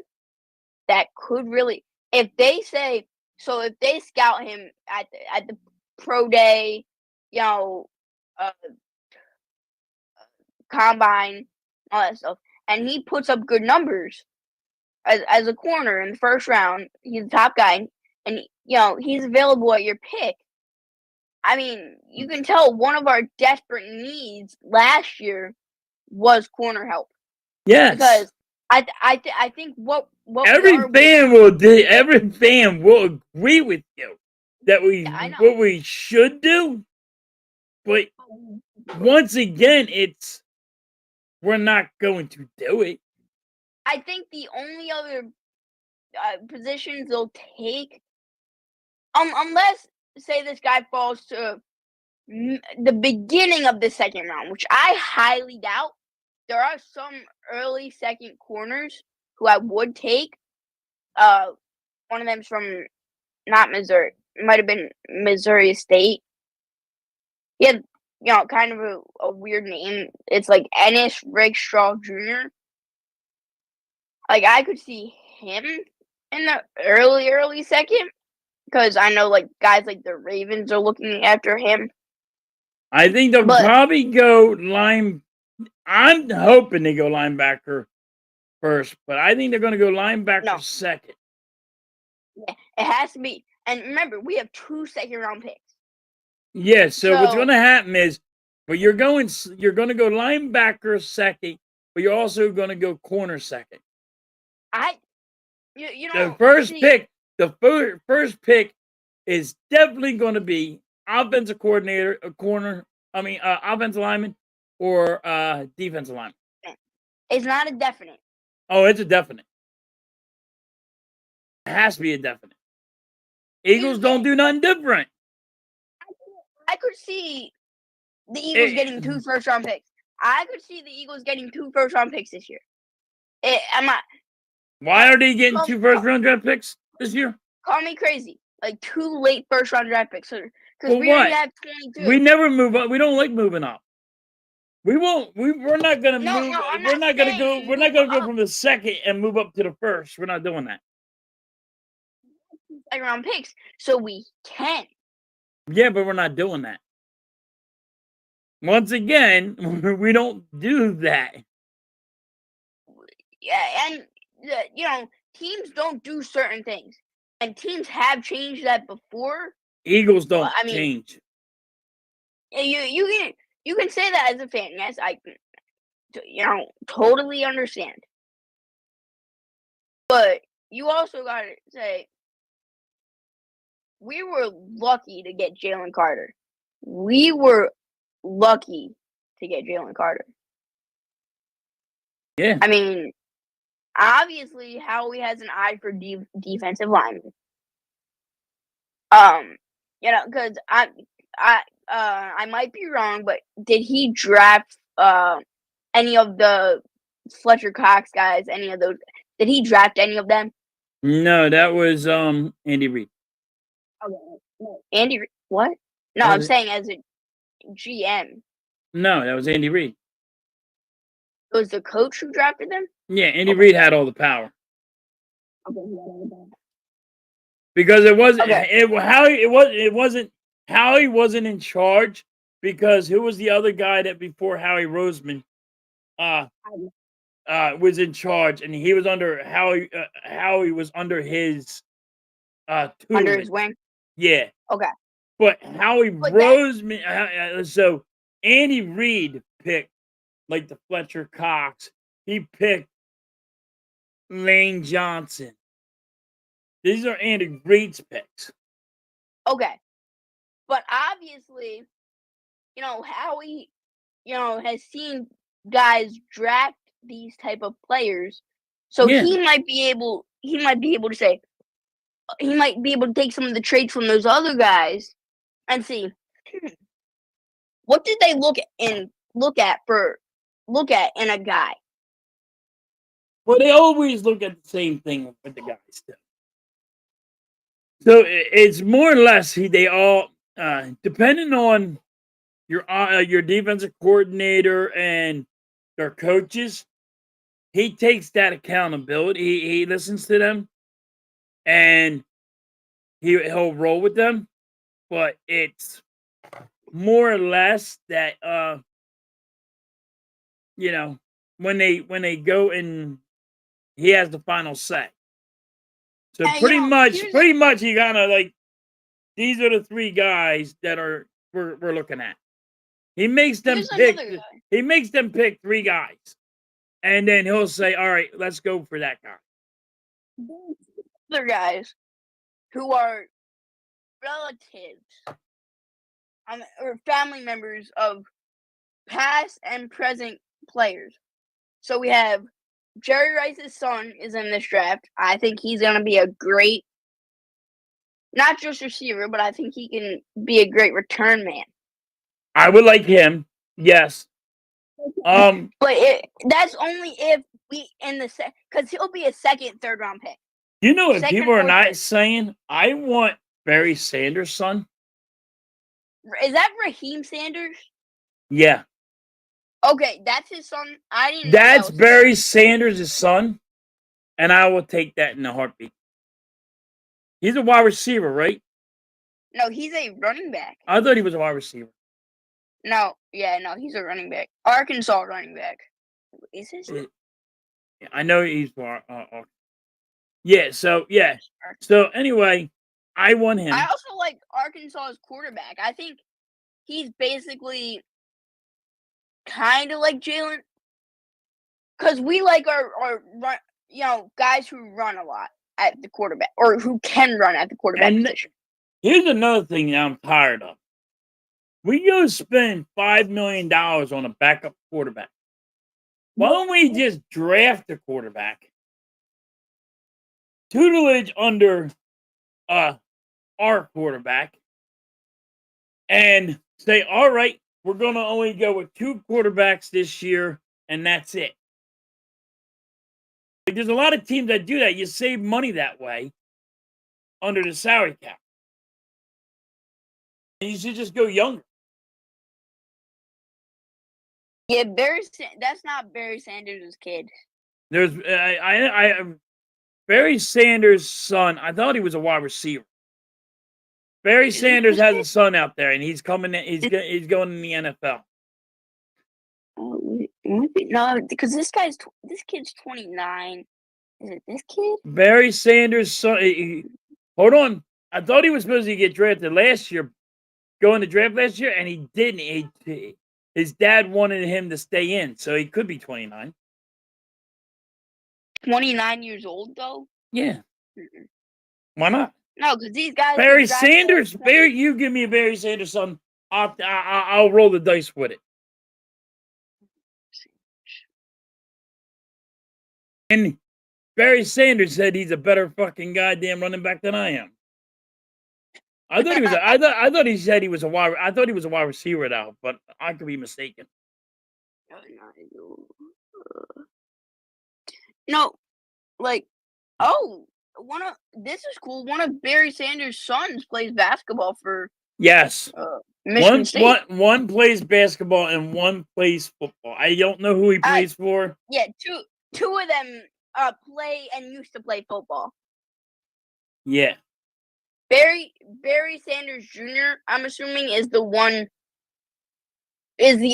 that could really, if they say, so if they scout him at the pro day, uh, combine, all that stuff, and he puts up good numbers as a corner in the first round, he's the top guy, and he's available at your pick. I mean, you can tell one of our desperate needs last year was corner help. Yes, because I think what every fan will agree with you that I know. what we should do, but once again, we're not going to do it. I think the only other positions they'll take, unless say this guy falls to the beginning of the second round, which I highly doubt. There are some early second corners who I would take. One of them's from not Missouri. It might have been Missouri State. He had, kind of a weird name. It's like Ennis Rakestraw Jr. Like, I could see him in the early second because I know, like, guys like the Ravens are looking after him. I think they'll probably go I'm hoping they go linebacker first, but I think they're going to go linebacker second. Yeah, it has to be. And remember, we have 2 second-round picks. Yeah, so what's going to happen is, but you're going to go linebacker second, but you're also going to go corner second. The first pick is definitely going to be offensive coordinator, offensive lineman or defensive lineman. It's not a definite. Oh, it's a definite. It has to be a definite. Eagles don't do nothing different. I could see the Eagles getting 2 first-round picks. I could see the Eagles getting 2 first-round picks this year. Why are they getting 2 first-round draft picks this year? Call me crazy. Like 2 late first-round draft picks. Because we what? already have 22. We never move up. We don't like moving up. We won't. We're not gonna move. No, we're not gonna go. We're not gonna go from the second and move up to the first. We're not doing that. Second-round picks, so we can. Yeah, but we're not doing that. Once again, we don't do that. Yeah, and teams don't do certain things, and teams have changed that before. Eagles don't change. You can say that as a fan. Yes, I totally understand. But you also got to say, we were lucky to get Jalen Carter. We were lucky to get Jalen Carter. Yeah. I mean, obviously, Howie has an eye for defensive linemen. Because I might be wrong, but did he draft any of the Fletcher Cox guys? Any of those? Did he draft any of them? No, that was Andy Reid. Okay. Andy Reid? What? No, I'm saying as a GM. No, that was Andy Reid. It was the coach who drafted them? Yeah, Andy Reid had all the power. Okay. Because it wasn't Howie wasn't in charge, because who was the other guy that before Howie Roseman was in charge, and he was under Howie was under his tutelage. Under his wing? Yeah. Okay. But Howie Roseman, so Andy Reid picked like the Fletcher Cox. He picked Lane Johnson. These are Andy Reid's picks. Okay. But obviously, Howie, has seen guys draft these type of players. So he might be able to say, he might be able to take some of the traits from those other guys and see what did they look at in a guy. Well, they always look at the same thing with the guys too. So it's more or less they all depending on your defensive coordinator and their coaches. He takes that accountability. He listens to them and he'll roll with them. But it's more or less that you know when they go and he has the final say. So And, pretty here's much you gotta like these are the three guys that we're looking at. He makes them here's pick. another guy. He makes them pick three guys, and then he'll say, "All right, let's go for that guy." Other guys who are relatives or family members of past and present players. So we have Jerry Rice's son is in this draft. I think he's going to be a great, not just receiver, but I think he can be a great return man. I would like him. Yes. But that's only if we in the because he'll be a second, third round pick. You know what Second people are or not third. saying? I want Barry Sanders' son. Is that Raheem Sanders? Yeah. Okay, that's his son. I didn't know that That's was his Barry Sanders' son, and I will take that in a heartbeat. He's a wide receiver, right? No, he's a running back. I thought he was a wide receiver. No, he's a running back. Arkansas running back. Is his? I know he's yeah. So yeah. So anyway, I want him. I also like Arkansas's quarterback. I think he's basically kind of like Jalen, because we like our guys who run a lot at the quarterback or who can run at the quarterback position. Here's another thing that I'm tired of. We go spend $5 million on a backup quarterback. Why don't we just draft a quarterback? Tutelage under our quarterback and say, all right, we're going to only go with 2 quarterbacks this year, and that's it. Like, there's a lot of teams that do that. You save money that way under the salary cap. And you should just go younger. Yeah, that's not Barry Sanders' kid. There's Barry Sanders' son. I thought he was a wide receiver. Barry Sanders has a son out there, and he's coming. He's going in the NFL. No, because this kid's 29. Is it this kid? Barry Sanders' son. Hold on. I thought he was supposed to get drafted last year, go in the draft last year, and he didn't. His dad wanted him to stay in, so he could be 29. 29 years old, though? Yeah. Why not? No, because these guys. Barry Sanders. You give me a Barry Sanders son. I'll roll the dice with it. And Barry Sanders said he's a better fucking goddamn running back than I am. I thought he was. I thought he said he was a wide. I thought he was a wide receiver now, but I could be mistaken. No, like, this is cool. One of Barry Sanders' sons plays basketball for Yes. Michigan State. One plays basketball and one plays football. I don't know who he plays for. Yeah, two of them play and used to play football. Yeah. Barry Sanders Jr., I'm assuming, is the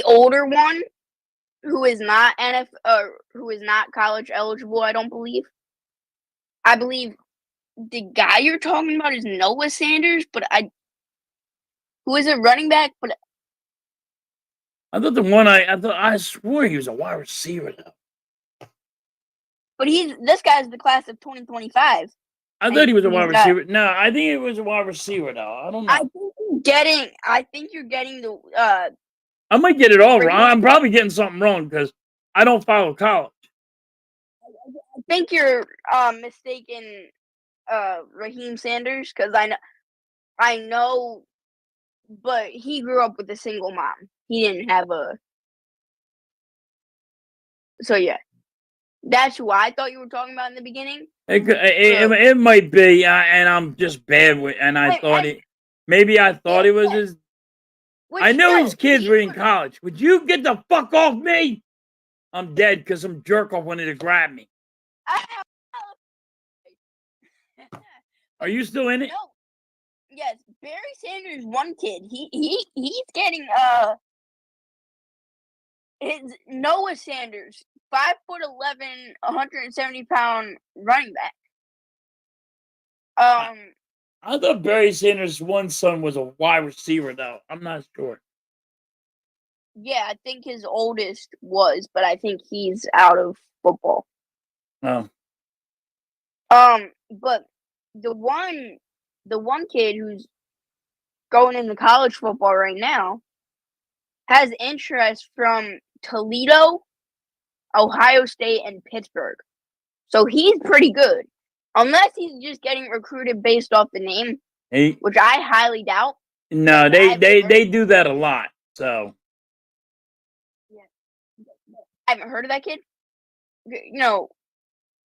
older one who is not who is not college eligible, I don't believe. I believe the guy you're talking about is Noah Sanders, who is a running back, but I thought I swore he was a wide receiver though. But this guy's the class of 2025. I thought he was a wide receiver. No, I think it was a wide receiver though. I don't know. I think you're getting the I might get it all wrong. I'm probably getting something wrong because I don't follow college. I think you're mistaken Raheem Sanders, because I know, but he grew up with a single mom. He didn't have so yeah. That's who I thought you were talking about in the beginning. It might be, and I'm just bad with. And I thought it. Maybe I thought it was his. Which, I know no, his kids he were in would- college. Would you get the fuck off me? I'm dead because some jerk off wanted to grab me. Are you still in it? No. Yes, Barry Sanders, one kid. He's getting his Noah Sanders, 5'11", 170-pound running back. I thought Barry Sanders' one son was a wide receiver, though. I'm not sure. Yeah, I think his oldest was, but I think he's out of football. Oh. But the one kid who's going into college football right now has interest from Toledo, Ohio State, and Pittsburgh. So he's pretty good. Unless he's just getting recruited based off the name, which I highly doubt. No, they do that a lot. So I haven't heard of that kid. No,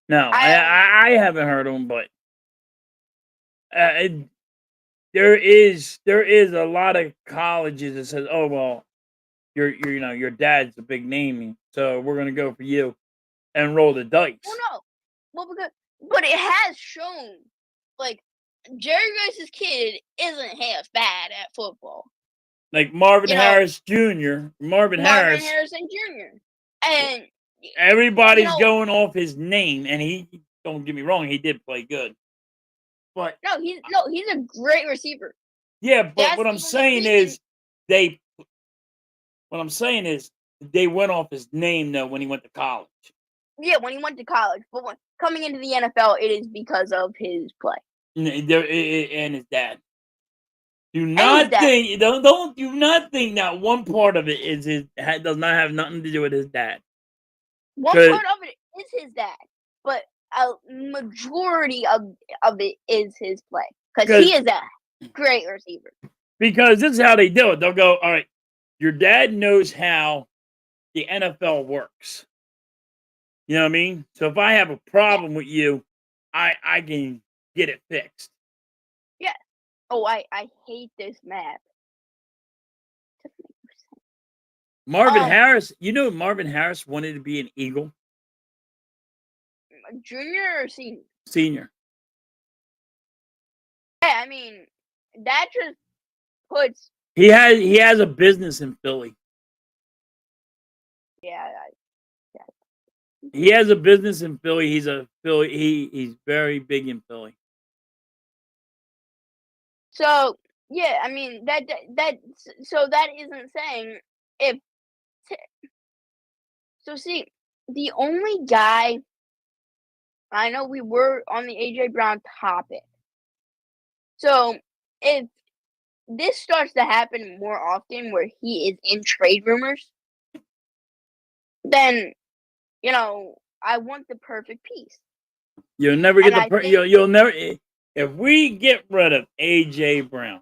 I haven't heard of him, but there is a lot of colleges that says, "Oh well, your dad's a big name, so we're gonna go for you and roll the dice." Well, no, but it has shown, like, Jerry Rice's kid isn't half bad at football. Like Marvin Harris Jr., Marvin Harrison Jr. And everybody's going off his name, and he, don't get me wrong, he did play good. But he's a great receiver. Yeah, but what I'm saying is they went off his name though when he went to college. Yeah, when he went to college, but coming into the NFL, it is because of his play. And his dad. Do not think that one part of it does not have nothing to do with his dad. One part of it is his dad, but a majority of it is his play because he is a great receiver. Because this is how they do it. They'll go, all right, your dad knows how the NFL works. You know what I mean? So if I have a problem with you, I can get it fixed. Yeah. Oh, I hate this map. Marvin Harris, Marvin Harris wanted to be an Eagle? Junior or senior? Senior. Yeah, I mean, that just puts... He has a business in Philly. Yeah. He has a business in Philly. He's very big in Philly. So, yeah, I mean, that isn't saying if... So, see, the only guy... I know we were on the A.J. Brown topic. So, if this starts to happen more often where he is in trade rumors, then, I want the perfect piece. You'll never get you'll never... If we get rid of A.J. Brown,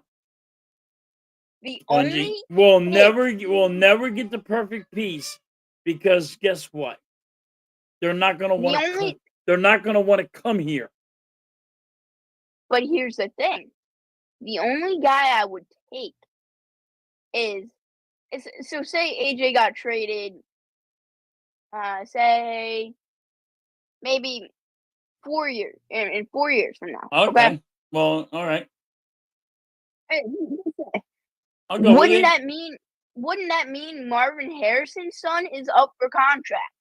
we'll never get the perfect piece because guess what? They're not going to want to. They're not going to want to come here. But here's the thing: the only guy I would take is so say AJ got traded. Say maybe 4 years in 4 years from now. Okay. Well, all right. Wouldn't that mean Marvin Harrison's son is up for contract?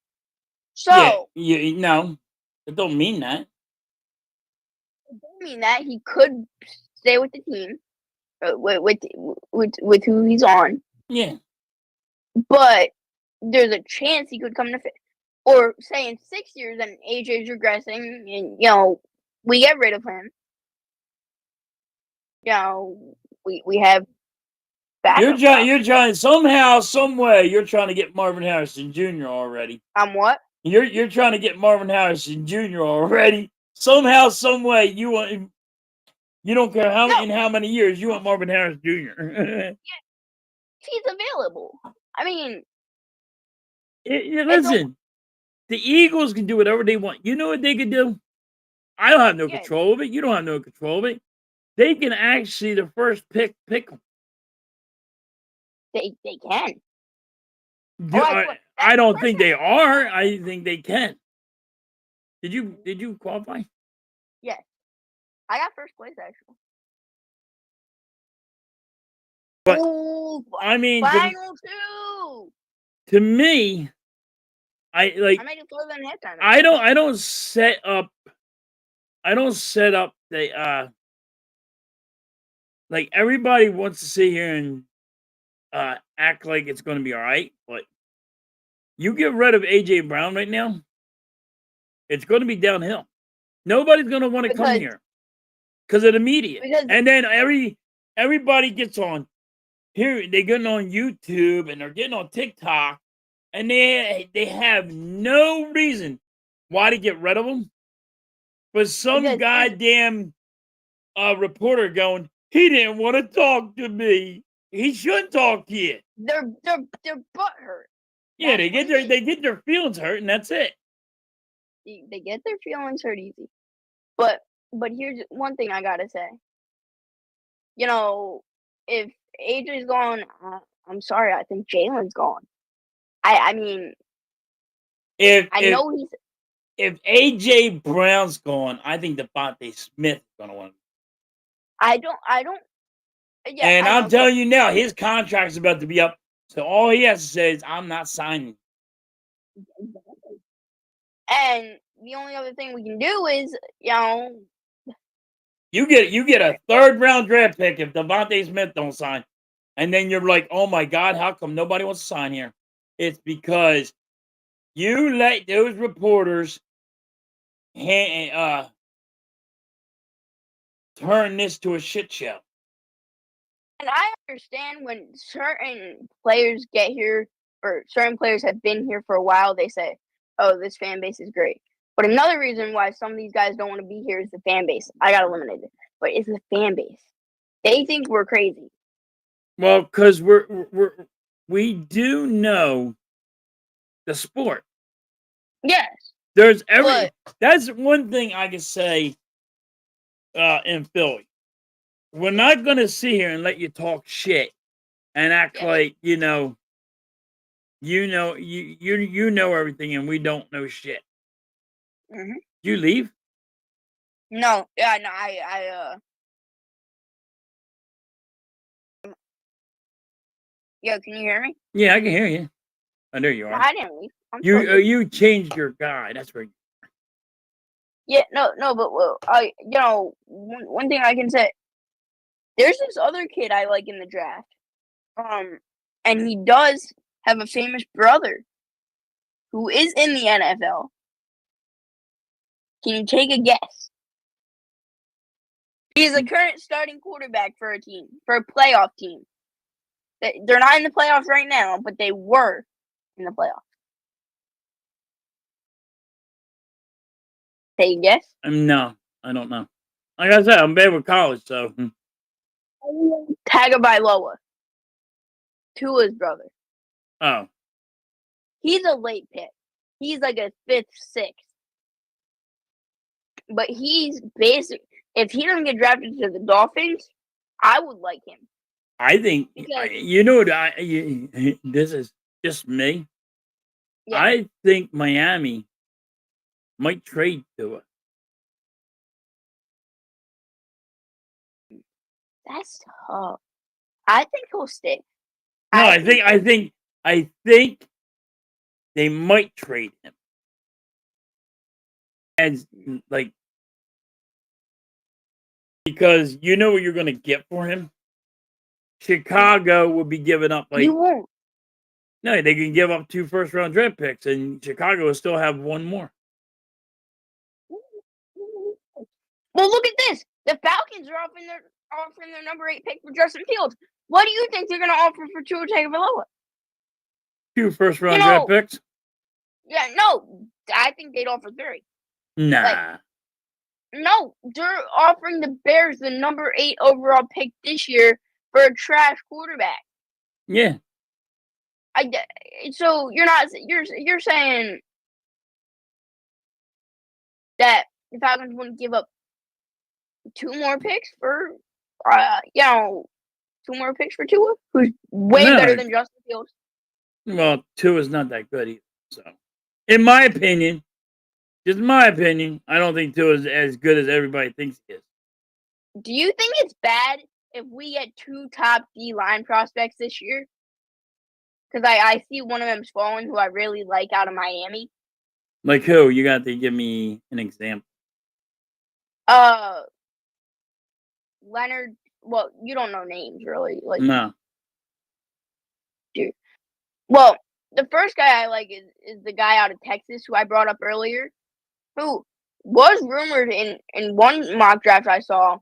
So no, it don't mean that. It don't mean that he could stay with the team, with who he's on. Yeah, but there's a chance he could come to fit. Or say in 6 years, and AJ's regressing, and we get rid of him. We have. You're trying somehow, some way. You're trying to get Marvin Harrison Jr. already. I'm what? You're trying to get Marvin Harrison Jr. already. Somehow, some way, you want. You don't care in how many years you want Marvin Harris Jr. Yeah, he's available. I mean, listen. the Eagles can do whatever they want. You know what they could do? I don't have no Yeah. control of it. You don't have no control of it. They can actually, the first pick them. They can. Oh, I don't think they are. I think they can. Did you qualify? Yes. I got first place actually. But, Ooh, I mean, final two. to me, I I made it further than halftime. I don't set up the like everybody wants to sit here and act like it's going to be all right, but you get rid of AJ Brown right now, it's going to be downhill. Nobody's going to want to come here because of the media. And then everybody gets on here. They're getting on YouTube and they're getting on TikTok, and they have no reason why to get rid of them. But some goddamn reporter going, he didn't want to talk to me. He shouldn't talk to you. Their butt hurt. Yeah, they get their feelings hurt, and that's it. They get their feelings hurt easy. But here's one thing I gotta say. You know, if AJ's gone, I'm sorry. I think Jalen's gone. I mean, if AJ Brown's gone, I think Devontae Smith is gonna win. I don't. Yeah, and I'm telling you now, his contract's about to be up. So all he has to say is, "I'm not signing." And the only other thing we can do is, you get a 3rd round draft pick if Devontae Smith don't sign, and then you're like, "Oh my God, how come nobody wants to sign here?" It's because you let those reporters turn this to a shit show. And I understand when certain players get here, or certain players have been here for a while, they say, "Oh, this fan base is great." But another reason why some of these guys don't want to be here is the fan base. I got eliminated, but it's the fan base. They think we're crazy. Well, because we do know the sport. Yes. There's that's one thing I can say in Philly. We're not gonna sit here and let you talk shit and act like you know everything and we don't know shit. Mm-hmm. You leave? No, yeah, no, I Yo, can you hear me? Yeah, I can hear you. Oh, there you are. No, I didn't leave. You changed your guy. That's where. Yeah, no, but one thing I can say, there's this other kid I like in the draft, and he does have a famous brother who is in the NFL. Can you take a guess? He's the current starting quarterback for a playoff team. They're not in the playoffs right now, but they were in the playoffs. Take a guess? No, I don't know. Like I said, I'm bad with college, so. Tagovailoa. Tua's brother. Oh. He's a late pick. He's like a 5th, 6th. But he's basic. If he doesn't get drafted to the Dolphins, I would like him. I think this is just me. Yeah. I think Miami might trade Tua. That's tough. I think he'll stay. No, I think they might trade him. As because you know what you're going to get for him. Chicago will be giving up you won't. No, they can give up 2 first-round draft picks, and Chicago will still have 1 more. Well, look at this. The Falcons are offering their number 8 pick for Justin Fields. What do you think they're going to offer for Tua Tagovailoa? 2 first-round draft picks? Yeah, no. I think they'd offer 3. Nah. No, they're offering the Bears the number 8 overall pick this year for a trash quarterback. Yeah. So you're saying that the Falcons wouldn't give up 2 more picks for, 2 more picks for Tua, who's way No. better than Justin Fields. Well, Tua's not that good either. So, in my opinion, just my opinion, I don't think Tua's as good as everybody thinks he is. Do you think it's bad if we get 2 top D-line prospects this year? Because I see one of them's falling, who I really like out of Miami. Like who? You got to give me an example. Leonard. Well, you don't know names really. Like, No. well, the first guy I like is the guy out of Texas who I brought up earlier, who was rumored in one mock draft I saw,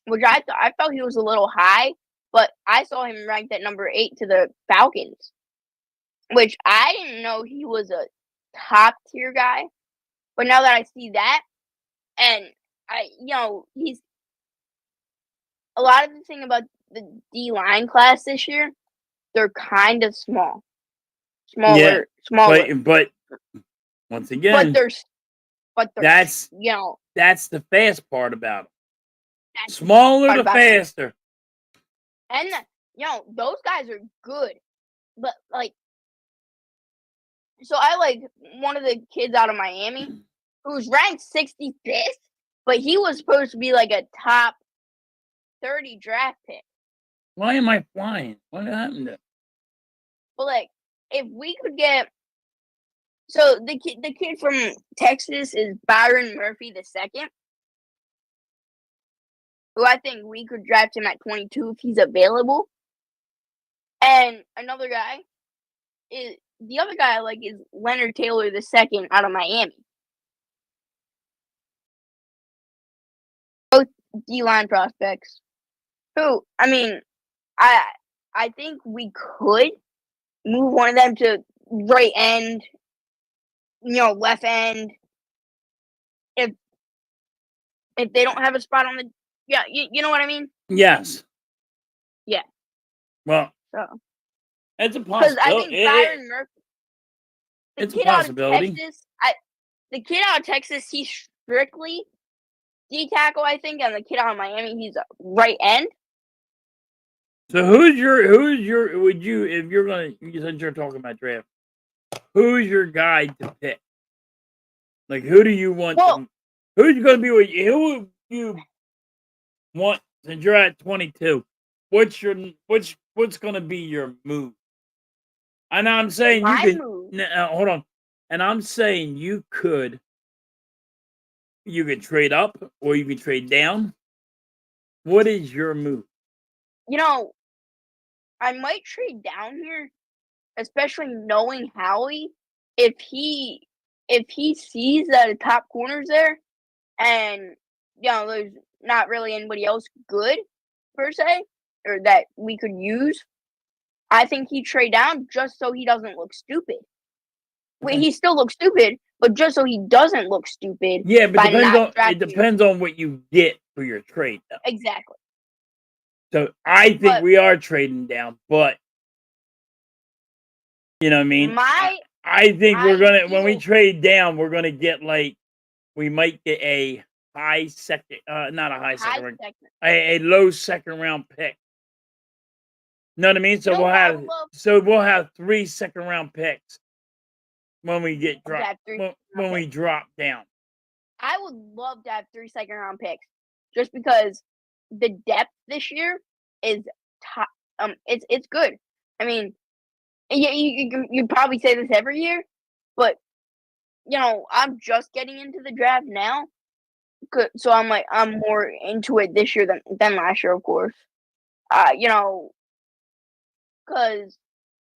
which I felt he was a little high, but I saw him ranked at number 8 to the Falcons, which I didn't know he was a top tier guy. But now that I see that, and he's a lot of the thing about the D-line class this year, they're kind of smaller. But once again, but that's the fast part about them. Smaller the faster. And those guys are good, but so I like one of the kids out of Miami who's ranked 65th, but he was supposed to be like a top 30 draft pick. Why am I flying? What happened to? But if we could get, so the kid from Texas is Byron Murphy II, who I think we could draft him at 22 if he's available. And another guy is the other guy I like is Leonard Taylor II out of Miami. Both D-line prospects. Who, I mean, I think we could move one of them to right end, left end. If they don't have a spot on the, you know what I mean? Yes. Yeah. Well, so it's a because possibility. I think Byron Murphy, It's a possibility. The kid out of Texas, he's strictly D tackle, I think, and the kid out of Miami, he's a right end. So who's your would you, if you're gonna, since you're talking about draft, who's your guy to pick? Like, who do you want? Who's going to be with you? Who would you want, since you're at 22? What's going to be your move? And I'm saying you can. Hold on. And I'm saying you could trade up or you can trade down. What is your move? I might trade down here, especially knowing Howie. If he sees that the top corner's there, and there's not really anybody else good per se, or that we could use, I think he'd trade down just so he doesn't look stupid. Okay. He still looks stupid, but just so he doesn't look stupid. Yeah, but it depends on what you get for your trade, though. Exactly. So I think we are trading down, but you know what I mean? I think we're gonna, when we trade down, we're gonna get we might get a high second, not a high second round, a low second round pick. Know what I mean? So we'll have 3 second round picks when we get dropped, when we drop down. I would love to have 3 second round picks, just because the depth this year is top. It's good. I mean, you probably say this every year, but I'm just getting into the draft now, so I'm more into it this year than last year, of course. Because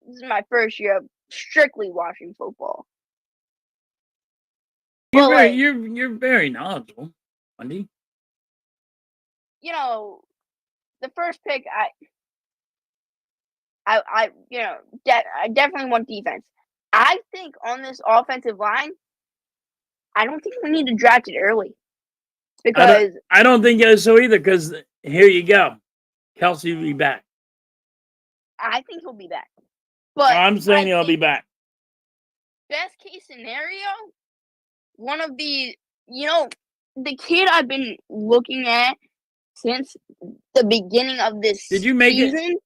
this is my first year of strictly watching football. You're very knowledgeable, Wendy. The first pick, I definitely want defense. I think on this offensive line, I don't think we need to draft it early, because I don't think so either. Because here you go, Kelsey will be back. I think he'll be back, but I'm saying he'll be back. Best case scenario, one of the the kid I've been looking at since the beginning of this Did you make it? season.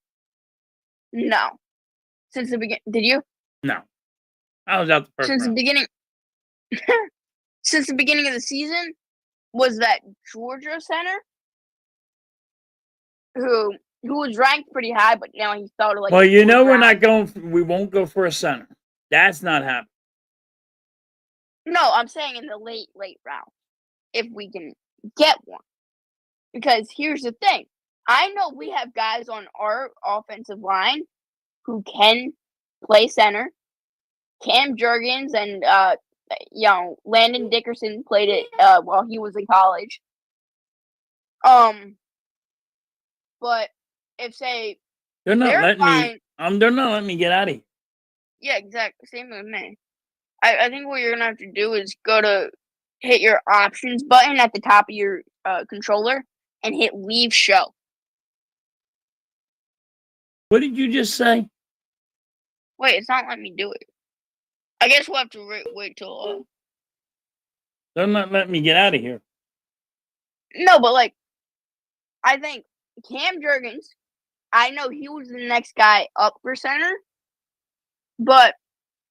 No. Since the beginning. Did you? No. I was out the first Since the round. beginning. Since the beginning of the season was that Georgia center who was ranked pretty high, but now he fell to like. Well, the you know fourth we're not round. going. We won't go for a center. That's not happening. No, I'm saying in the late round, if we can get one. Because here's the thing. I know we have guys on our offensive line who can play center. Cam Jurgens and Landon Dickerson played it while he was in college. But if say They're not they're letting fine, me. They're not letting me get out of here. yeah, exactly. Same with me. I think what you're gonna have to do is hit your options button at the top of your controller and hit leave show. What did you just say? Wait, it's not letting me do it. I guess we'll have to wait till. They're not letting me get out of here. No, but like, I think Cam Jurgens. I know he was the next guy up for center, but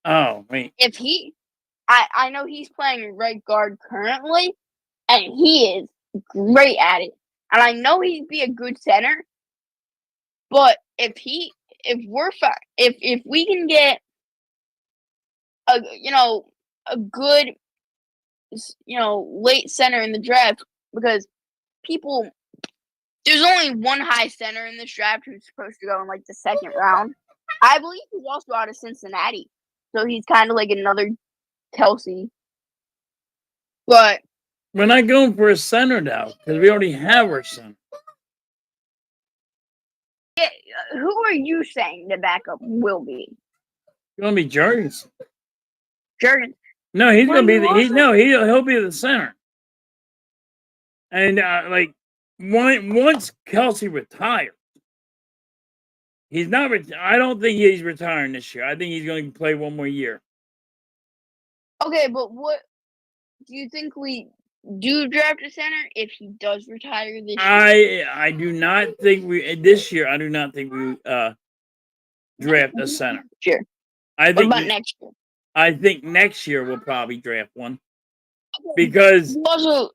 Oh wait. if I know he's playing right guard currently, and he is great at it. And I know he'd be a good center, but if we can get a good late center in the draft, because there's only one high center in this draft who's supposed to go in like the second round. I believe he's also out of Cincinnati, so he's kind of like another Kelsey. But we're not going for a center now because we already have our center. Who are you saying the backup will be? It's gonna be Jurgens. Jurgens. No, he's Well, gonna be you he'll be the center. And once Kelsey retires, he's not. I don't think he's retiring this year. I think he's going to play one more year. Okay, but what do you think we do draft a center if he does retire this year? I do not think this year. I do not think we draft a center. Sure. I What think about next year? I think next year we'll probably draft one because Also,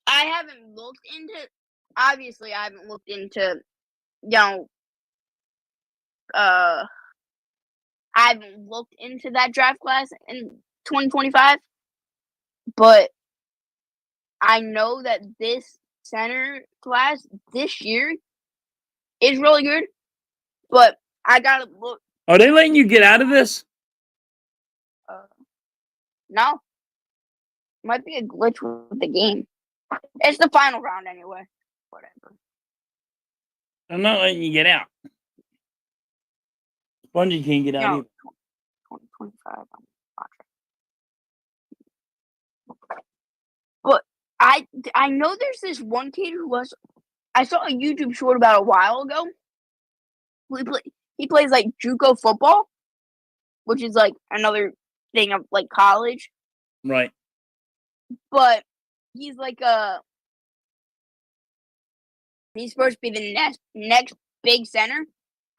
I haven't looked into. Obviously, I haven't looked into. I haven't looked into that draft class in 2025, but I know that this center class this year is really good. But I gotta look. Are they letting you get out of this? No, might be a glitch with the game. It's the final round anyway. Whatever. I'm not letting you get out. Spongy can't get out either. 2025. But I know there's this one kid I saw a YouTube short about a while ago. He plays like JUCO football, which is like another thing of like college. Right. But he's like he's supposed to be the next big center.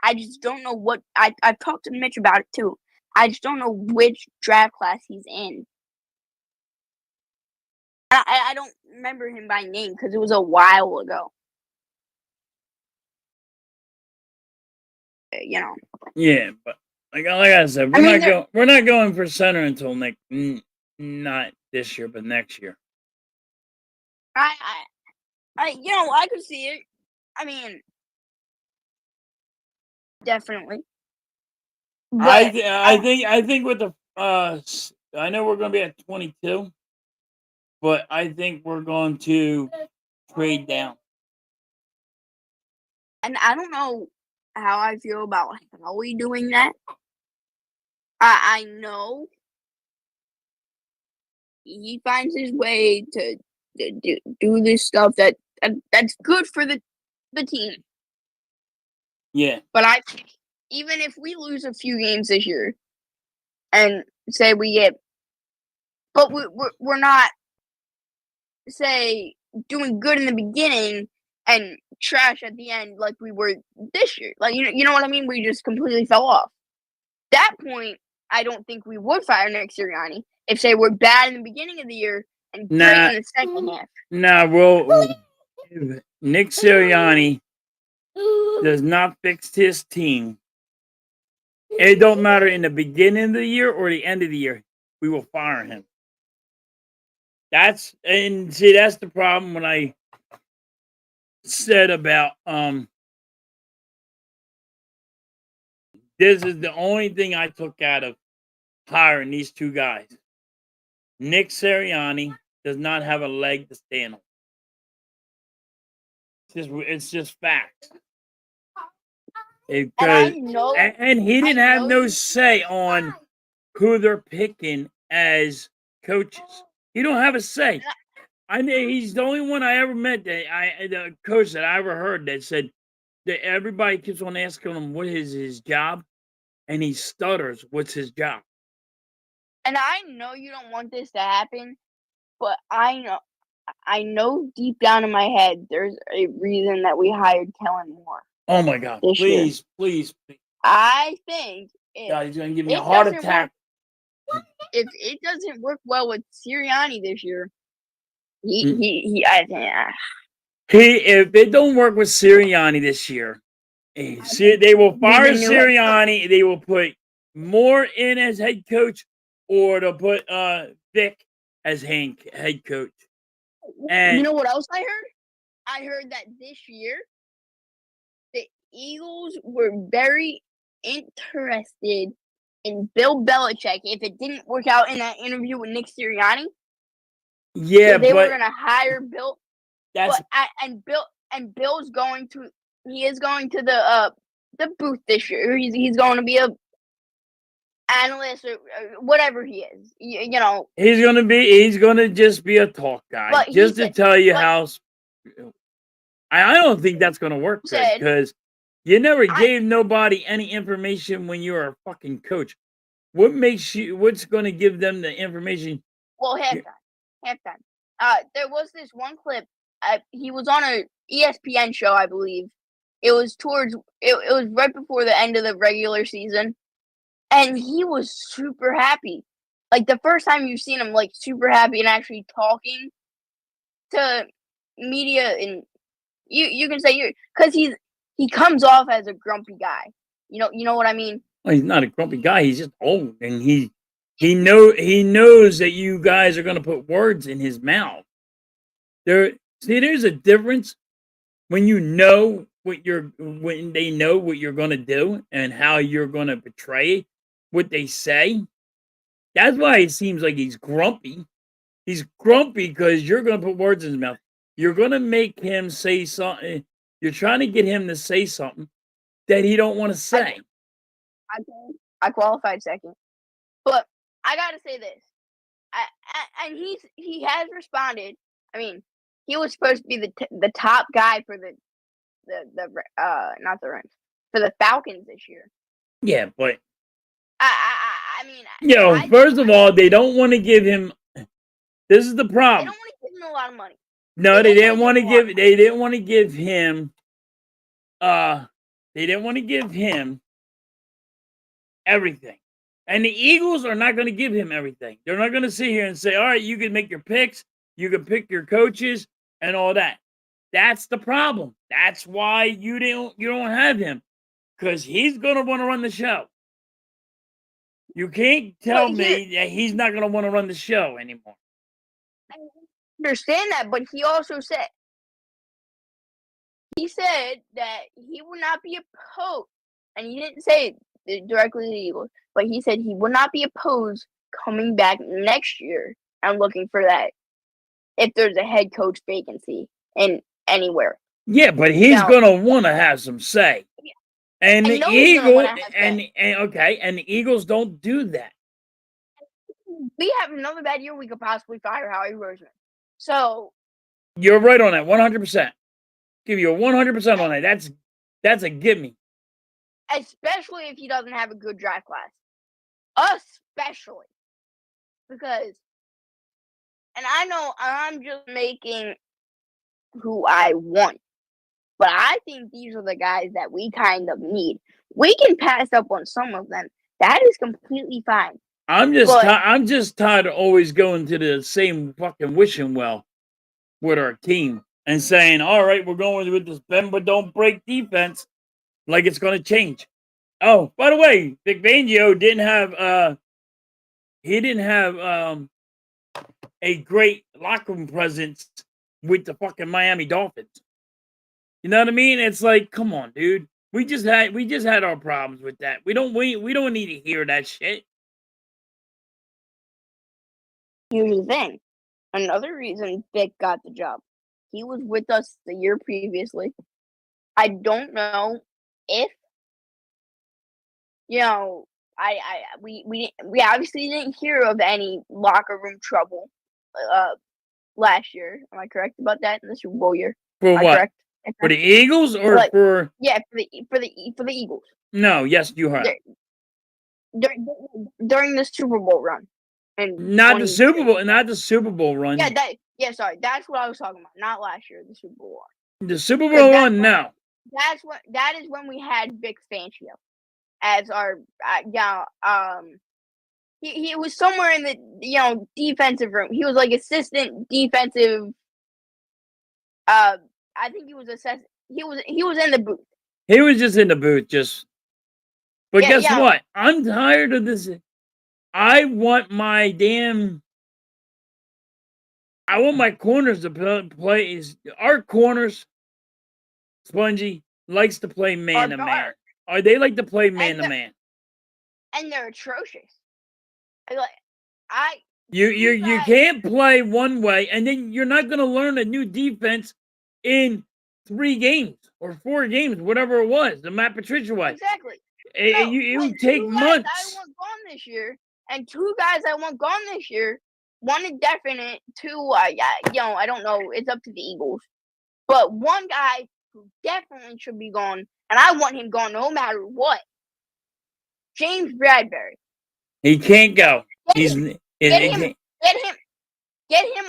I just don't know what I've talked to Mitch about it too. I just don't know which draft class he's in. I don't remember him by name because it was a while ago. Yeah, but like I said, we're not going for center until not this year, but next year. I could see it. I mean, definitely. But I think with the I know we're going to be at 22, but I think we're going to trade down. And I don't know how I feel about Howie doing that. I know he finds his way to do this stuff that's good for the team. Yeah. But I think even if we lose a few games this year, and say we get, but we're not say doing good in the beginning and trash at the end like we were this year. Like you know what I mean? We just completely fell off. That point, I don't think we would fire Nick Sirianni if say we're bad in the beginning of the year and great Nah. in the second half. Nah, well, if Nick Sirianni does not fix his team, it don't matter in the beginning of the year or the end of the year, we will fire him. That's the problem when I said about this is the only thing I took out of hiring these two guys. Nick Sirianni does not have a leg to stand on. It's just facts. And I know, And he I didn't have know no you- say on who they're picking as coaches. He don't have a say. I know he's the only one I ever met the coach that I ever heard that said that everybody keeps on asking him what is his job, and he stutters. What's his job? and I know you don't want this to happen, but I know deep down in my head there's a reason that we hired Kellen Moore. Oh my God! This year. Please! I think God, he's gonna give me it a heart doesn't attack. if it doesn't work well with Sirianni this year, I If it don't work with Sirianni this year, they will fire Even knew it. Sirianni. They will put Moore in as head coach, or they'll put Vic as head coach. And you know what else I heard? I heard that this year the Eagles were very interested in Bill Belichick if it didn't work out in that interview with Nick Sirianni. yeah, So they were but gonna hire Bill. that's Bill's going to the booth this year. He's going to be a analyst or whatever he is. You know, he's gonna just be a talk guy, But he just to said- tell you but- how. I don't think that's gonna work good Said- because you never I- gave nobody any information when you were a fucking coach. What's gonna give them the information? well, halftime. There was this one clip. He was on a ESPN show, I believe. It was it was right before the end of the regular season, and he was super happy. Like the first time you've seen him, like super happy and actually talking to media, and you can say because he comes off as a grumpy guy. You know what I mean? Well, he's not a grumpy guy. He's just old, and he knows that you guys are gonna put words in his mouth. There's a difference when you know when they know what you're gonna do and how you're gonna portray what they say. That's why it seems like he's grumpy. He's grumpy because you're gonna put words in his mouth. You're gonna make him say something. You're trying to get him to say something that he don't want to say. I qualified second, but I gotta say this. And he has responded. I mean, he was supposed to be the top guy for the not the Rams, for the Falcons this year. Yeah, but I mean, first of all, they don't want to give him. This is the they problem. don't want to give him a lot of money. No, they they don't didn't wanna want to give him a lot give. They didn't want to give him. They didn't want to give him everything, and the Eagles are not going to give him everything. They're not going to sit here and say, "All right, you can make your picks, you can pick your coaches, and all that." That's the problem. That's why you don't have him, because he's going to want to run the show. You can't tell But me that he's not going to want to run the show anymore. I understand that, but he also said that he would not be opposed, and he didn't say it directly to the Eagles, but he said he would not be opposed coming back next year and looking for that if there's a head coach vacancy in anywhere. Yeah, but he's Now- going to want to have some say. And I the know he's gonna Eagles, wanna have say. and the Eagles don't do that. We have another bad year, we could possibly fire Howie Roseman. So You're right on that, 100%. Give you a 100% on that. That's a gimme. especially if he doesn't have a good draft class. Especially. Because and I know I'm just making who I want, but I think these are the guys that we kind of need. We can pass up on some of them. That is completely fine. But I'm just tired of always going to the same fucking wishing well with our team and saying, "All right, we're going with this bend but don't break defense," like it's going to change. Oh, by the way, Vic Fangio didn't have a great locker room presence with the fucking Miami Dolphins. You know what I mean? It's like, come on, dude. We just had our problems with that. We don't need to hear that shit. here's the thing. Another reason Vic got the job. He was with us the year previously. I don't know if we obviously didn't hear of any locker room trouble last year. Am I correct about that in the Super Bowl year? For Am I what? correct? For the Eagles or Like- for Yeah, for the Eagles. no? Yes, you have. During the Super Bowl run. And Not the Super Bowl, not the Super Bowl run. Sorry, that's what I was talking about. Not last year, the Super Bowl run. The Super Bowl that's run, when- no. That is when we had Vic Fangio as our he was somewhere in the defensive room. He was like assistant defensive. I think he was he was in the booth. He was just in the booth, just. But Yeah, guess yeah. what? I'm tired of this. I want my corners to play. Our corners, Spongy likes to play man to man. guard. Or they like to play man to man. And they're atrocious. You guys- can't play one way, and then you're not going to learn a new defense in 3 games or 4 games, whatever it was. The Matt Patricia way. Exactly. It would take 2 guys months. I want gone this year, and 2 guys I want gone this year. 1 is definite. 2, I don't know. It's up to the Eagles. But 1 guy who definitely should be gone, and I want him gone no matter what. James Bradbury. He can't go. Get him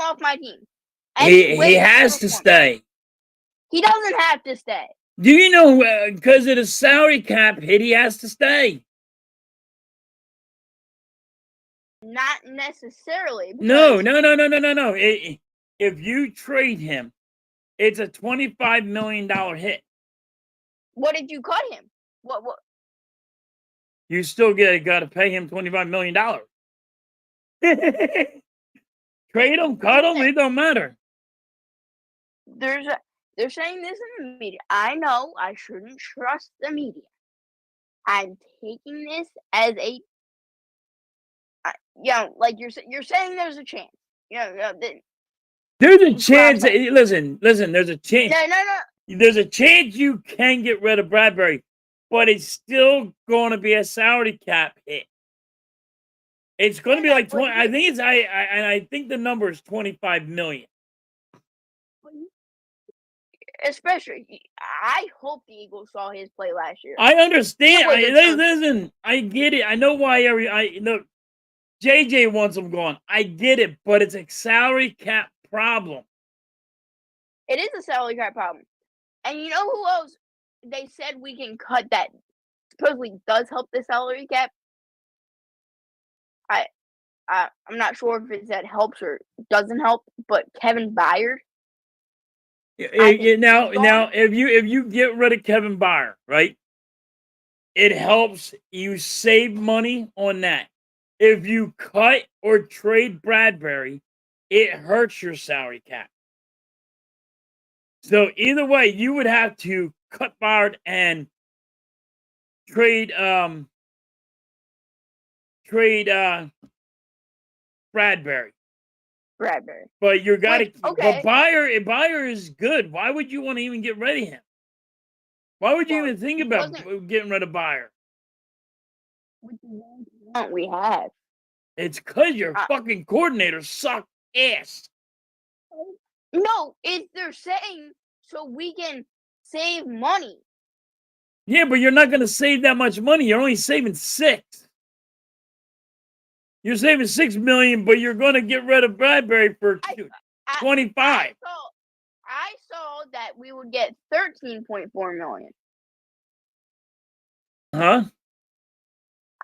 off my team. He has to stay. He doesn't have to stay. Do you know, because of the salary cap hit, he has to stay? Not necessarily. No. because- If you trade him, it's a $25 million hit. What did you cut him? What? You still got to pay him $25 million. Trade him, cut him, it don't matter. They're saying this in the media. I know I shouldn't trust the media. I'm taking this as a, like you're saying there's a chance. There's a chance. Listen. There's a chance. No. There's a chance you can get rid of Bradbury, but it's still going to be a salary cap hit. It's going to be like 20. I think I think the number is 25 million. Especially, I hope the Eagles saw his play last year. I understand. It was Listen, I get it. I know why JJ wants him gone. I get it, but it's a salary cap problem. It is a salary cap problem. And you know who else they said we can cut that supposedly does help the salary cap? I'm not sure if it's that helps or doesn't help, but Kevin Byard. Now, if you get rid of Kevin Byard, right, it helps you save money on that. If you cut or trade Bradbury, it hurts your salary cap. So either way, you would have to cut Byard and trade Bradbury. But you got to. Okay. But Byard is good. Why would you want to even get rid of him? Why would you even think about getting rid of Byard? We have. It's because your fucking coordinator suck ass. No, they're saying so we can save money. Yeah, but you're not going to save that much money. You're only saving 6. You're saving $6 million, but you're going to get rid of Bradbury for I- 25. I saw that we would get 13.4 million. Huh?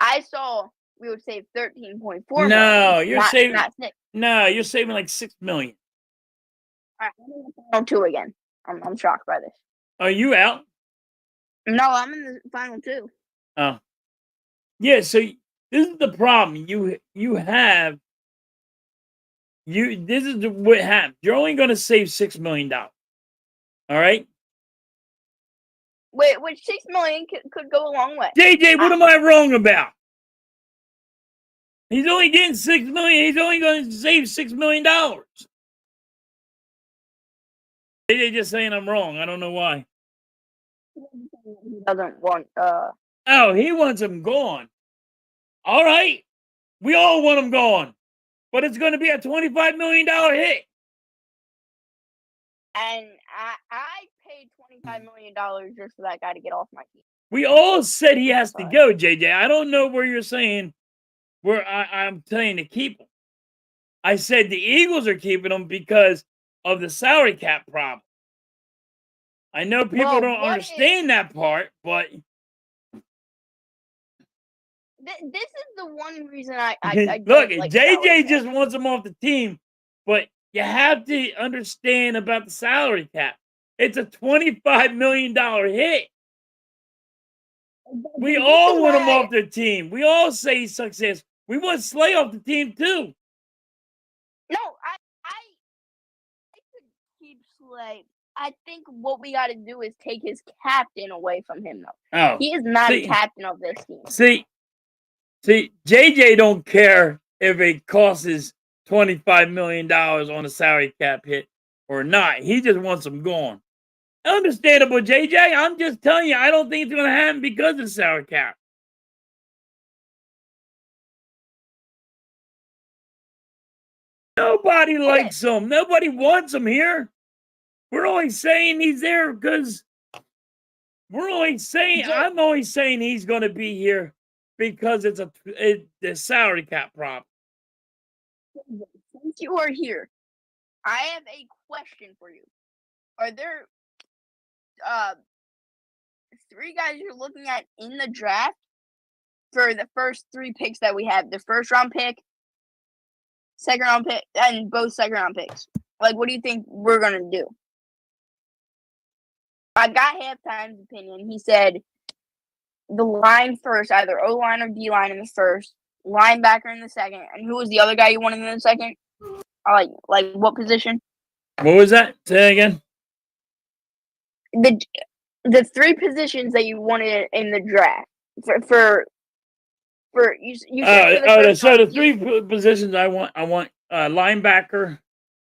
I saw we would save 13.4 million. No, you're saving. Not 6. No, you're saving like $6 million. All right, I'm in the final 2 again. I'm shocked by this. Are you out? No, I'm in the final 2. Oh, yeah. So this is the problem. This is what happens. You're only going to save $6 million. All right, Which 6 million could go a long way. JJ. What am I wrong about? He's only getting $6 million. He's only going to save $6 million. JJ just saying I'm wrong. I don't know why. He doesn't want. Oh, he wants him gone. All right, we all want him gone, but it's going to be a $25 million hit. And I paid $25 million just for that guy to get off my team. We all said he has to go, JJ. I don't know where you're saying where I'm saying to keep him. I said the Eagles are keeping him because of the salary cap problem. I know people Well, don't what understand that part, but this is the one reason I look, don't like salary JJ cap. just wants him off the team, but you have to understand about the salary cap. It's a $25 million hit. We This all is want him why off the team. We all say he's success. We want Slay off the team too. No, I could keep Slay. I think what we got to do is take his captain away from him, though. Oh, He is not see- a captain of this team. See, JJ don't care if it costs $25 million on a salary cap hit or not. He just wants him gone. Understandable, JJ. I'm just telling you, I don't think it's going to happen because of the salary cap. Nobody likes him. Nobody wants him here. We're only saying he's there because I'm only saying he's going to be here because it's the salary cap problem. Since you are here, I have a question for you. Are there 3 guys you're looking at in the draft for the first 3 picks that we have? The first round pick, second round pick, and both second round picks. Like, what do you think we're gonna do? I got Halftime's opinion. He said the line first, either O line or D line in the first, linebacker in the second, and who was the other guy you wanted in the second? Like what position? What was that? Say again. The 3 positions that you wanted in the draft for you said for the first So round, the 3 positions I want linebacker.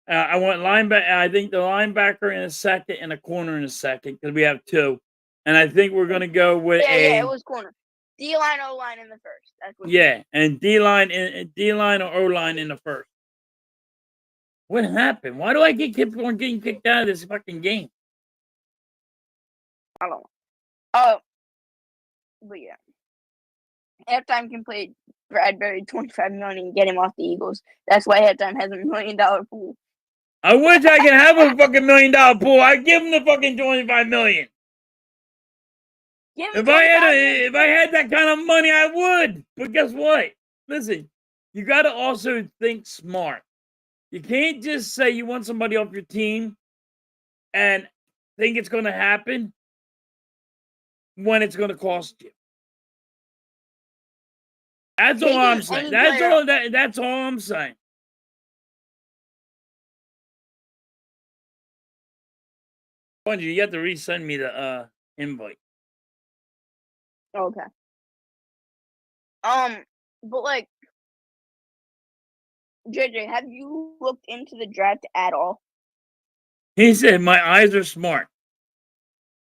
I want linebacker. I think the linebacker in a second and a corner in a second because we have 2, and I think we're going to go with it was corner. D line, O line in the first. That's what and D line or O line in the first. What happened? Why do I keep on getting kicked out of this fucking game? I don't know. But yeah. Halftime can play Bradbury $25 million and get him off the Eagles. That's why Halftime has $1 million pool. I wish I could have a fucking $1 million pool. I'd give him the fucking $25 million. Give him If I $25 had that kind of money, I would. But guess what? Listen, you got to also think smart. You can't just say you want somebody off your team and think it's going to happen when it's going to cost you. That's all I'm saying. That's all I'm saying. You have to resend me the invite. Okay. But like, JJ, have you looked into the draft at all? He said, my eyes are smart.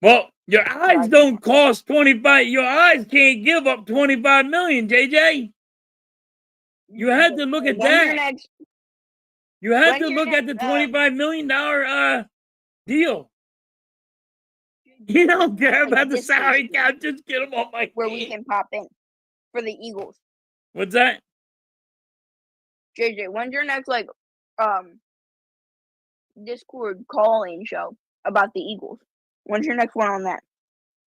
Well, your eyes don't cost 25. Your eyes can't give up 25 million, JJ. You had to look at that. You had to look at the $25 million deal. You don't care about the salary cap. Just get them off my where we can pop in for the Eagles. What's that? JJ, when's your next Discord call-in show about the Eagles? When's your next one on that?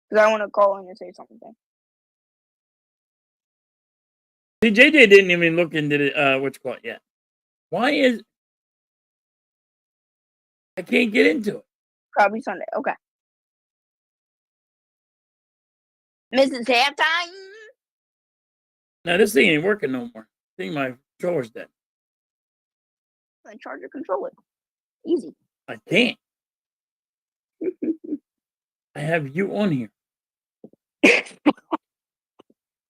Because I want to call in and say something. See, JJ didn't even look into the what's called yet. Why is I can't get into it? Probably Sunday. Okay. Mrs. Halftime. Now this thing ain't working no more. I think my controller's dead. Then charge your controller. Easy. I can't. I have you on here.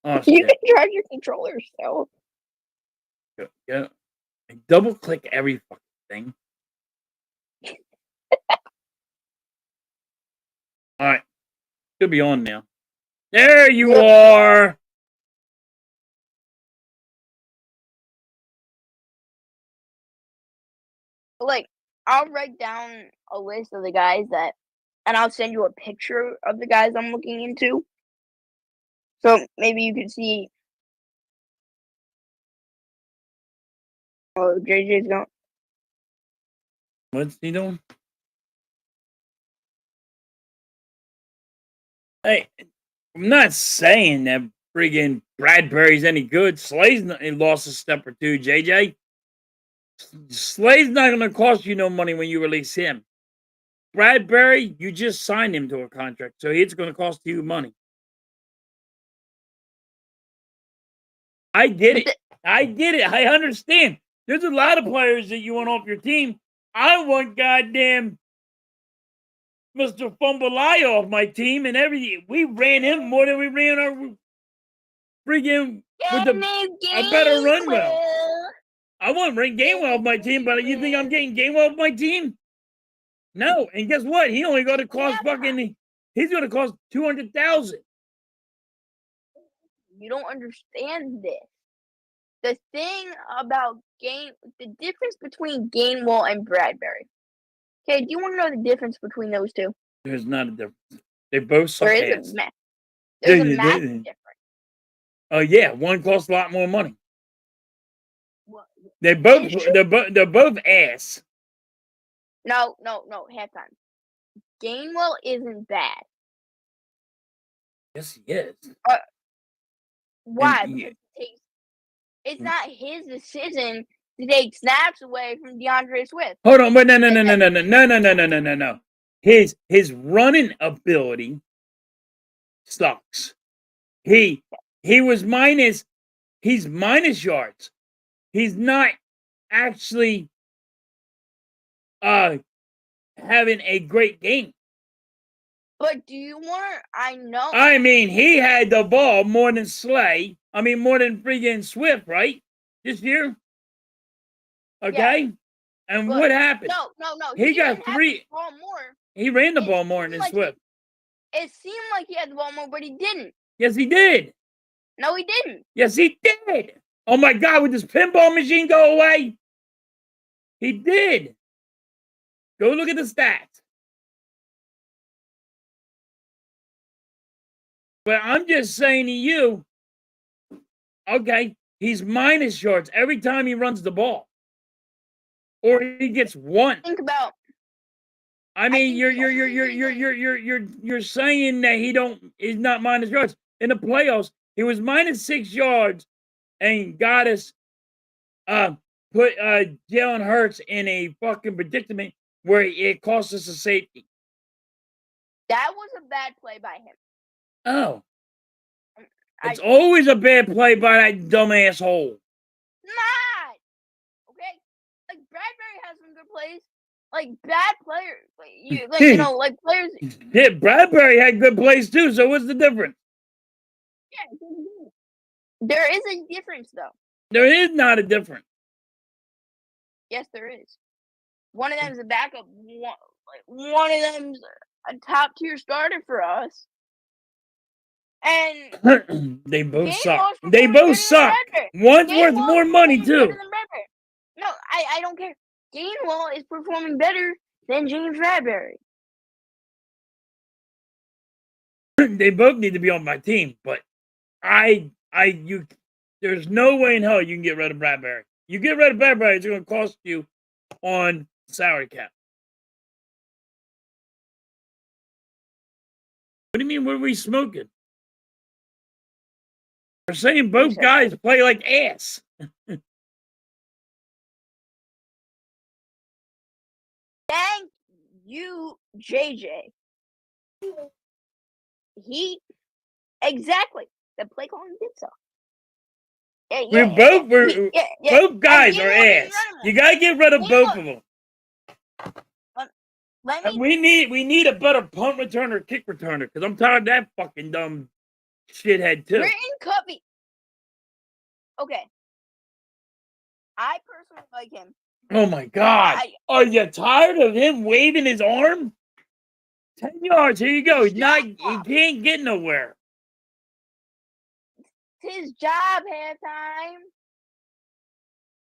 Oh, You shit. can charge your controller still. Yeah. I double click every fucking thing. All right. Should be on now. There you are. Like, I'll write down a list of the guys and I'll send you a picture of the guys I'm looking into. So maybe you can see. Oh, JJ's going. What's he doing? Hey, I'm not saying that friggin' Bradbury's any good. Slay's he lost a step or two, JJ. Slay's not going to cost you no money when you release him. Bradbury, you just signed him to a contract, so it's going to cost you money. I get it. I get it. I understand. There's a lot of players that you want off your team. I want goddamn Mr. Fumbalai off my team, and we ran him more than we ran our friggin' with a better run well. I want Ray Gainwell off my team, but you think I'm getting Gainwell off my team? No. And guess what? He only got to cost he's going to cost $200,000. You don't understand this. The thing about the difference between Gainwell and Bradbury. Okay, do you want to know the difference between those two? There's not a difference. They both suck There ass. is There's a massive difference. Oh yeah, one costs a lot more money. What? They're both ass. No, halftime. Gainwell isn't bad. Yes, he is. Why? And Because it's not his decision to take snaps away from DeAndre Swift. Hold on, but no. His running ability sucks. He's minus yards. He's not actually having a great game. But do you want? I know. I mean, he had the ball more than Slay. I mean, more than freaking Swift, right? This year. Okay. Yeah. And but what happened? No. He got 3. Ball more. He ran the ball more than Swift. It seemed like he had the ball more, but he didn't. Yes, he did. No, he didn't. Yes, he did. Oh my God, would this pinball machine go away? He did. Go look at the stats. But I'm just saying to you, okay, he's minus yards every time he runs the ball. Or he gets 1. Think about. I mean, you're saying that he's not minus yards. In the playoffs, he was minus 6 yards and got us put Jalen Hurts in a fucking predicament where it cost us a safety. That was a bad play by him. Oh. It's always a bad play by that dumb asshole. Not. Okay? Like, Bradbury has some good plays. Like, bad players. Like players. Yeah, Bradbury had good plays too, so what's the difference? Yeah. There is a difference, though. There is not a difference. Yes, there is. One of them is a backup. One of them's a top-tier starter for us. And they both suck. They both suck. One's worth more money too. No, I don't care. Gainwell is performing better than James Bradbury. They both need to be on my team, but there's no way in hell you can get rid of Bradbury. You get rid of everybody, it's going to cost you on salary cap. What do you mean? What are we smoking? We're saying both guys play like ass. Thank you, JJ. He exactly the play calling did so. Yeah, both guys are ass. You gotta get rid of both of them. We need a better punt returner, kick returner, because I'm tired of that fucking dumb shithead too. Britton Covey. Okay. I personally like him. Oh my god. Are you tired of him waving his arm? 10 yards, here you go. He can't get nowhere. It's his job, halftime.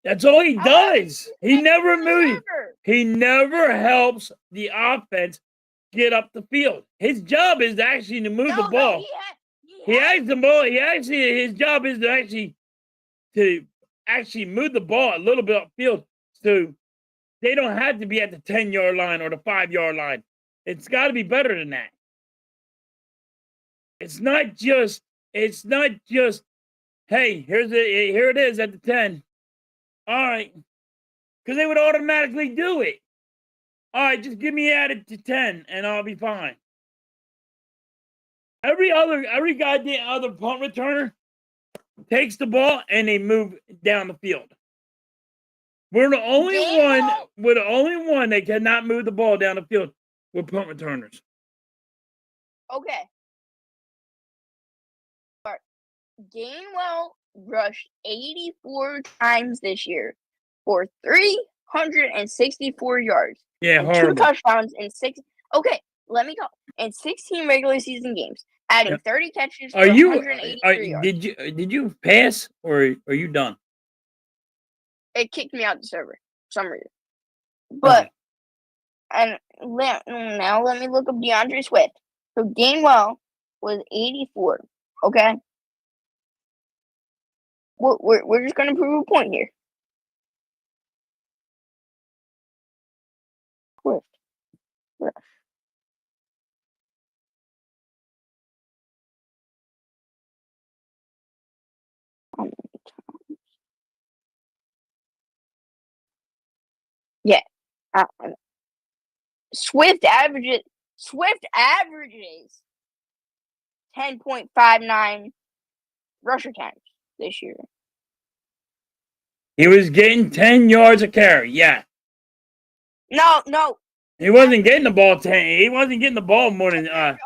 That's all he does. He never moves. He never helps the offense get up the field. His job is actually to move the ball. He has the ball. His job is to actually move the ball a little bit upfield, so they don't have to be at the 10-yard line or the 5-yard line. It's got to be better than that. It's not just. Hey, here it is at the 10. All right, because they would automatically do it. All right, just give me added to 10, and I'll be fine. Every goddamn other punt returner takes the ball and they move down the field. We're the only one that cannot move the ball down the field with punt returners. Okay. Gainwell rushed 84 times this year for 364 yards. Yeah, and 2 touchdowns in 6. Okay, let me go. In 16 regular season games, adding 30 catches for 183 yards. Did you pass or are you done? It kicked me out the server for some reason. But now let me look up DeAndre Swift. So Gainwell was 84. Okay. We're just gonna prove a point here. Swift. Yeah. Swift averages 10.59 rush attempts this year. He was getting 10 yards a carry. Yeah. No. He wasn't getting the ball 10. He wasn't getting the ball more than 10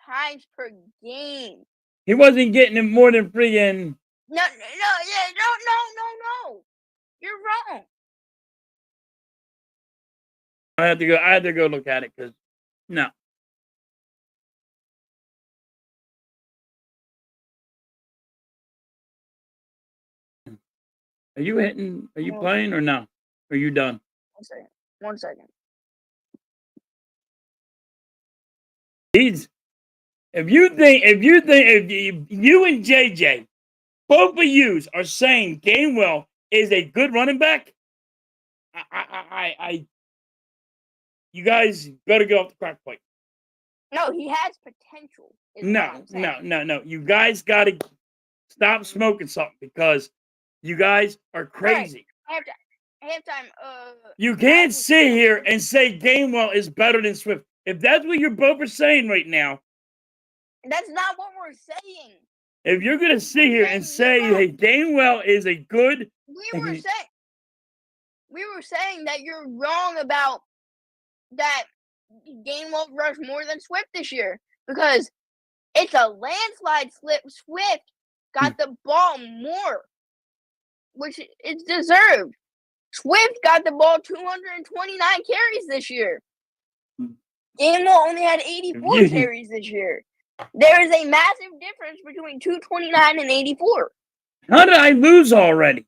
times per game. He wasn't getting it more than freaking. No. You're wrong. I had to go look at it because no. Are you playing or no? Are you done? 1 second. If you and JJ, both of you are saying Gainwell is a good running back, you guys better get off the crack pipe. No, he has potential. No. You guys got to stop smoking something because you guys are crazy. Right. Halftime. You can't sit here and say Gainwell is better than Swift. If that's what you're both are saying right now, that's not what we're saying. If you're gonna sit here and say, "Hey, Gainwell is a good," we were saying that you're wrong about that. Gainwell rushed more than Swift this year because it's a landslide. Swift got the ball more, which is deserved. Swift got the ball 229 carries this year. Gainwell only had 84 carries this year. There is a massive difference between 229 and 84. How did I lose already?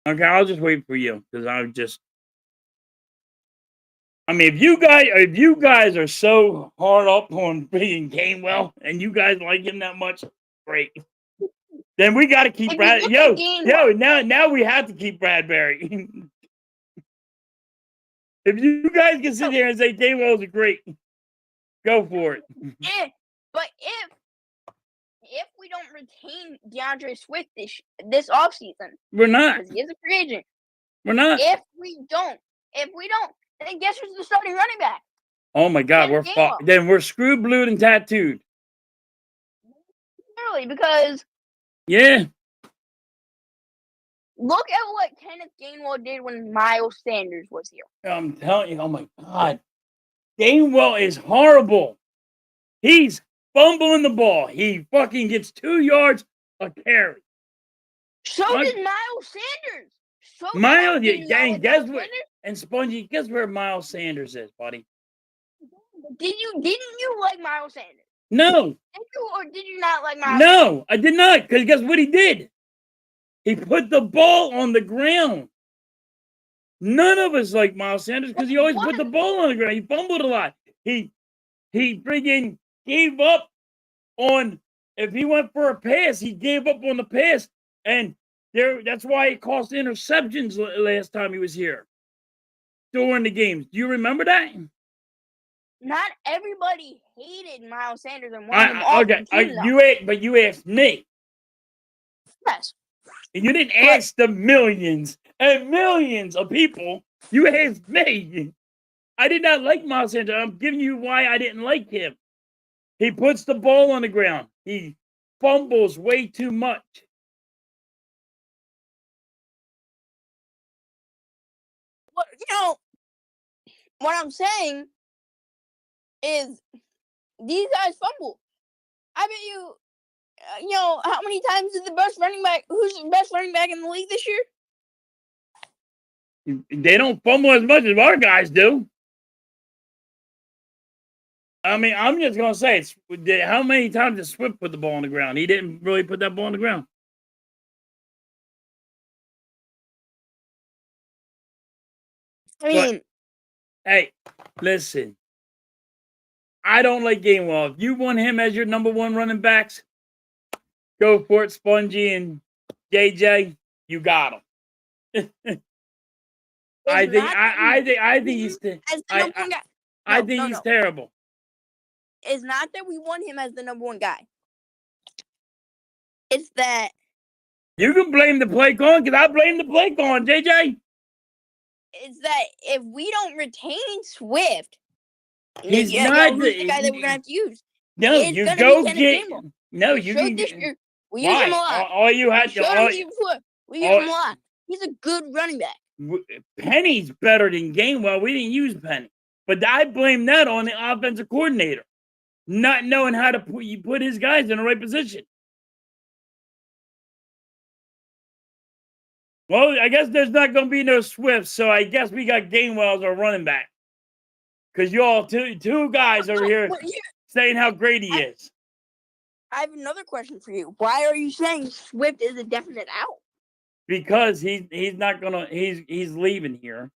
Okay, I'll just wait for you because if you guys are so hard up on being Gainwell and you guys like him that much, great. Then we got to keep If you Brad. look Yo, at Gainwell, now we have to keep Bradbury. If you guys can sit So- there and say Gainwell's great, go for it. if we don't retain DeAndre Swift this offseason, We're not. because he is a free agent, We're not. if we don't, then guess who's the starting running back? Oh my God, Kenneth we're Gainwell. fucked. Then we're screwed, blued, and tattooed. Literally, because Yeah. look at what Kenneth Gainwell did when Miles Sanders was here. I'm telling you, oh my God. Gainwell is horrible. He's fumbling the ball. He fucking gets 2 yards a carry. So What? did Miles Sanders. So did Miles, did you not and like guess Miles what? Sanders? And Spongy, guess where Miles Sanders is, buddy? Didn't you like Miles Sanders? No, Did you or did you not like Miles? no, I did not. Because guess what he did? He put the ball on the ground. None of us like Miles Sanders because he always put the ball on the ground. He fumbled a lot. He friggin' gave up on, if he went for a pass, he gave up on the pass. And that's why he cost interceptions last time he was here during the games. Do you remember that? Not everybody hated Miles Sanders and wanted him off Okay, the team, though. you asked me. Yes. And you didn't ask the millions and millions of people. You asked me. I did not like Miles Sanders. I'm giving you why I didn't like him. He puts the ball on the ground. He fumbles way too much. What what I'm saying is these guys fumble. I bet you, how many times did who's the best running back in the league this year? They don't fumble as much as our guys do. I mean, I'm just going to say, how many times did Swift put the ball on the ground? He didn't really put that ball on the ground. I mean, Hey, listen. I don't like Gainwell. If you want him as your number one running backs, go for it, Spongy and JJ. You got him. I think he's terrible. It's not that we want him as the number one guy. It's that You can blame the play calling because I blame the play calling, JJ. if we don't retain Swift, He's who's not the guy that we're gonna have to use? No, It's you gonna go be Kenneth get. Gainwell. No, We you showed can this get. year. We use him a lot. All you We had showed him the year before. We use him a lot. He's a good running back. Penny's better than Gainwell. We didn't use Penny, but I blame that on the offensive coordinator not knowing how to put his guys in the right position. Well, I guess there's not going to be no Swift, so I guess we got Gainwell as our running back. Because y'all, two guys over here saying how great he is. I have another question for you. Why are you saying Swift is a definite out? Because he's not gonna he's leaving here,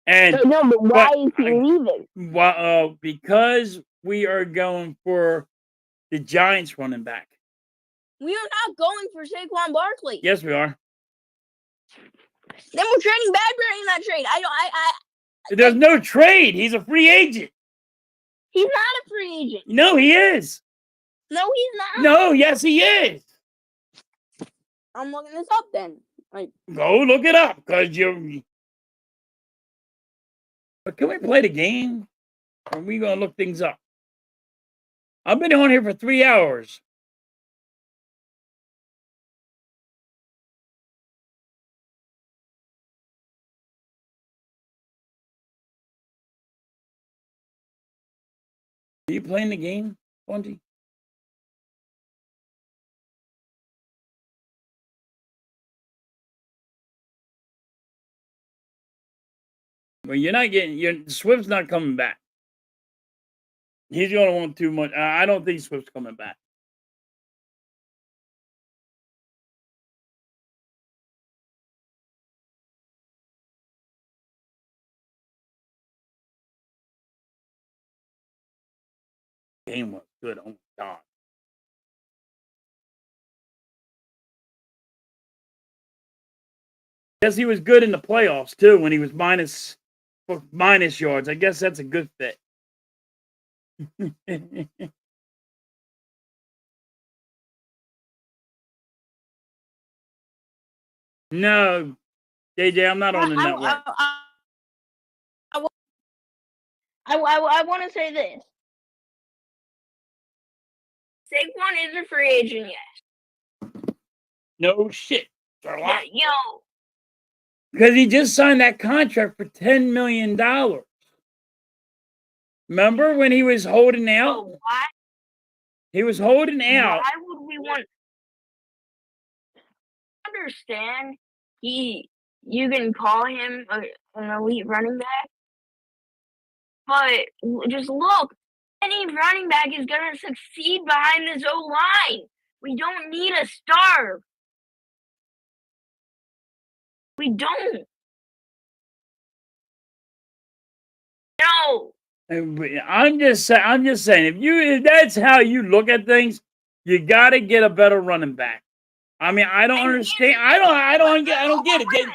and No, but why is he leaving? Because we are going for the Giants running back. We are not going for Saquon Barkley. Yes, we are. Then we're trading Bradbury in that trade. There's no trade. He's a free agent. He's not a free agent. No, he is. No, he's not. No, yes, he is. I'm looking this up then. Go look it up, cause you. But can we play the game? Or are we gonna look things up? I've been on here for 3 hours. Are you playing the game, Bunty? Well, you're not getting. Swift's not coming back. He's gonna want too much. I don't think Swift's coming back. Game was good. Oh my God. Guess he was good in the playoffs too when he was minus yards. I guess that's a good fit. No, JJ, I'm not on the network. I want to say this. Saquon is a free agent, yes. No shit. Yeah, you know, Because he just signed that contract for $10 million. Remember when he was holding out? so why? He was holding out. Why would we want? Understand? You can call him an elite running back, but just look, any running back is gonna succeed behind this O line. We don't need a star. We don't. No. I'm just saying, if that's how you look at things, you got to get a better running back. I mean, I don't understand. I don't get it. Wait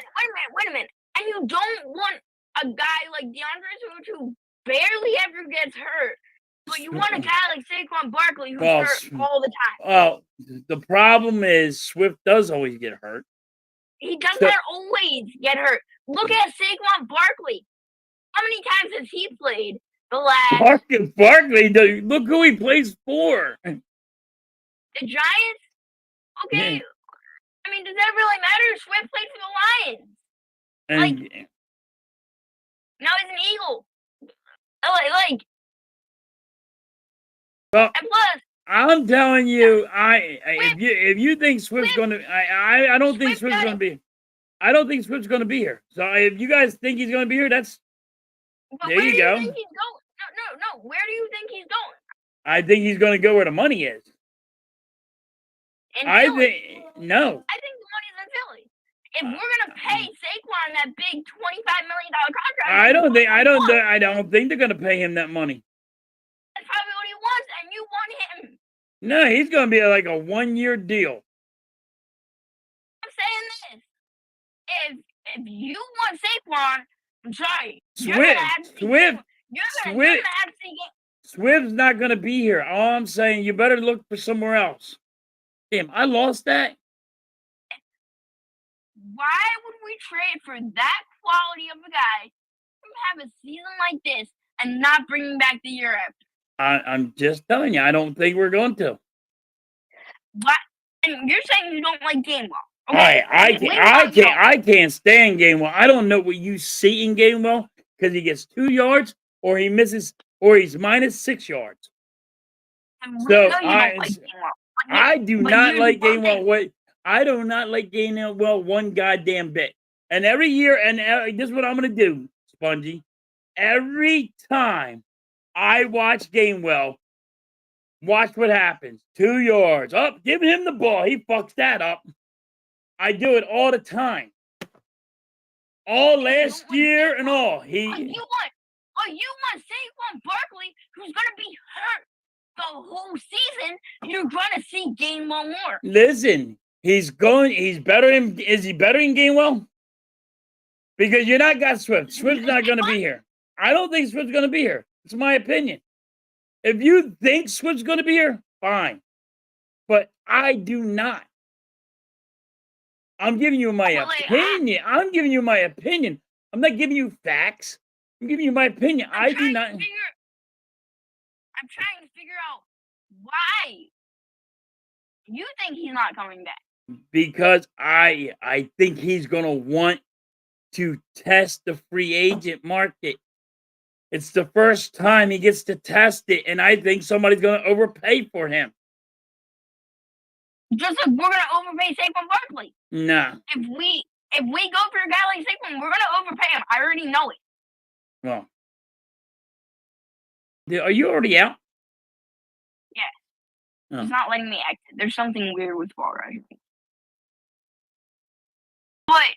a minute. And you don't want a guy like DeAndre Swift who barely ever gets hurt, but you want a guy like Saquon Barkley who's hurt all the time. Well, the problem is Swift does always get hurt. He does not always get hurt. Look at Saquon Barkley. How many times has he played the last? Barkley, look who he plays for. The Giants? Okay. Yeah. I mean, does that really matter? Swift played for the Lions. And now he's an Eagle. Like. Well, and plus, I'm telling you, if you think Swift's going to, I don't think Swift's going to be. I don't think Swift's going to be here. So if you guys think he's going to be here, that's but there you go. Where do you think he's going? No. Where do you think he's going? I think he's going to go where the money is. In I Philly. think no. I think the money's in Philly. If we're gonna pay Saquon that big $25 million contract, I don't think they're gonna pay him that money. That's probably what he wants, and you want him. No, he's gonna be like a 1-year deal. I'm saying this: if you want Saquon, I'm sorry, Swift's not gonna be here. All I'm saying, you better look for somewhere else. Damn, I lost that. Why would we trade for that quality of a guy from have a season like this and not bring him back the year after? I'm just telling you, I don't think we're going to. What? And you're saying you don't like Gainwell? Okay. I can't stand Gainwell. I don't know what you see in Gainwell because he gets 2 yards or he misses or he's minus 6 yards. So I do not like Gainwell. I do not like Gainwell one goddamn bit. And every year, and this is what I'm going to do, Spongy. Every time I watch Gainwell, watch what happens. 2 yards. Up, giving him the ball. He fucks that up. I do it all the time. All last year and all. You want Saquon Barkley, who's going to be hurt the whole season. You're going to see Gainwell more. Listen, is he better than Gainwell? Because you're not got Swift. Swift's not going to be here. I don't think Swift's going to be here. It's my opinion. If you think Swift's going to be here, fine. But I do not. I'm giving you my opinion. I'm giving you my opinion. I'm not giving you facts. I'm giving you my opinion. I do not. I'm trying to figure out why you think he's not coming back. Because I think he's going to want to test the free agent market. It's the first time he gets to test it, and I think somebody's going to overpay for him. Just like we're going to overpay Saquon Barkley. Nah. If we go for a guy like Saquon, we're going to overpay him. I already know it. Well, are you already out? Yeah. Oh. It's not letting me exit. There's something weird with Fall right here. But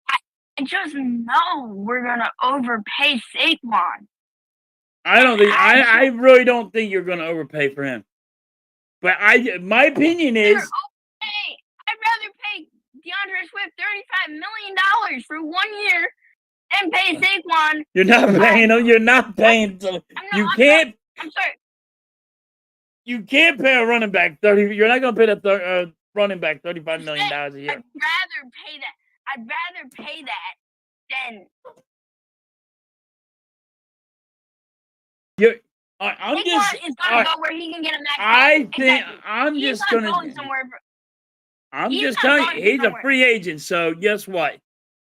I just know we're going to overpay Saquon. I really don't think you're going to overpay for him. But my opinion is, I'd rather pay DeAndre Swift $35 million for 1 year and pay Saquon. You're not paying him. You're not paying. I'm sorry. You can't pay a running back 30. You're not going to pay the running back $35 million a year. I'd rather pay that. I'd rather pay that than I'm Saquon just. is gonna go where he can get a max. I think Exactly. I'm He's just not gonna. going somewhere. I'm he's just not telling going you, he's a somewhere. free agent. So guess what?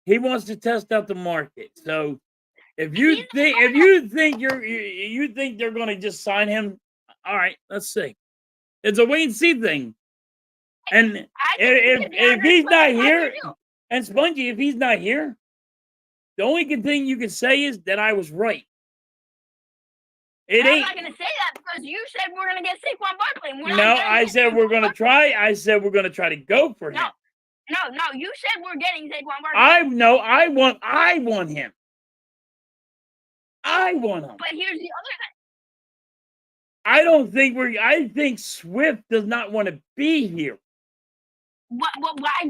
He wants to test out the market. So if you He's think not if you think you think they're gonna just sign him, all right, let's see. It's a wait and see thing. And I think if he's not here, deal. and Spongy, if he's not here, the only good thing you can say is that I was right. It I'm ain't. not gonna say that because you said we're gonna get Saquon Barkley. And we're not No, gonna I get said we're Saquon gonna Barkley. try. I said we're gonna try to go for him. No, you said we're getting Saquon Barkley. I want him. I want him. But here's the other thing. I think Swift does not want to be here. Why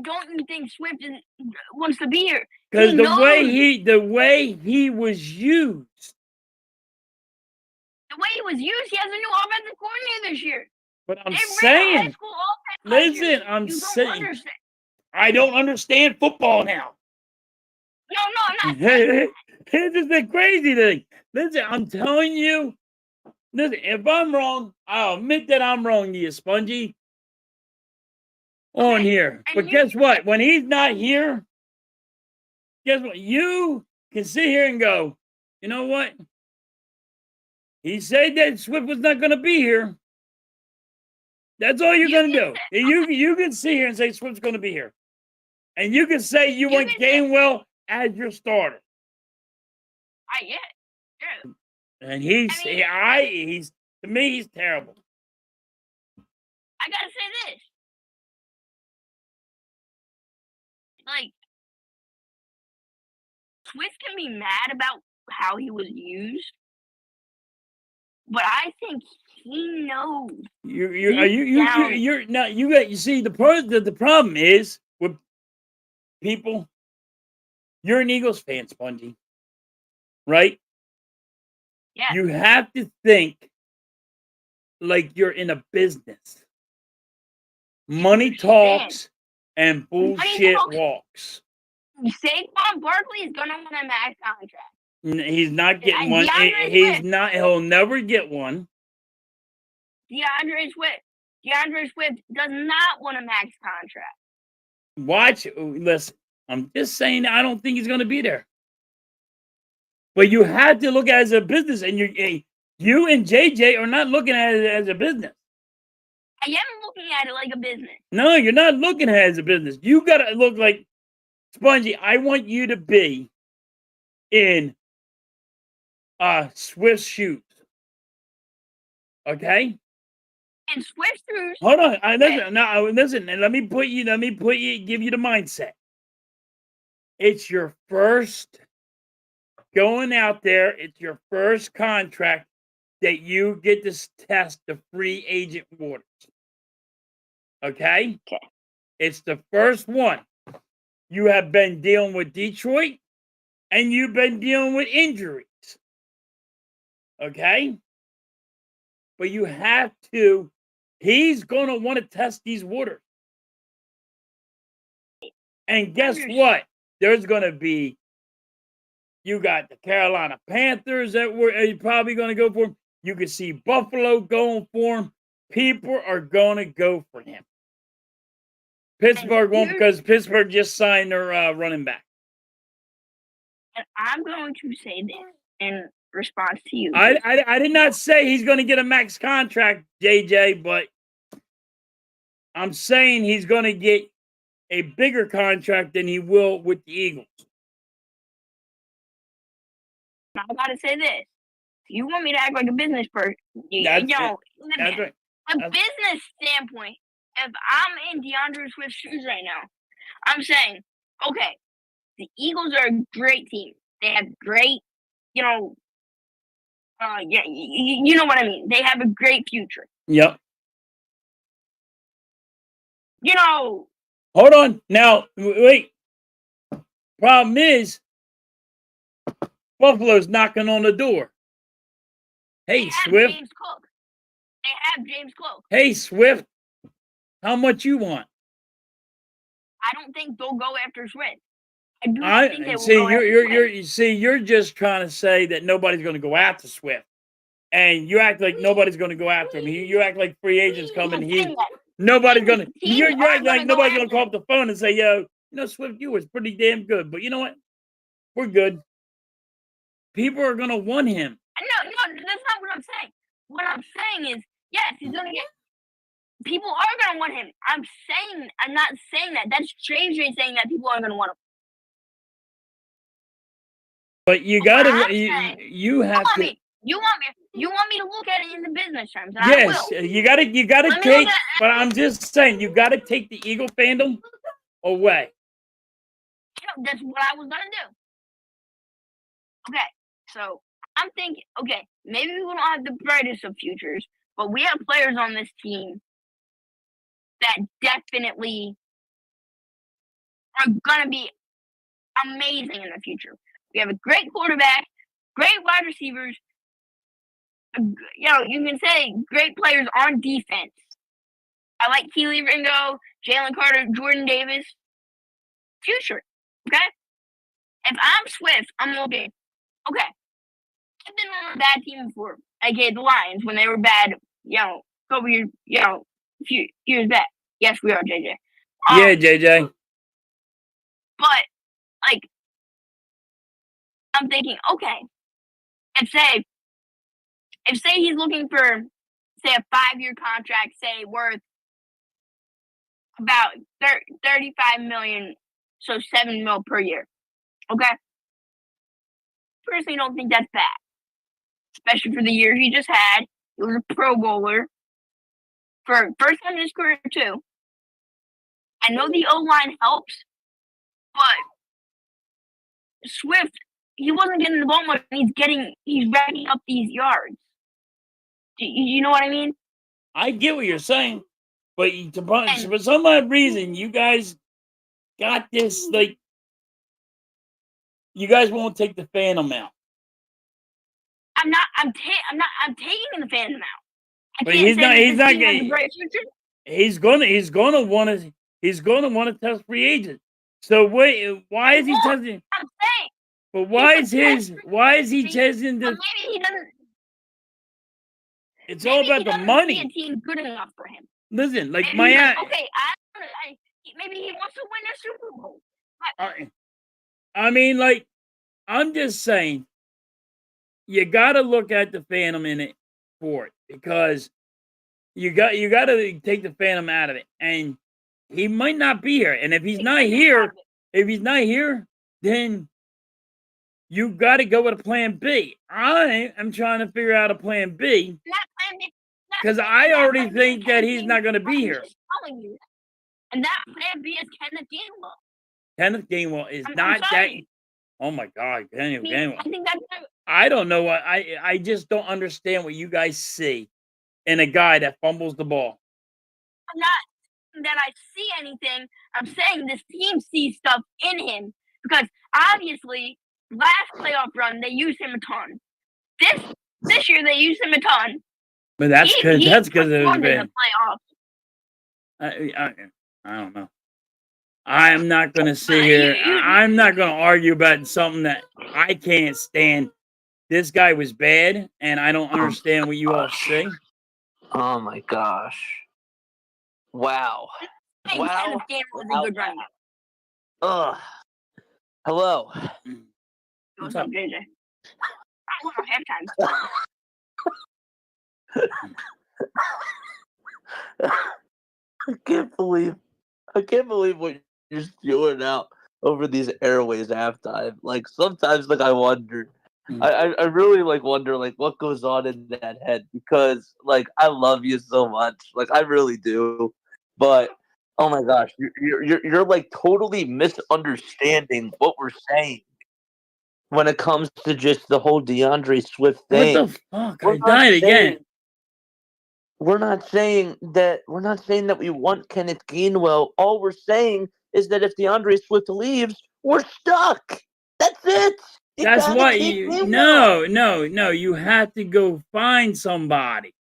don't you think Swift wants to be here? Because He the knows. way he was used. The way he was used, he has a new offensive coordinator this year. But I'm They ran a high saying, school offense last year. listen, I'm You don't saying, understand. I don't understand football now. No, I'm not saying This is the crazy thing. Listen, I'm telling you. Listen, if I'm wrong, I'll admit that I'm wrong to you, Spongy. On Okay, here. and But guess what? When he's not here, guess what? You can sit here and go, you know what? He said that Swift was not going to be here. That's all you're You going to can do. You can sit here and say Swift's going to be here. And you can say you want can say- Gainwell as your starter. yeah. And he's to me, he's terrible. I gotta say this. Like, Swift can be mad about how he was used, but I think he knows. You see the problem is with people. You're an Eagles fan, Spongy, right? Yeah. You have to think like you're in a business. Money understand. talks and bullshit talks. walks. Saquon Barkley is gonna win a max contract. He's not getting And one. DeAndre He's Swift. not. He'll never get one. DeAndre Swift does not want a max contract. Watch. Listen, I'm just saying. I don't think he's going to be there. But you have to look at it as a business, and you and JJ are not looking at it as a business. I am looking at it like a business. No, you're not looking at it as a business. You got to look like Spongy. I want you to be in Swiss shoes. Okay. And Swift shoes. Hold on. Listen. And let me put you. Give you the mindset. It's your first going out there. It's your first contract that you get to test the free agent waters. Okay. Okay. It's the first one. You have been dealing with Detroit, and you've been dealing with injuries. Okay. But you have to. He's going to want to test these waters. And guess what? There's going to be, you got the Carolina Panthers that were probably going to go for him. You can see Buffalo going for him. People are going to go for him. Pittsburgh won't because Pittsburgh just signed their running back. And I'm going to say this in response to you. I did not say he's going to get a max contract, JJ, but I'm saying he's going to get a bigger contract than he will with the Eagles. I gotta say this. You want me to act like a business person? That's From right. a business standpoint, if I'm in DeAndre Swift's shoes right now, I'm saying, okay, the Eagles are a great team. They have great, you know what I mean. They have a great future. Yep. You know, Hold on. Now, wait. Problem is, Buffalo's knocking on the door. Hey, They have Swift. James Cook. They have James Cook. Hey, Swift. How much you want? I don't think they'll go after Swift. I do not think they will see. go after Swift. You see. You're just trying to say that nobody's going to go after Swift, and you act like nobody's going to go after him. You act like free agents coming. I'm saying that. Nobody's going to. Teams You're aren't acting like gonna go nobody's going to after call up the phone and say, "Yo, Swift, you was pretty damn good, but you know what? We're good." People are going to want him. No, that's not what I'm saying. What I'm saying is, yes, he's gonna get. People are gonna want him. I'm not saying that. That's JJ saying that people aren't gonna want him. But you got to. You have to. You want me to look at it in the business terms? And Yes, I will. you got to Let me take. look at- But I'm just saying, you got to take the Eagle fandom away. That's what I was gonna do. Okay, so I'm thinking, okay, maybe we don't have the brightest of futures, but we have players on this team that definitely are gonna be amazing in the future. We have a great quarterback, great wide receivers. You can say great players on defense. I like Keely Ringo, Jalen Carter, Jordan Davis. Future, okay? If I'm Swift, I'm looking. Okay, I've been on a bad team before. The Lions when they were bad. Couple years, few years back. Yes, we are, JJ. Yeah, JJ. But I'm thinking, okay, if say he's looking for, say, a 5-year contract, say worth about $35 million, so $7 million per year. Okay. Personally, don't think that's bad, especially for the year he just had. He was a Pro Bowler for first time in his career too. I know the O-line helps, but Swift, he wasn't getting the ball much. He's racking up these yards. You know what I mean? I get what you're saying, but for some odd reason, you guys got this. Like, you guys won't take the Phantom out. I'm taking the Phantom out. But he's not getting. He's gonna want to test free agents. So wait, why is he testing? I'm saying. But why is he testing the? Maybe he doesn't. It's all about the money. A team good enough for him. Listen, like Maybe Miami. Okay, maybe he wants to win a Super Bowl. I mean, like, I'm just saying, you got to look at the Phantom in it for it, because you got to take the Phantom out of it, and he might not be here. And if he's not here, then you got to go with a plan B. I am trying to figure out a plan B, because I already think that he's not going to be here. And that plan B is Kenneth Gainwell. Kenneth Gainwell is not that. Oh my God, Kenneth Gainwell. I think that's. I don't know what I just don't understand what you guys see in a guy that fumbles the ball. I'm not saying that I see anything. I'm saying this team sees stuff in him, because obviously last playoff run they used him a ton. This year they used him a ton. But that's because it was bad. I don't know. I'm not going to sit here. I'm not going to argue about something that I can't stand. This guy was bad, and I don't understand what you all say. Oh my gosh! Wow! Wow! Ugh. Hello. What's up, JJ? Halftime. I can't believe what you're spewing out over these airways halftime. Like, sometimes, like, I wonder. I really, like, wonder, like, what goes on in that head, because, like, I love you so much. Like, I really do. But, oh my gosh, you're like, totally misunderstanding what we're saying when it comes to just the whole DeAndre Swift thing. What the fuck? I died again. we're not saying that we want Kenneth Gainwell. All we're saying is that if DeAndre Swift leaves, we're stuck. That's it. You That's gotta why keep you Gainwell. no. You have to go find somebody.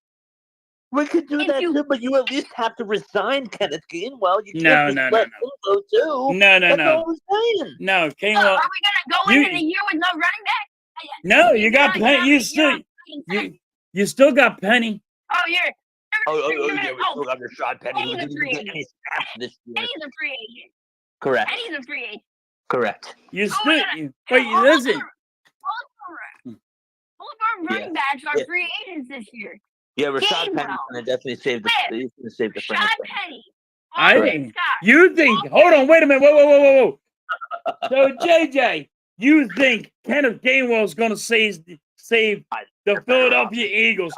We could do If that you- too, but you at least have to resign Kenneth Gainwell. You No, can't just no, let no, him go too. No, That's all we're saying. No, Are Gainwell. we gonna go you- into the year with no running back? No, you got You're Penny. not- You you're still not making sense. you still got Penny. Oh, you're Yeah, we still got Rashad Penny. Penny's We a didn't free get agent. any snaps this year. Penny's a free agent. Correct. Penny's a free agent. Correct. You Oh, still. yeah. Wait, All listen. of our running backs are Yeah. free agents this year. Yeah, Rashad Gainwell. Penny's gonna definitely save the Rashad franchise. Penny. I Austin think Scott. you think. Hold on. Wait a minute. Whoa. So JJ, you think Kenneth Gainwell is going to save the Philadelphia Eagles?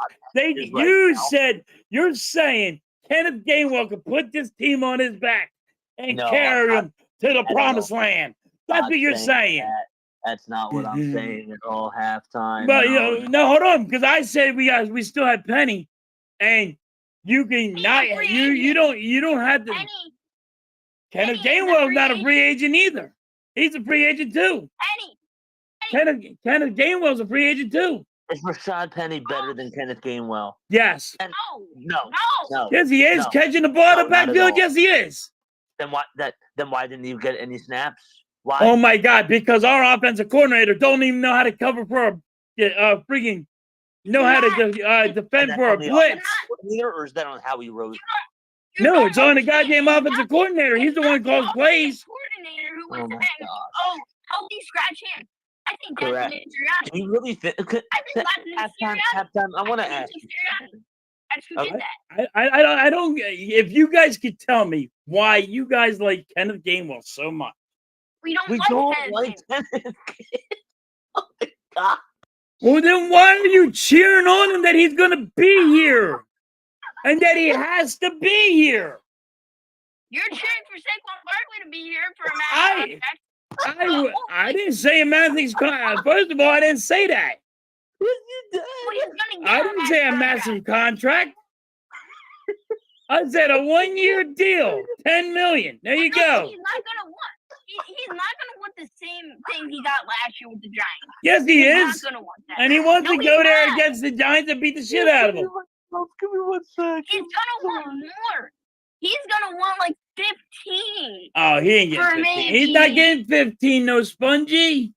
You're saying Kenneth Gainwell could put this team on his back and No, carry I'm him to the I don't promised know. land. That's Not what you're saying. that. That's not what I'm saying at all. Halftime. But no. hold on, because I said we still had Penny, and you can He's not a free you don't have to. Penny. Kenneth Penny is a Gainwell's free not a agent. free agent either. He's a free agent too. Penny. Kenneth Gainwell's a free agent too. Is Rashad Penny better than Kenneth Gainwell? Yes. No. No. Yes, he is No. catching the ball in No, the not at backfield. all. Yes, he is. Then why didn't you get any snaps? Why? Oh my God! Because our offensive coordinator don't even know how to cover for a freaking know how to defend Is that for a on the blitz. offensive coordinator, or is that on Howie Roseman? No, it's on the goddamn offensive coordinator. He's the one who calls plays. Coordinator who Oh went my to him. gosh. Oh, healthy scratch him. I think that's Correct. Nick Sirianni. Do you really think? I think that's Nick Sirianni. Halftime. I want to I think ask Nick you. Sirianni. That's who did that. I don't. If you guys could tell me why you guys like Kenneth Gainwell so much. We don't We like don't Kenneth like Gainwell. Kenneth. Oh my God. Well, then why are you cheering on him that he's going to be here and that he has to be here? You're cheering for Saquon Barkley to be here for a max contract. I didn't say a massive contract. First of all, I didn't say that. Well, he's gonna get I didn't say a max massive contract. I said a 1-year deal, $10 million. There you go. He's not gonna want. He's not gonna want the same thing he got last year with the Giants. Yes, he He's is. not gonna want that. And he wants No, to go he's there not. against the Giants and beat the shit out of them. Give me 1 second. He's gonna want more. He's gonna want like 15. Oh, he ain't For getting 15. me. He's not getting 15, no spongy.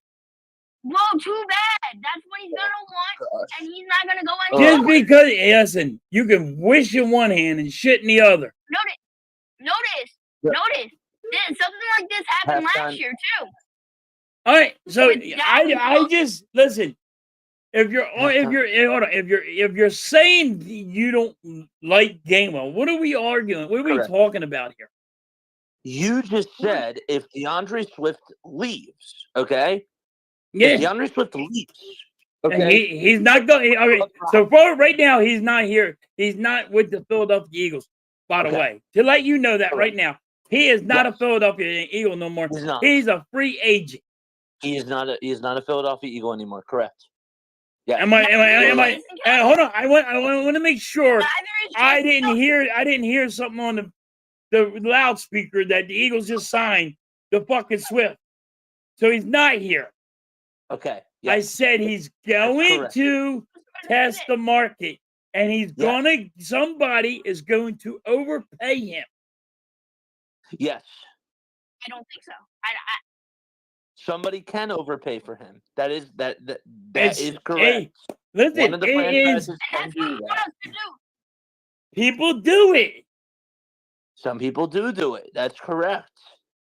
Well, too bad. That's what he's gonna want, and he's not gonna go Oh. anywhere. Just because, listen, you can wish in one hand and shit in the other. Notice. Yeah. Something like this happened Halftime. last year too. All right, so With Dalvin I Cook. just listen. If you're saying you don't like Gainwell, what are we arguing? What are we Correct. talking about here? You just said if DeAndre Swift leaves, okay? Yeah, If DeAndre Swift leaves, and okay? he's not going. Okay, so for right now, he's not here. He's not with the Philadelphia Eagles. By the Okay. way, to let you know that right now, he is not a Yes. Philadelphia Eagle no more. He's not. He's a free agent. He is not a Philadelphia Eagle anymore. Correct. Yeah. Am I? Hold on. I want to make sure. Neither is I Jason didn't hear something on the loudspeaker that the Eagles just signed the fucking Swift. So he's not here. Okay. I Yes. said he's going correct. to test the market, and he's Yes. somebody is going to overpay him. Yes. I don't think so. Somebody can overpay for him. That is It's- correct. Hey, listen, One of the it franchises And can that's what do he that. wants us to do. people do it. Some people do it. That's correct.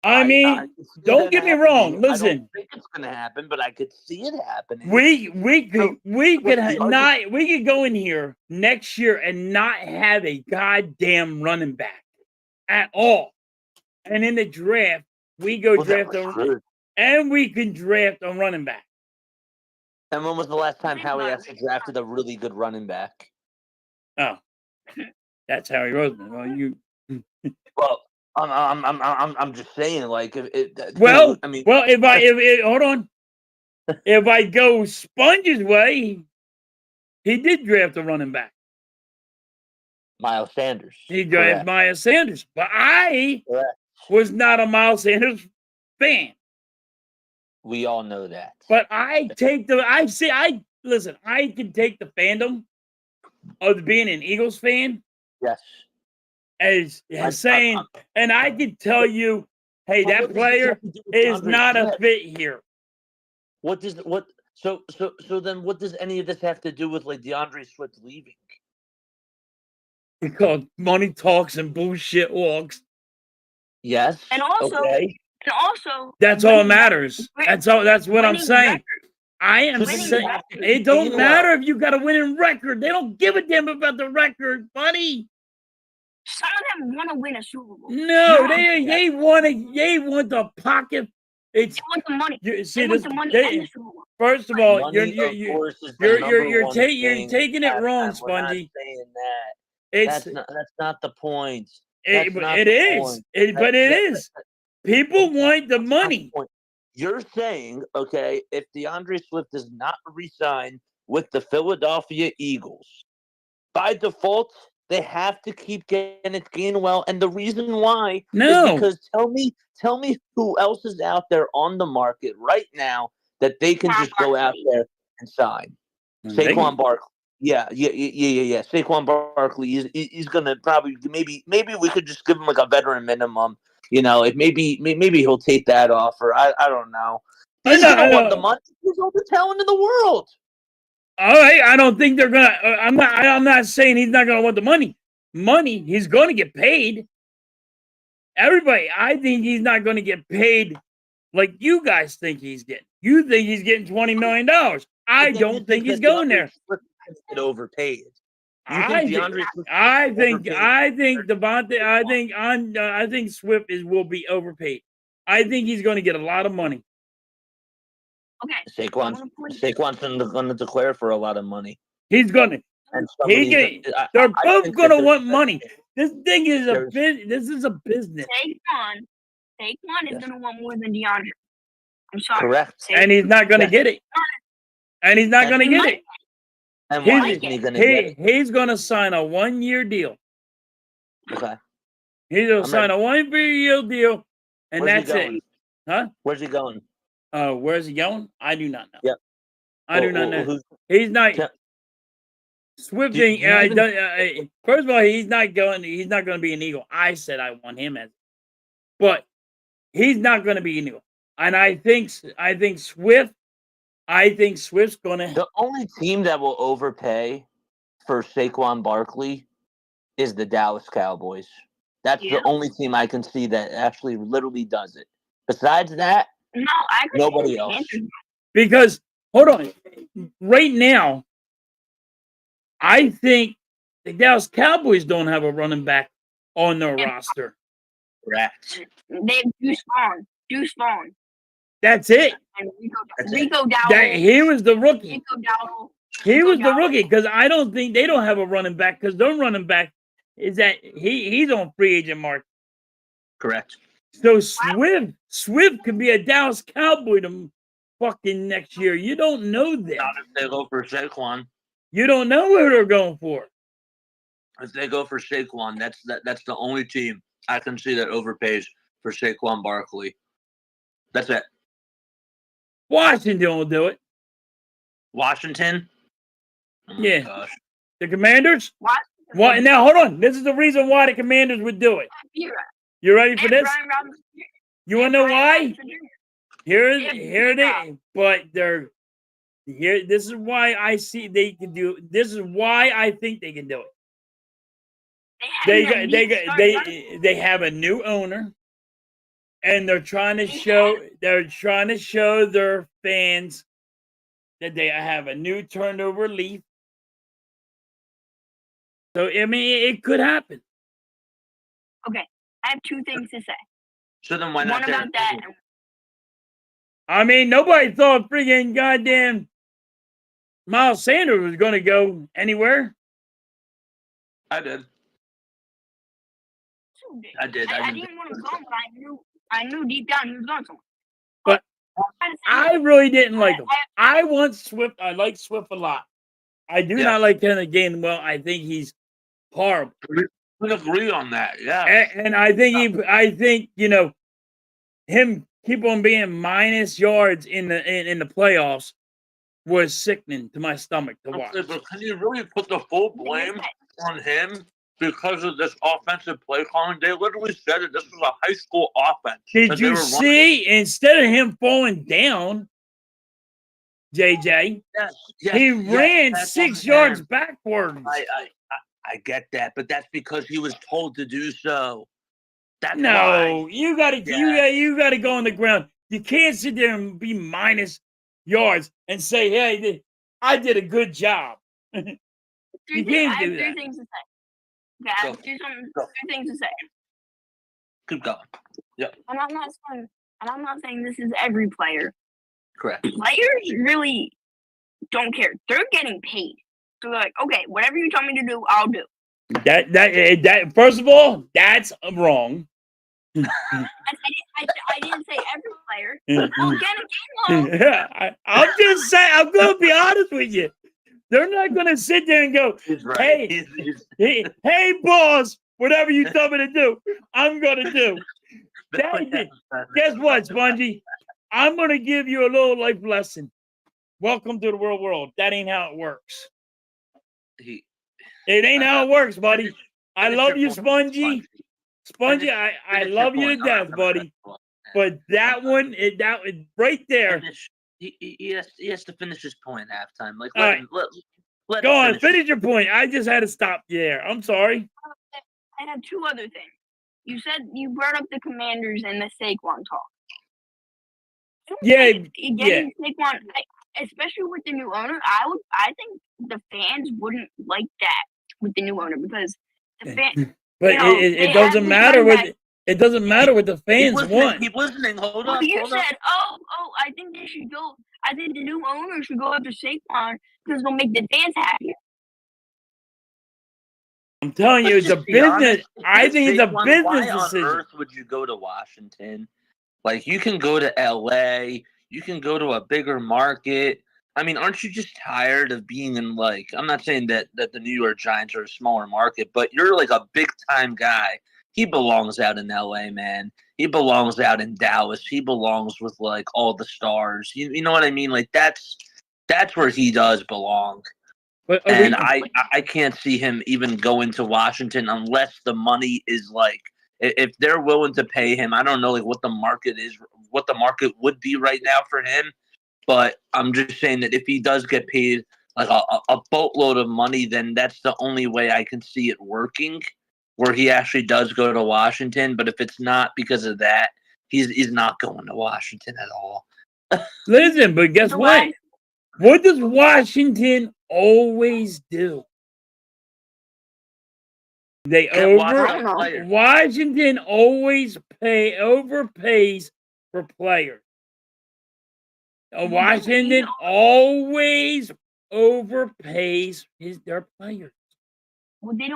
I mean, could see don't that get me happening. wrong. I Listen, don't think it's going to happen, but I could see it happening. we could the we could go in here next year and not have a goddamn running back at all. And in the draft, we go Well, then draft we're a screwed. and we can draft a running back. And when was the last time Think Howie about it. actually drafted a really good running back? Oh, that's Harry Roseman. Well, you Well, I'm just saying, like, if it. well, I mean, well. If hold on, if I go Sponge's way, he did draft a running back. Miles Sanders. He drives Correct. Miles Sanders. But I Correct. was not a Miles Sanders fan. We all know that. But I take the listen, I can take the fandom of being an Eagles fan Yes. as saying, and I can tell you, hey, But that what does this player have to do with is DeAndre not a Swift? fit here. So then what does any of this have to do with like DeAndre Swift leaving? Because money talks and bullshit walks. Yes. And also- okay. And also, That's all that winning matters. That's what I'm winning saying. record. I am Winning saying record. it don't Meanwhile- matter if you got a winning record. They don't give a damn about the record, buddy. Some of them want to win a Super Bowl. No, They they want the pocket. It's want the money. you see They this. want the money and They, the Super Bowl. first of all, Money, you're of course, is the number you're one taking thing it wrong, at halftime. We're not Spongy. saying that. It's That's not the point. it, That's not it the is. point. But it That- is. People want the That's not money. point. You're saying, okay, if DeAndre Swift does not resign with the Philadelphia Eagles, by default, they have to keep Kenneth Gainwell, and the reason why No. is because tell me who else is out there on the market right now that they can just go out there and sign. Saquon Barkley. Yeah. Saquon Barkley. He's gonna probably maybe we could just give him like a veteran minimum. You know, maybe he'll take that offer. I don't know. He's gonna want the money. He's all the talent in the world. All right, I don't think they're gonna. I'm not saying he's not gonna want the money. Money, he's gonna get paid. Everybody, I think he's not gonna get paid like you guys think he's getting. You think he's getting $20 million. I don't think he's going there. Get overpaid. I think Devontae. I think Swift will be overpaid. I think he's going to get a lot of money. Okay. Saquon's going to declare for a lot of money. He's going to. And They're both going to want money. This thing is this is a business. Saquon is going to want more than DeAndre. I'm sorry. Correct. And he's not going to get it. And he's not going to get it. And why isn't he going to get it? He's going to sign a 1-year deal. Okay. He's going to sign a 1-year deal, and Where's that's it. Huh? Where's he going? Where's he going? I do not know. Yep. I do not know. He's not. Swift thing. First of all, he's not going to be an Eagle. I said I want him as, but he's not going to be an Eagle. And I think Swift's going to. The only team that will overpay for Saquon Barkley is the Dallas Cowboys. That's the only team I can see that actually literally does it. Besides that, nobody else. Because hold on, right now, I think the Dallas Cowboys don't have a running back on their roster. Correct. They have Deuce Vaughn. That's it. And Rico Dowdle. He was the rookie. Rico Dowdle. He was the rookie because I don't think they don't have a running back because their running back is that he's on free agent market. Correct. So Swift could be a Dallas Cowboy fucking next year. You don't know that. Not if they go for Saquon. You don't know who they're going for. If they go for Saquon, that's the only team I can see that overpays for Saquon Barkley. That's it. Washington will do it. Washington? Oh my Yeah. gosh. The Commanders? Washington. What? Now, hold on. This is the reason why the Commanders would do it. You ready for this? You want to know why? Here it is. But they're here. This is why I see they can do. This is why I think they can do it. They have a new owner, and they're trying to show their fans that they have a new turnover leaf. So I mean, it could happen. Okay, I have two things to say. So then why not? One about that. I mean, nobody thought freaking goddamn Miles Sanders was going to go anywhere. I did. I didn't want to go, but I knew deep down he was going somewhere. But I really didn't like him. I want Swift. I like Swift a lot. I do not like Kenneth Gainwell. I think he's horrible. We agree on that. Yeah. And I think him keep on being minus yards in the playoffs was sickening to my stomach to watch. Okay, but can you really put the full blame on him because of this offensive play calling? They literally said that this was a high school offense. Did you see, instead of him falling down, JJ, he ran 6 yards backwards. I get that, but that's because he was told to do so. That's No, why. you gotta go on the ground. You can't sit there and be minus yards and say, "Hey, I did a good job." You can't do that. Three things to say. Okay, I have three things to say. Keep going. Yep. And I'm not saying this is every player. Correct. Players really don't care. They're getting paid. So they're like, okay, whatever you tell me to do, I'll do. That first of all, that's wrong. I didn't say every player. No, I'm just saying. I'm gonna be honest with you. They're not gonna sit there and go, He's right. hey, boss, whatever you tell me to do, I'm gonna do. Guess what, Spongy? I'm gonna give you a little life lesson. Welcome to the real world. That ain't how it works. It ain't how it works, buddy. I love you, Spongy. Spongy, I love you to death, buddy. But that one, right there. He has to finish his point at halftime. Like, All right. let Go on, finish your point. I just had to stop you there. I'm sorry. I have two other things. You brought up the Commanders and the Saquon talk. Yeah, getting Saquon, especially with the new owner, I think the fans wouldn't like that with the new owner because the fans. But it doesn't matter what it doesn't matter what the fans want. Keep listening. Hold on. You said, oh, I think they should go. I think the new owner should go after Saquon because it'll make the fans happier. I'm telling you, it's a business. I think it's a business why decision. on earth would you go to Washington? Like, you can go to LA, you can go to a bigger market. I mean, aren't you just tired of being in, like, I'm not saying that the New York Giants are a smaller market, but you're like a big time guy. He belongs out in LA, man. He belongs out in Dallas. He belongs with like all the stars. You know what I mean? Like that's where he does belong. But and I can't see him even going to Washington unless the money is like, if they're willing to pay him. I don't know like what the market is, what the market would be right now for him. But I'm just saying that if he does get paid like a boatload of money, then that's the only way I can see it working, where he actually does go to Washington. But if it's not because of that, he's not going to Washington at all. Listen, but guess what? What does Washington always do? They Washington always overpays for players. Washington always overpays their players. Well, they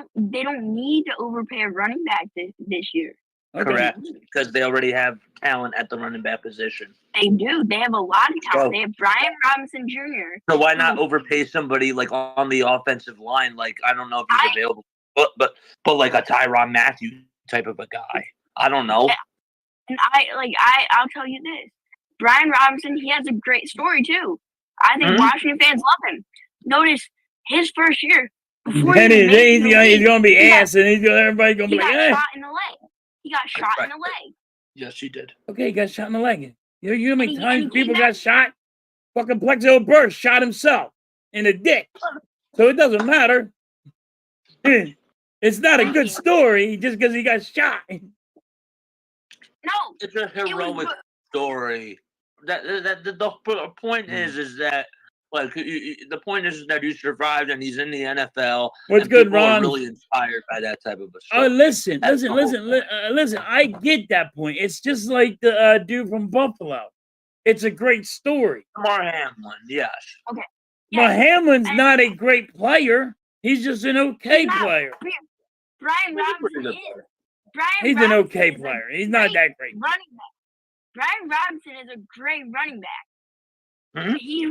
don't need to overpay a running back this year. Okay. Correct, because they already have talent at the running back position. They do. They have a lot of talent. They have Brian Robinson Jr. So why not overpay somebody like on the offensive line? Like, I don't know if he's available, but like a Tyrann Mathieu type of a guy. I don't know. And I'll tell you this. Brian Robinson, he has a great story too. I think Washington fans love him. Notice his first year. He's gonna be ass, and everybody's gonna be like, "He got shot in the leg. He got shot in the leg." Yes, he did. Okay, he got shot in the leg. You know how many times people got shot? Fucking Plexico Burst shot himself in the dick. So it doesn't matter. It's not a good story just because he got shot. No, it's a heroic story. The point is that like the point is that he survived and he's in the NFL. What's good, Ron? Are really inspired by that type of a story. Oh, listen. I get that point. It's just like the dude from Buffalo. It's a great story. Damar Hamlin, yes. Okay. But Hamlin's not a great player. He's just an okay player. Brian Robinson is. He's an okay player. He's not that great. Running back. Brian Robinson is a great running back. Mm-hmm. He's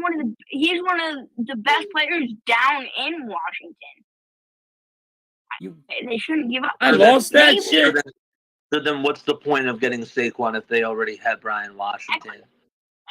one of the best players down in Washington. They shouldn't give up. I So that- lost that maybe- shit. So then what's the point of getting Saquon if they already had Brian Washington?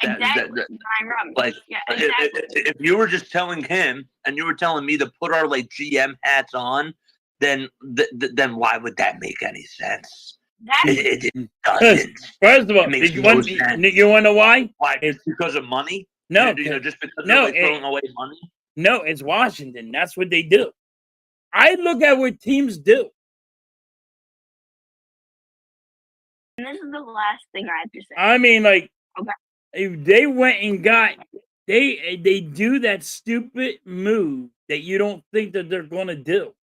Exactly. Brian Robinson. Like, yeah, if- exactly. if you were just telling him and you were telling me to put our like GM hats on, then why would that make any sense? It doesn't. First of all, Makes you no want sense. to know why? Why? It's- Just because of money? No, Just because no, they're throwing away money? no, it's Washington. That's what they do. I look at what teams do. And this is the last thing I have to say. I mean, like, Okay. if they went and got, they do that stupid move that you don't think that they're going to do.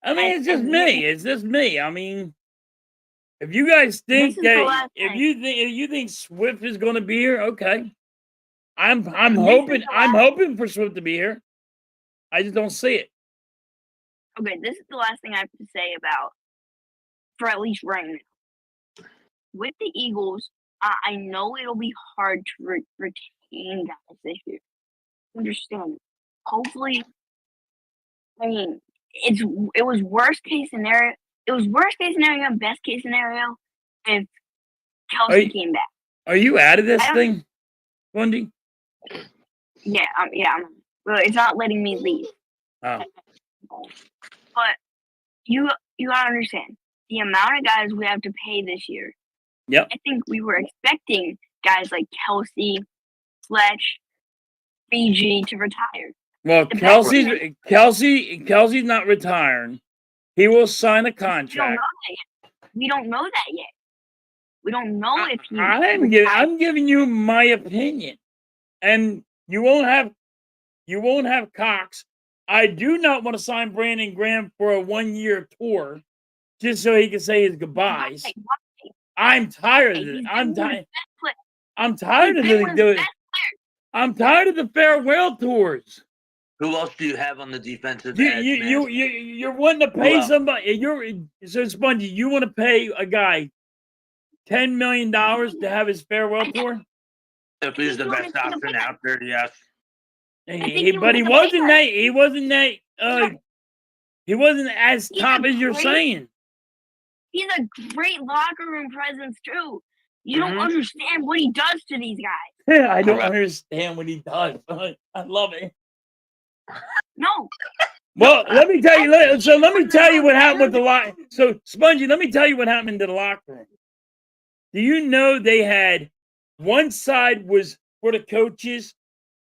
I mean, it's just me. It's just me. I mean, if you guys think This is the that, last if thing. you think Swift is going to be here, okay. I'm This is hoping the I'm last- hoping for Swift to be here. I just don't see it. Okay, this is the last thing I have to say about, for at least right now. With the Eagles, I know it'll be hard to retain guys this year. Understand? Hopefully, I mean, it was worst case scenario. It was worst case scenario and best case scenario if Kelsey you- came back. Are you out of this I don't- thing, Bundy? Yeah, well, it's not letting me leave. Oh. But you gotta understand the amount of guys we have to pay this year. Yep. I think we were expecting guys like Kelsey, Fletch, BG to retire. Well, The best Kelsey's not retiring. He will sign a We don't know contract. that yet. We don't know that yet. We don't know if he. I'm retires. giving you my opinion, and you won't have Cox. I do not want to sign Brandon Graham for a 1-year tour, just so he can say his goodbyes. Why? I'm tired of He's it. been I'm one of the tired. best players. I'm tired of He's been one of the the. best I'm tired of the farewell tours. Who else do you have on the defensive You edge, you man? you're wanting to pay else? somebody. So Spongy, you want to pay a guy $10 million to have his farewell tour? If he's the best option out there, yes. think he But he was a wasn't bigger- that. He wasn't that. He wasn't as He's top a as you're great- saying. He's a great locker room presence too. You don't Mhm. understand what he does to these guys. I don't Correct. understand what he does. I love it. No, Well, let me tell you. Let me tell you what happened with the lock. So, Spongy, let me tell you what happened to the locker room. Do you know they had one side was for the coaches,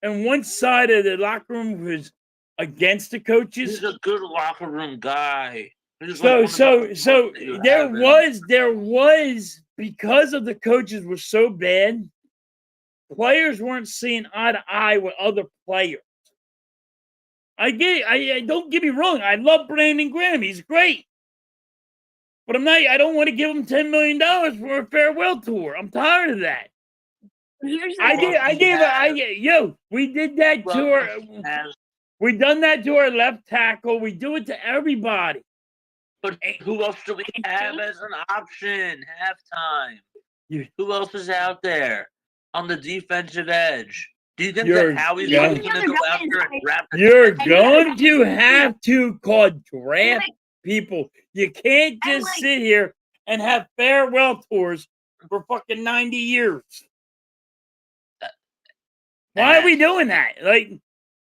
and one side of the locker room was against the coaches? He's a good locker room guy. He's So, like one of the so best you there have in- was because of the coaches were so bad, players weren't seeing eye to eye with other players. I don't get me wrong. I love Brandon Graham. He's great. But I don't want to give him $10 million for a farewell tour. I'm tired of that. here's the I thing. gave, we did that Well, to our, has- we done that to our left tackle. We do it to everybody. But who else do we have as an option halftime? You- Who else is out there on the defensive edge? Do you think You're- that Howie's yeah. going to go after and draft a You're defensive going to have to call draft Like, people. You can't I just like- sit here and have farewell tours for fucking 90 years. Why are we doing that? Like,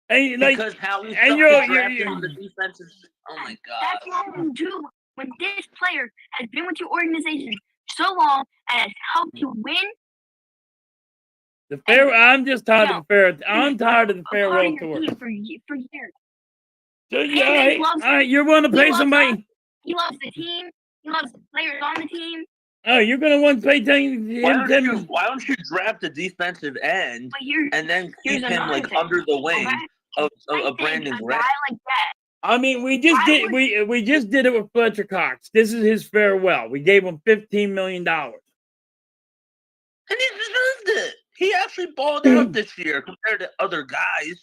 because Howie's and and you're- drafting on the defensive. Oh my god! That's what you do when this player has been with your organization so long and has helped you win. the fair. I'm just tired No. of the fair. I'm tired of the a part farewell of your tour. team for years. So He yeah, loves- all right, you're going to he pay loves somebody. He loves the team. He loves the players on the team. Oh, you're going to want to pay Why don't you draft a defensive end But here's and then Here's keep him another like thing. under the wing okay? of I think Brandon a Graham? guy like that. I mean, we just Why did would- we just did it with Fletcher Cox. This is his farewell. We gave him $15 million. And he deserved it. He actually balled out this year compared to other guys.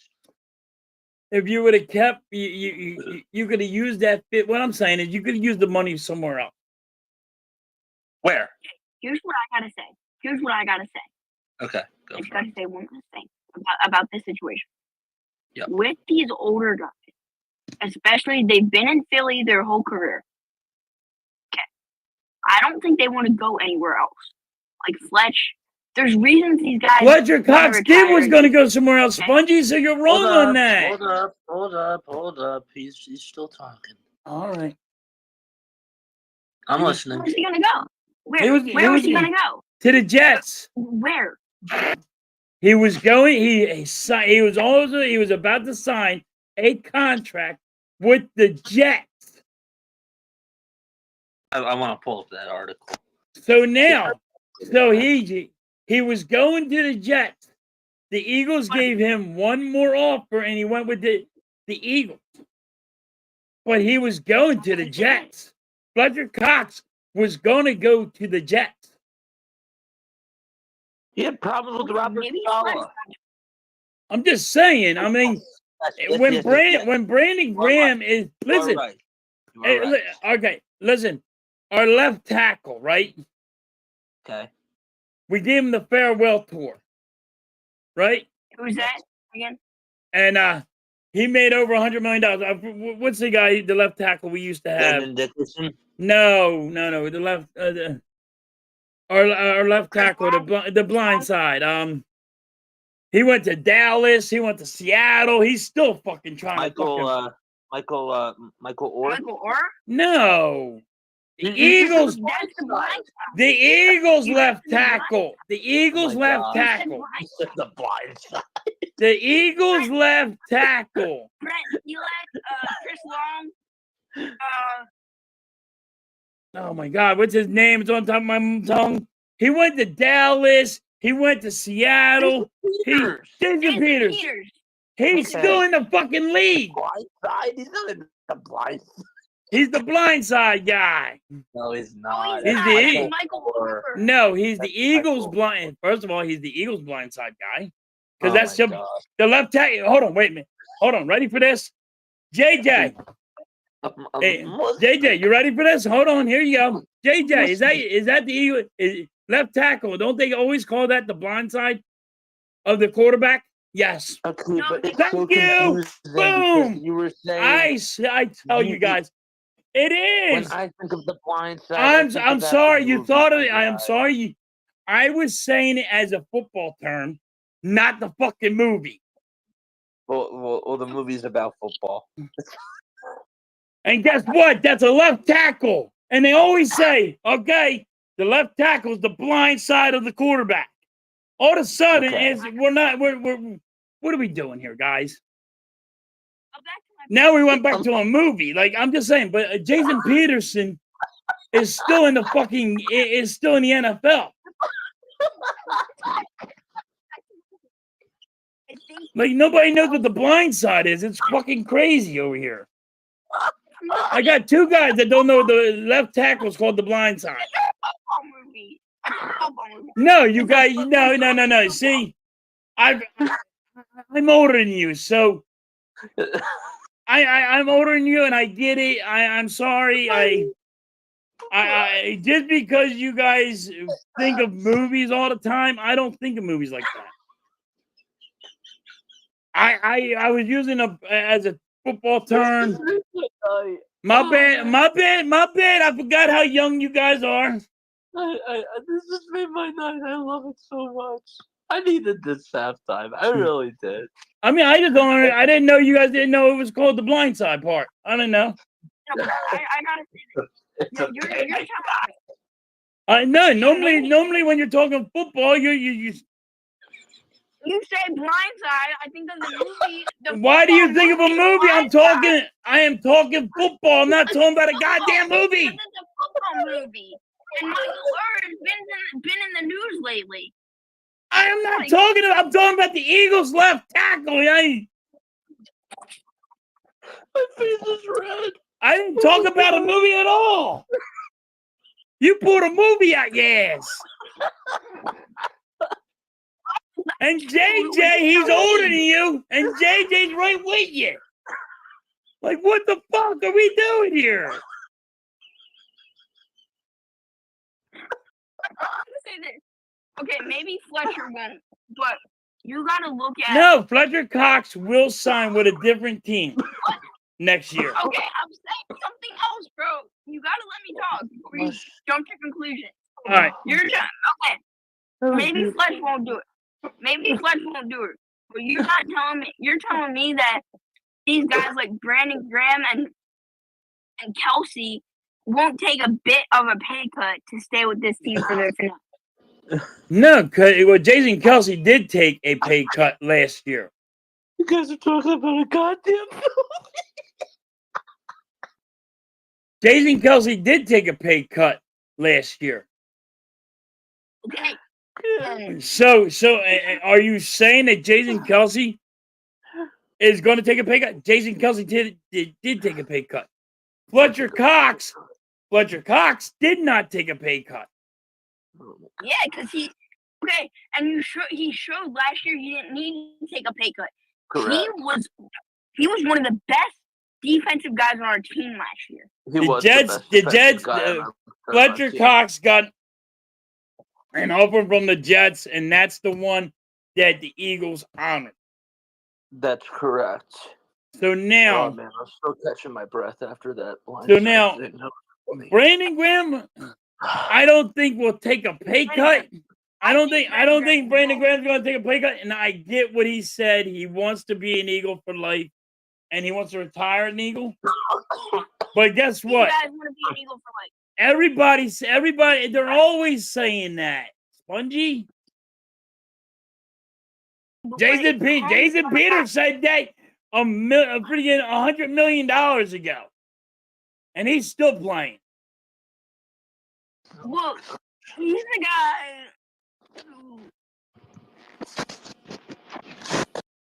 If you would have kept, you could have used that fit. What I'm saying is, you could have used the money somewhere else. Where? Here's what I gotta say. Okay, go I just for it. gotta say one last thing about this situation. Yep. With these older guys, Especially they've been in Philly their whole career. Okay. I don't think they want to go anywhere else. Like Fletch, there's reasons these guys. Fletcher wanna Cox did retire. was going to go somewhere else, Spongy, so you're wrong Hold on up, that. hold up. He's still talking. All right. I'm He was- listening. Where's he gonna go? Where He was- was he gonna go? To the Jets. Where? He was going. He was about to sign a contract with the Jets. I want to pull up that article. So now, he was going to the Jets. The Eagles gave him one more offer, and he went with the Eagles. But he was going to the Jets. Fletcher Cox was going to go to the Jets. He had problems with Robert Maybe Saleh. I'm just saying. I mean, when Brandon Graham is listen. Okay, listen. Our left tackle, right? Okay. We gave him the farewell tour, right? Who's that again? And he made over $100 million. What's the guy, the left tackle we used to have? Damon Dickerson. No. The left, our left tackle, the blind side. He went to Dallas. He went to Seattle. He's still fucking trying Michael to Orr. Michael Orr? No. The He's Eagles. That's the blind The Eagles left tackle. The Eagles my left God. tackle. side. The blind side. The Eagles left tackle. Brett, you let Chris Long. Oh my God, what's his name? It's on top of my tongue. He went to Dallas. He went to Seattle. Jason Peters. He's Okay. still in the fucking league. Blind side? He's not in the blind side. He's the blindside guy. No, he's Oh, not. He's not. the It's Eagle. Michael Orr. No, he's the That's Eagles Michael. blind. First of all, he's the Eagles blindside guy. Because Oh that's my the God. left tackle. Hold on, wait a minute. Hold on, ready for this? JJ. Hey, JJ, you ready for this? Hold on, here you go. JJ, is that the Eagle left tackle? Don't they always call that the blind side of the quarterback? Yes. Okay, No, but it's thank so you. confusing because Boom. you were saying I tell you guys, it when is. I think of the blind side. I think I'm about sorry the you movie thought of My it. I am God. sorry. I was saying it as a football term, not the fucking movie. Well, the movie's about football. And guess what? That's a left tackle. And they always say, okay, the left tackle is the blind side of the quarterback. All of a sudden, Okay. we're what are we doing here, guys? Oh, back to my Now we went back to a movie. Like, I'm just saying, but Jason Peterson is still in the NFL. I think Like, nobody knows what the blind side is. It's fucking crazy over here. I got two guys that don't know the left tackle is called the blind side. football movie. Football movie. No, you guys, no. See, I'm older than you, so I'm older than you, and I get it. I'm sorry. I just because you guys think of movies all the time, I don't think of movies like that. I was using as a football term. My bad. I forgot how young you guys are. This just made my night. I love it so much. I needed this halftime. I really did. I mean, I didn't know you guys didn't know it was called the blind side part. I didn't know. No, I gotta say this. It's You're okay. telling No, normally when you're talking football, you you say blindside. I think of the movie. Why do you think of a movie? I am talking football. I'm not talking about a goddamn movie. It's a football movie. And Michael Orr has been in the news lately. I am not talking about. I'm talking about the Eagles left tackle. My face is red. I didn't talk about a movie at all. You pulled a movie out your ass. And JJ, he's older than you, and JJ's right with you. Like, what the fuck are we doing here? Say this. Okay, maybe Fletcher won't, but you gotta look at. No, Fletcher Cox will sign with a different team. next year. Okay, I'm saying something else, bro. You gotta let me talk before you jump to conclusions. All right. You're just okay. Maybe Fletch won't do it. Maybe Fletch won't do it. But you're not telling me. You're telling me that these guys like Brandon Graham and Kelsey won't take a bit of a pay cut to stay with this team for their finale. No, because Jason Kelsey did take a pay cut last year. You guys are talking about a goddamn Jason Kelsey did take a pay cut last year. Okay. So, are you saying that Jason Kelsey is going to take a pay cut? Jason Kelsey did take a pay cut. Fletcher Cox did not take a pay cut. Yeah, because he and he showed last year he didn't need to take a pay cut. Correct. He was one of the best defensive guys on our team last year. The Jets, Fletcher Cox got an offer from the Jets, and that's the one that the Eagles honored. That's correct. So now, oh man, I'm still catching my breath after that. So now, Brandon Graham, I don't think will take a pay cut. I don't think Brandon Graham's going to take a pay cut. And I get what he said. He wants to be an Eagle for life, and he wants to retire an Eagle. But guess what? You guys want to be an Eagle for life. Everybody, they're always saying that. Spongy. Jason Peters said that freaking $100 million ago, and he's still playing. Well, he's the guy who...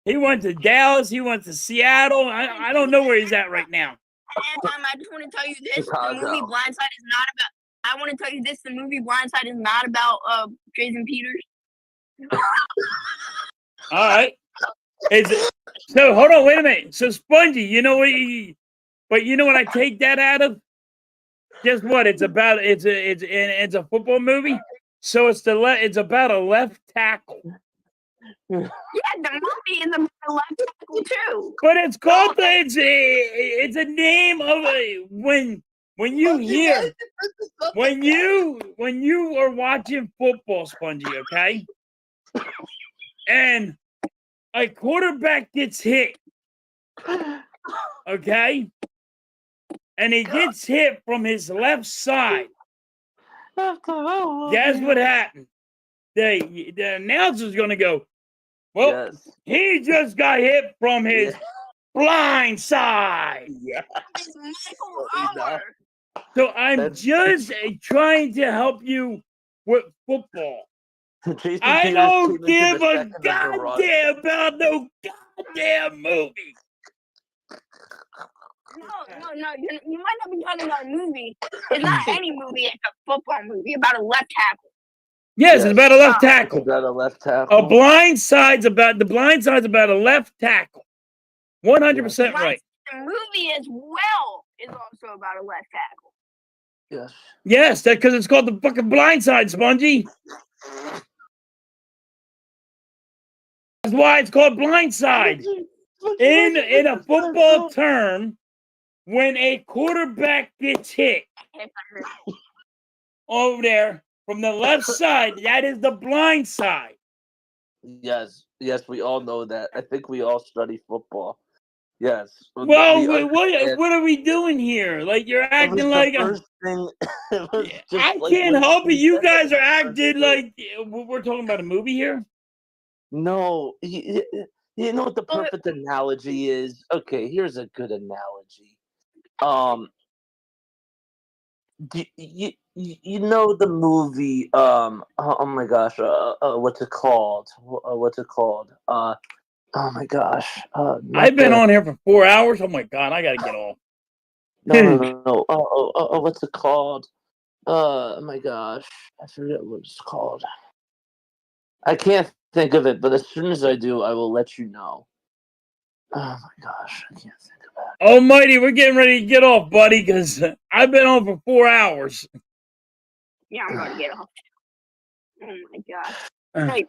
He went to Dallas. He went to Seattle. I don't know where he's at right now. And I just want to tell you this: the movie Blindside is not about. I want to tell you this: the movie Blindside is not about Jason Peters. All right. So hold on, wait a minute. So Spongy, you know what? But you know what I take that out of? Guess what? It's about it's a football movie. So it's about a left tackle. Yeah, the movie is about a left tackle too. But it's called it's a name of when you are watching football, Spongy, okay? And a quarterback gets hit, okay? And he gets hit from his left side. Guess what happened? The announcer's going to go, well, he just got hit from his blind side. Yeah. So I'm just trying to help you with football. I don't give a goddamn about no goddamn movie. No. You might not be talking about a movie. It's not any movie. It's a football movie about a left tackle. Yes, it's about a left tackle. It's about a left tackle. The blind side's about a left tackle. 100% right. The movie as well is also about a left tackle. Yes. Yes, that because it's called the fucking Blind Side, Spongy. That's why it's called Blind Side. In a football term, when a quarterback gets hit over there from the left side, that is the blind side. Yes, we all know that. I think we all study football. Yes. Well, what are we doing here? Like you're acting like I can't help it. You guys are acting like we're talking about a movie here. No, you know what the perfect analogy is? Okay, here's a good analogy. You know the movie? Oh my gosh, what's it called? Oh my gosh. I've been on here for 4 hours. Oh my god, I gotta get off. No. Oh, what's it called? Oh my gosh, I forget what it's called. I can't think of it, but as soon as I do, I will let you know. Oh my gosh, I can't think of it. Almighty, we're getting ready to get off, buddy, because I've been on for 4 hours. Yeah, I'm gonna get off. Oh my gosh. Wait,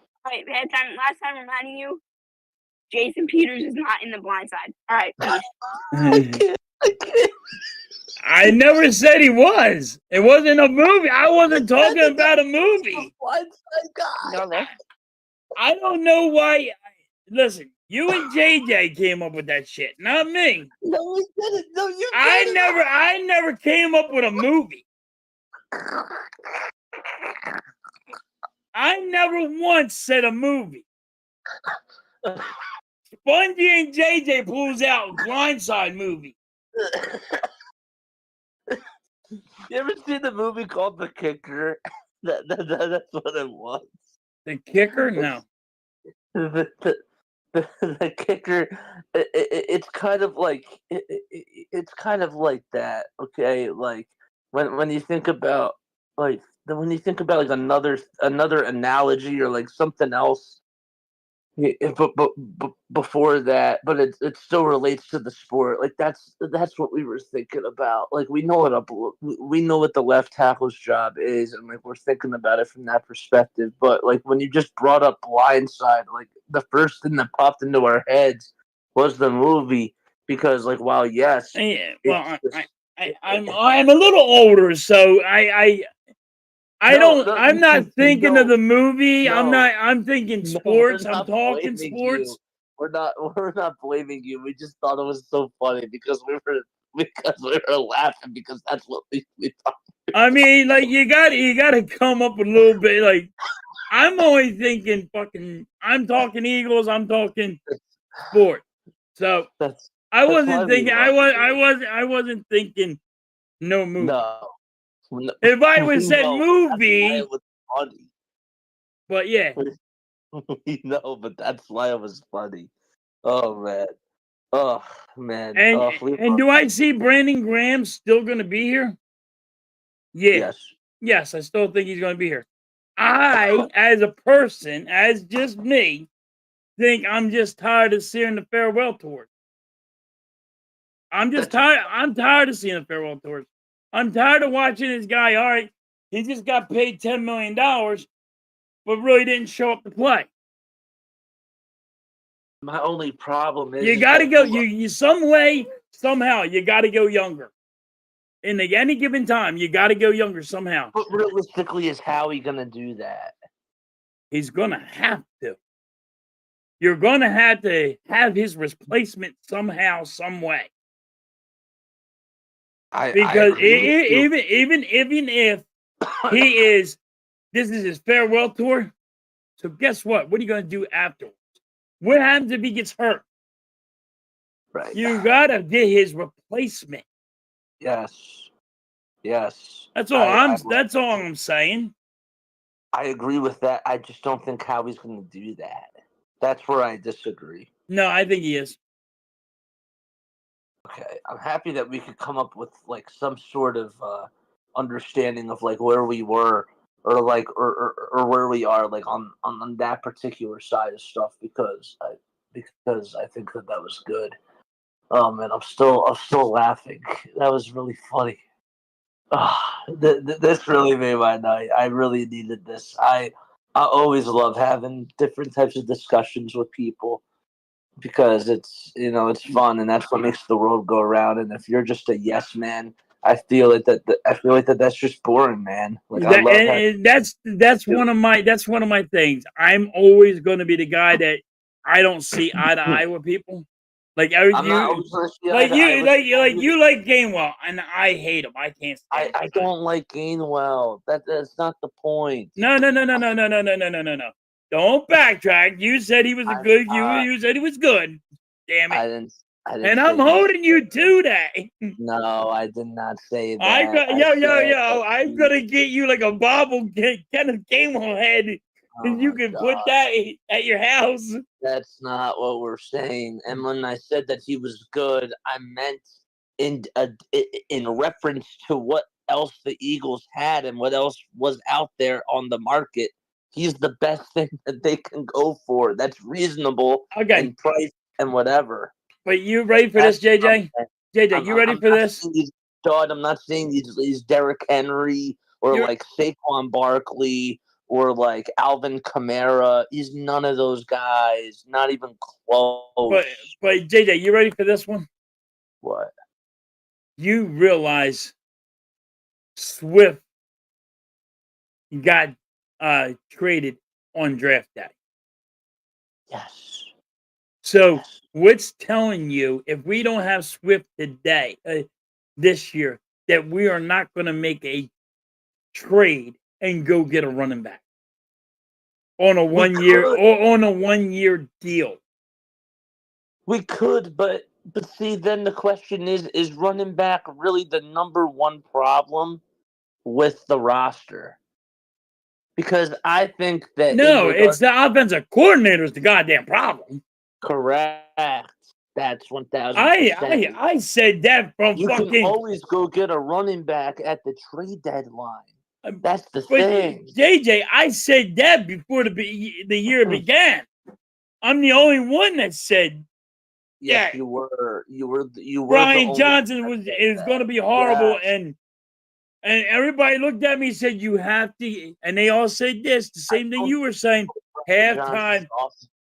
last time reminding you, Jason Peters is not in The Blind Side. All right, peace. I can't. I never said he was. It wasn't a movie. I wasn't talking about a movie. Blindside guy. Go there. I don't know why. Listen, you and JJ came up with that shit, not me. No, we didn't. No, you I didn't. never came up with a movie. I never once said a movie. Spongy and JJ pulls out Blindside movie. You ever seen the movie called The Kicker? That's what it was. The Kicker? No. The Kicker. It's kind of like it's kind of like that. Okay, like when you think about like another analogy or like something else. But before that, but it still relates to the sport. Like that's what we were thinking about. Like we know what the left tackle's job is, and like we're thinking about it from that perspective. But like when you just brought up Blindside, like the first thing that popped into our heads was the movie because like while yes, Yeah, well, I'm a little older, so I'm not thinking of the movie. I'm thinking sports. I'm talking sports. You. We're not blaming you. We just thought it was so funny because we were laughing because that's what we thought. I mean, like you gotta come up with a little bit. Like I'm only thinking I'm talking Eagles. I'm talking sport. So I wasn't thinking. I wasn't thinking no movie. No. If I would said movie, it was funny. But yeah, no, but that's why it was funny. Oh man, And do I see Brandon Graham still going to be here? Yeah. Yes, I still think he's going to be here. I, as a person, as just me, think I'm just tired of seeing the farewell tours. I'm tired. I'm tired of seeing the farewell tours. I'm tired of watching this guy. All right, he just got paid $10 million, but really didn't show up to play. My only problem is you got to go. You some way, somehow, you got to go younger. In any given time, you got to go younger somehow. But realistically, is Howie going to do that? He's going to have to. You're going to have his replacement somehow, some way. Because even if he is, this is his farewell tour. So guess what? What are you going to do afterwards? What happens if he gets hurt? Right. You got to get his replacement. Yes. That's all that's all I'm saying. I agree with that. I just don't think Howie's going to do that. That's where I disagree. No, I think he is. Okay, I'm happy that we could come up with like some sort of understanding of like where we were or like or where we are like on that particular side of stuff because I think that was good. Oh man, I'm still laughing. That was really funny. This really made my night. I really needed this. I always love having different types of discussions with people because it's fun and that's what makes the world go around. And if you're just a yes man, I feel like that's just boring, man. Like that's one of my things. I'm always going to be the guy that I don't see eye to eye with people. Like you like Gainwell, and I hate him. I can't stand I don't like Gainwell. That's not the point. No. Don't backtrack. You said he was you said he was good. Damn it. I didn't and I'm holding you to that. No, I did not say that. I'm gonna get you like a bobble Kenneth Gainwell head. And you can put that at your house. That's not what we're saying. And when I said that he was good, I meant in reference to what else the Eagles had and what else was out there on the market. He's the best thing that they can go for. That's reasonable in price and whatever. But you ready for this, JJ? JJ, you ready for this? I'm not saying he's Derrick Henry or like Saquon Barkley or like Alvin Kamara. He's none of those guys. Not even close. But JJ, you ready for this one? What? You realize Swift got traded on draft day. Yes. So Yes. what's telling you if we don't have Swift today, this year, that we are not going to make a trade and go get a running back on a 1 year could. or on a 1 year deal? We could, but see, then the question is running back really the number one problem with the roster? Because I think that No, it's the offensive coordinator's the goddamn problem. correct. That's 1,000%. I said that from You fucking. can always go get a running back at the trade deadline. That's the But thing. JJ, I said that before the year began. I'm the only one that said Yes, yeah. you were. You were the Brian only Johnson one that is said going to that. be horrible, Yes. and everybody looked at me and said you have to, and they all said this, the same thing you were saying. Halftime,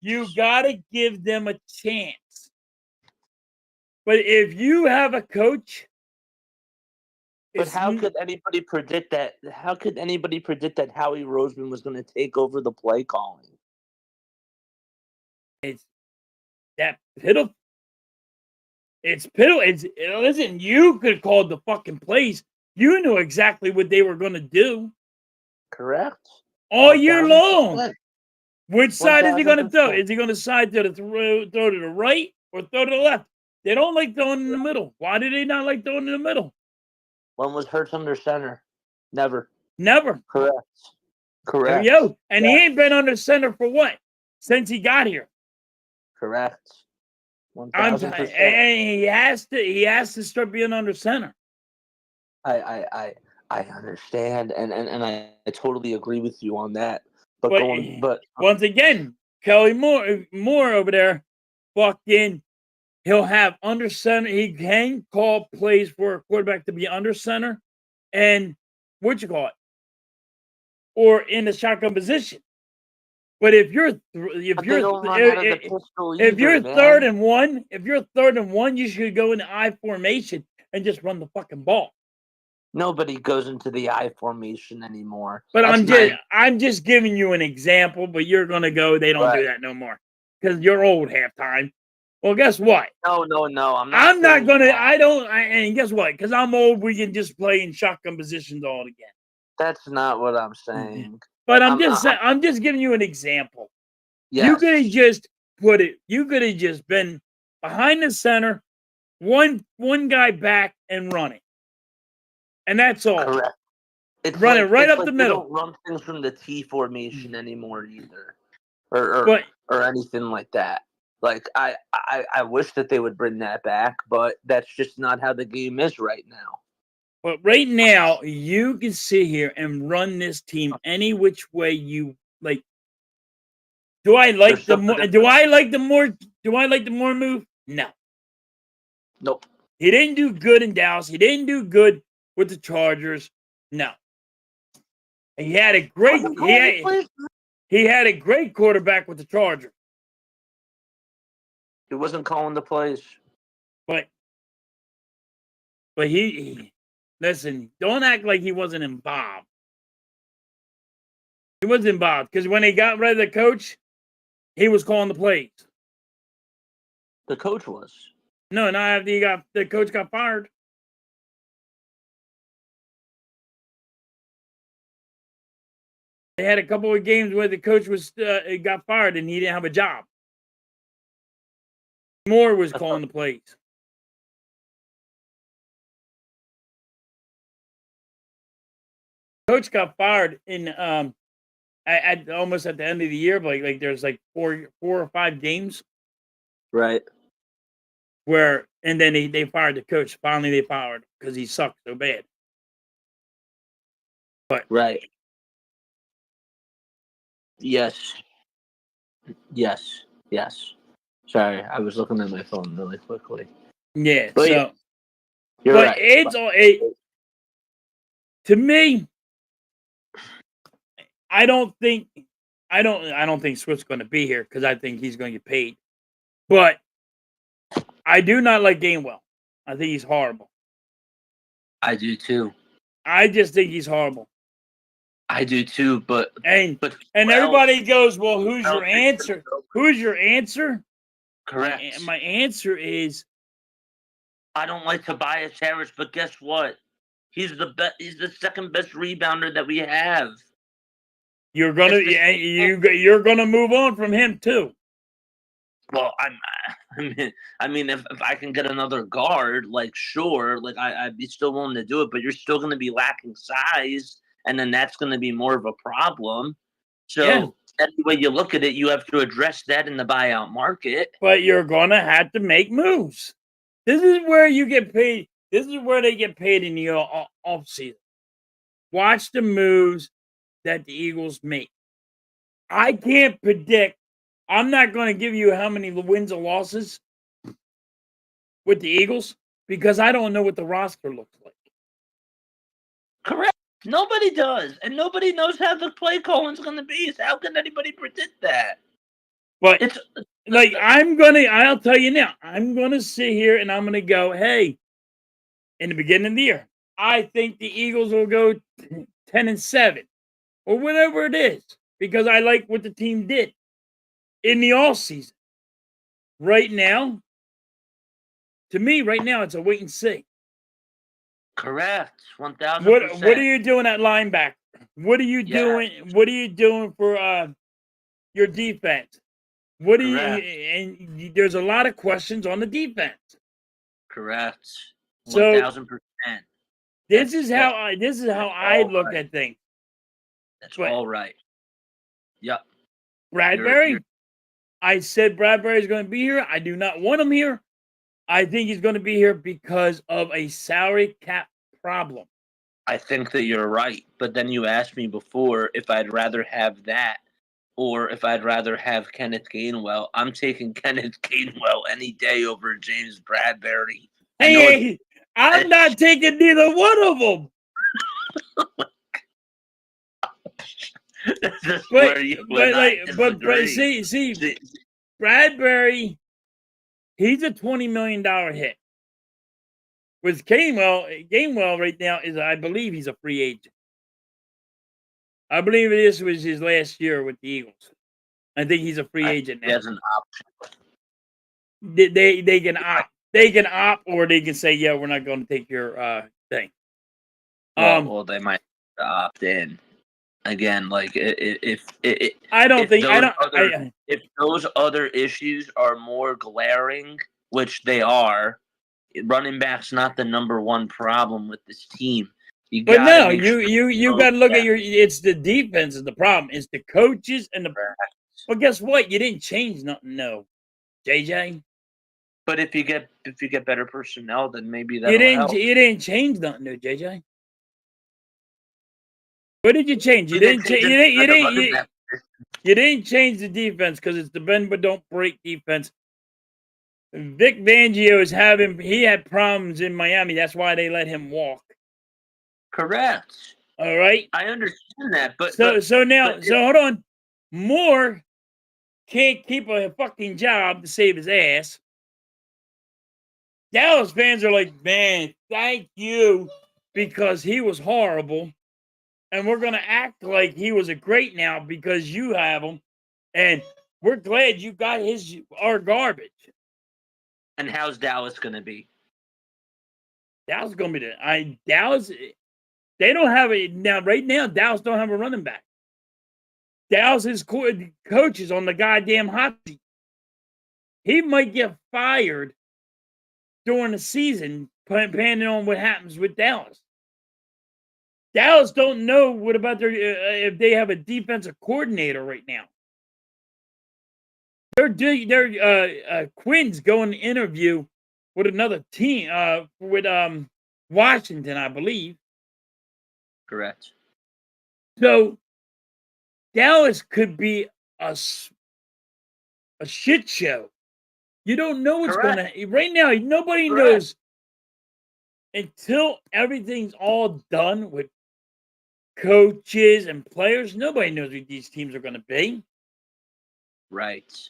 you got to give them a chance. But if you have a coach, But how could anybody predict that? How could anybody predict that Howie Roseman was going to take over the play calling? It's that pitiful. It's pitiful. Listen, you could call the fucking plays. You knew exactly what they were going to do Correct. all year long. 1000%. Which side is he going to throw? 1000%. Is he going to side to the throw to the right or throw to the left? They don't like throwing in the middle. Why do they not like throwing in the middle? When was Hurts under center? Never. Never. Correct. Correct. Yo, and he ain't been under center for what? Since he got here. Correct. And 1000%. he has to start being under center. I understand, and I totally agree with you on that. But once again, Kelly Moore over there, fucking, he'll have under center. He can call plays for a quarterback to be under center, and what you call it, or in the shotgun position. But if you're third and one, you should go into I formation and just run the fucking ball. Nobody goes into the I formation anymore. But I'm just giving you an example. But you're gonna go. They don't do that no more because you're old halftime. Well, guess what? No. I'm not gonna. And guess what? Because I'm old, we can just play in shotgun positions all again. That's not what I'm saying. But I'm just giving you an example. Yes. You could have just put it. You could have just been behind the center, one guy back and run it, and that's all. Correct. It's run it right up the middle. They don't run things from the T formation anymore either, or anything like that. Like I wish that they would bring that back, but that's just not how the game is right now. But right now, you can sit here and run this team any which way you like. Do I like the Moore move? No. Nope. He didn't do good in Dallas. He didn't do good with the Chargers. No. He had a great quarterback with the Chargers. He wasn't calling the plays. But he listen, don't act like he wasn't involved. He was involved because when they got rid of the coach, he was calling the plays. The coach was. No, not after the coach got fired. They had a couple of games where the coach got fired and he didn't have a job. Moore was calling the plays. Coach got fired in at almost at the end of the year, but like there's like four or five games, right? Where and then they fired the coach. Finally, they fired because he sucked so bad. But right, yes. Sorry, I was looking at my phone really quickly. Yeah, but so you're but right. It's all to me. I don't think Swift's going to be here because I think he's going to get paid. But I do not like Gainwell. I think he's horrible. I do too. I just think he's horrible. I do too. But And well, everybody goes, well, who's I your don't think answer? so. Who's your answer? Correct. My answer is I don't like Tobias Harris, but guess what? He's the best. He's the second best rebounder that we have. you're gonna you're gonna move on from him too. Well, I mean, if I can get another guard, like sure, like I'd be still willing to do it, but you're still going to be lacking size, and then that's going to be more of a problem. So Yeah. any way you look at it, you have to address that in the buyout market. But you're gonna have to make moves. This is where you get paid. This is where they get paid in the off season. Watch the moves that the Eagles make. I can't predict. I'm not going to give you how many wins or losses with the Eagles because I don't know what the roster looks like. Correct. Nobody does, and nobody knows how the play calling's going to be. So how can anybody predict that? But It's like I'll tell you now, I'm gonna sit here and I'm gonna go, hey, in the beginning of the year, I think the Eagles will go 10-7 or whatever it is, because I like what the team did in the all season. Right now, to me, it's a wait and see. correct. 1,000%. What are you doing at linebacker? What are you doing? What are you doing for your defense? What do you? Correct. And there's a lot of questions on the defense. Correct. So 1,000%. this is how I look right. at things. That's But all right. Yep. Bradbury, You're- I said Bradbury is going to be here. I do not want him here. I think he's going to be here because of a salary cap problem. I think that you're right, but then you asked me before if I'd rather have that or if I'd rather have Kenneth Gainwell. I'm taking Kenneth Gainwell any day over James Bradbury. I know it's- Hey, I'm not taking neither one of them. This is But where you and I but disagree. see, Bradbury, he's a $20 million hit. With Gainwell right now I believe he's a free agent. I believe this was his last year with the Eagles. I think he's a free agent He now. has an option. They can opt. They can opt, or they can say, "Yeah, we're not going to take your thing." Well, they might opt in again. Like if I don't if think those I don't. other- if those other issues are more glaring, which they are, running back's not the number one problem with this team. You But gotta no, make sure you got to look at your. It's the defense is the problem. It's the coaches and the. Well, guess what? You didn't change nothing, no, JJ. But if you get better personnel, then maybe that'll You didn't. help. You didn't change nothing, no, JJ. What did you change? You We didn't. change You it didn't. for the running back. You didn't change the defense because it's the bend but don't break defense. Vic Fangio is having. He had problems in Miami. That's why they let him walk. Correct. All right. I understand that, but So but hold on. Moore can't keep a fucking job to save his ass. Dallas fans are like, man, thank you, because he was horrible, and we're gonna act like he was a great now because you have him, and we're glad you got our garbage. and how's Dallas going to be? Dallas is gonna be Dallas. They don't have a now. Right now, Dallas don't have a running back. Dallas's coach is on the goddamn hot seat. He might get fired during the season, depending on what happens with Dallas. Dallas don't know what about their if they have a defensive coordinator right now. Quinn's going to interview with another team with Washington, I believe. Correct. So Dallas could be a shit show. You don't know what's going to right now. Nobody knows until everything's all done with coaches and players. Nobody knows who these teams are going to be. Right.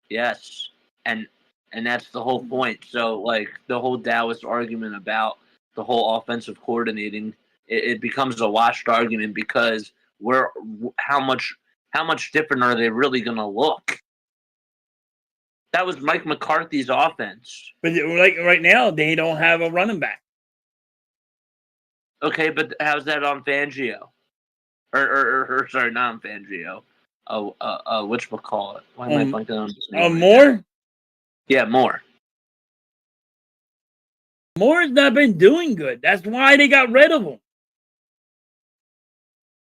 Yes. And that's the whole point. So like the whole Dallas argument about the whole offensive coordinating, it becomes a washed argument because how much different are they really going to look? That was Mike McCarthy's offense. But like right now, they don't have a running back. Okay, but how's that on Fangio? Or sorry, not on Fangio. Whatchamacallit? Why am I blanking on his name? Moore? Yeah, Moore. Moore's not been doing good. That's why they got rid of him.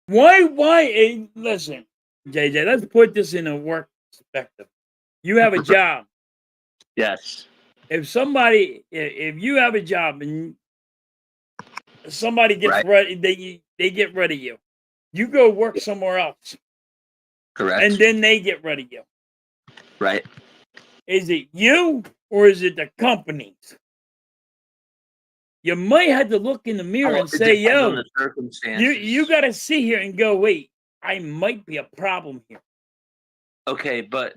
Why? Listen, JJ, let's put this in a work perspective. You have a job. Yes. If you have a job and somebody gets Right. ready, they get rid of you. You go work somewhere else. Correct. And then they get rid of you. Right. Is it you or is it the companies? You might have to look in the mirror and It say, depends on yo, the circumstances. you got to sit here and go, wait, I might be a problem here. Okay, but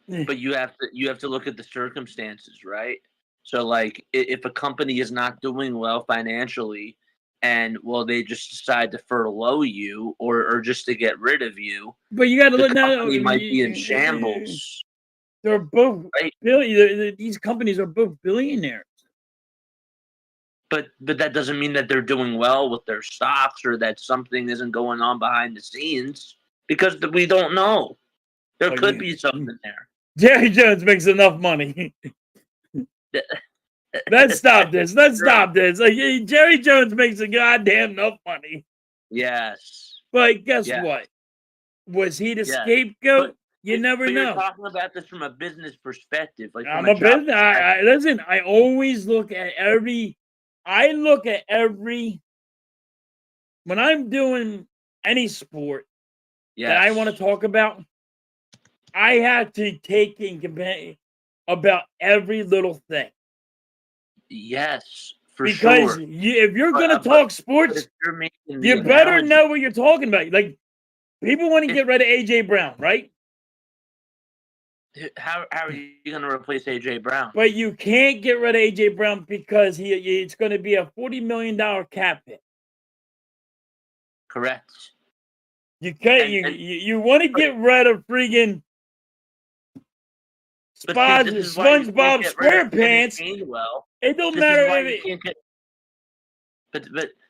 you have to look at the circumstances, right? So like if a company is not doing well financially and they just decide to furlough you or just to get rid of you, But you got to the look now. company might be in shambles. They're both Right. these companies are both billionaires. But that doesn't mean that they're doing well with their stocks or that something isn't going on behind the scenes because we don't know. There could be something there. Jerry Jones makes enough money. Let's stop this. Let's stop this. Like Jerry Jones makes a goddamn enough money. Yes. But guess Yeah. what? Was he the Yeah. scapegoat? You never But know. You're talking about this from a business perspective. Like I'm from a business. Listen, I always look at every. When I'm doing any sport that I want to talk about, I have to take in compare about every little thing. Yes, for Because sure. if you're going to But talk if sports, you're making the you better analogy- know what you're talking about. Like, people want to get rid of A.J. Brown, right? How are you going to replace A.J. Brown? But you can't get rid of A.J. Brown because it's going to be a $40 million cap hit. Correct. You can't. You want to get rid of friggin' SpongeBob SquarePants. It don't matter if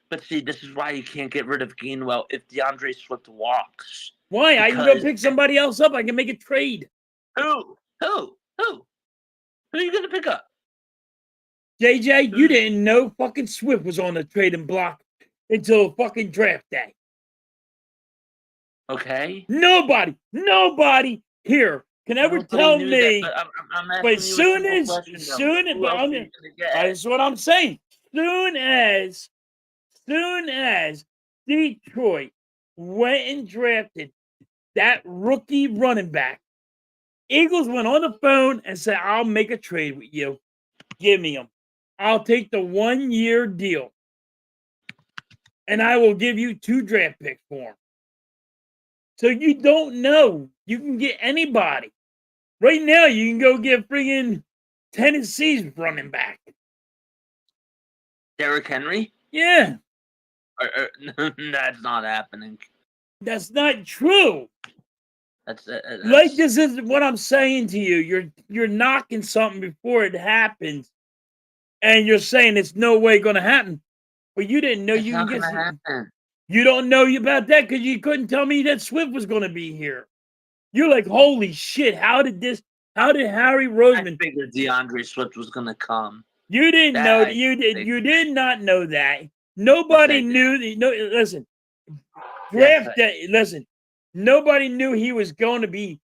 But see, this is why you can't get rid of Gainwell if DeAndre Swift walks. Why? I can go pick somebody else up. I can make a trade. Who are you going to pick up? JJ, you didn't know fucking Swift was on the trading block until fucking draft day. Okay. Nobody here can ever tell me. But that's what I'm saying. Soon as Detroit went and drafted that rookie running back, Eagles went on the phone and said, I'll make a trade with you. Give me him. I'll take the 1-year deal. And I will give you 2 draft picks for him. So you don't know. You can get anybody. Right now, you can go get friggin' Tennessee's running back. Derrick Henry? Yeah. That's not happening. That's not true. That's Like, this is what I'm saying to you. You're knocking something before it happens. And you're saying it's no way going to happen. But you didn't know you can get. Happen. You don't know about that because you couldn't tell me that Swift was going to be here. You're like, holy shit! How did Harry Roseman? I figured DeAndre Swift was going to come. You didn't know. You did not know that. Nobody knew. Listen. Draft day. Listen. Nobody knew he was going to be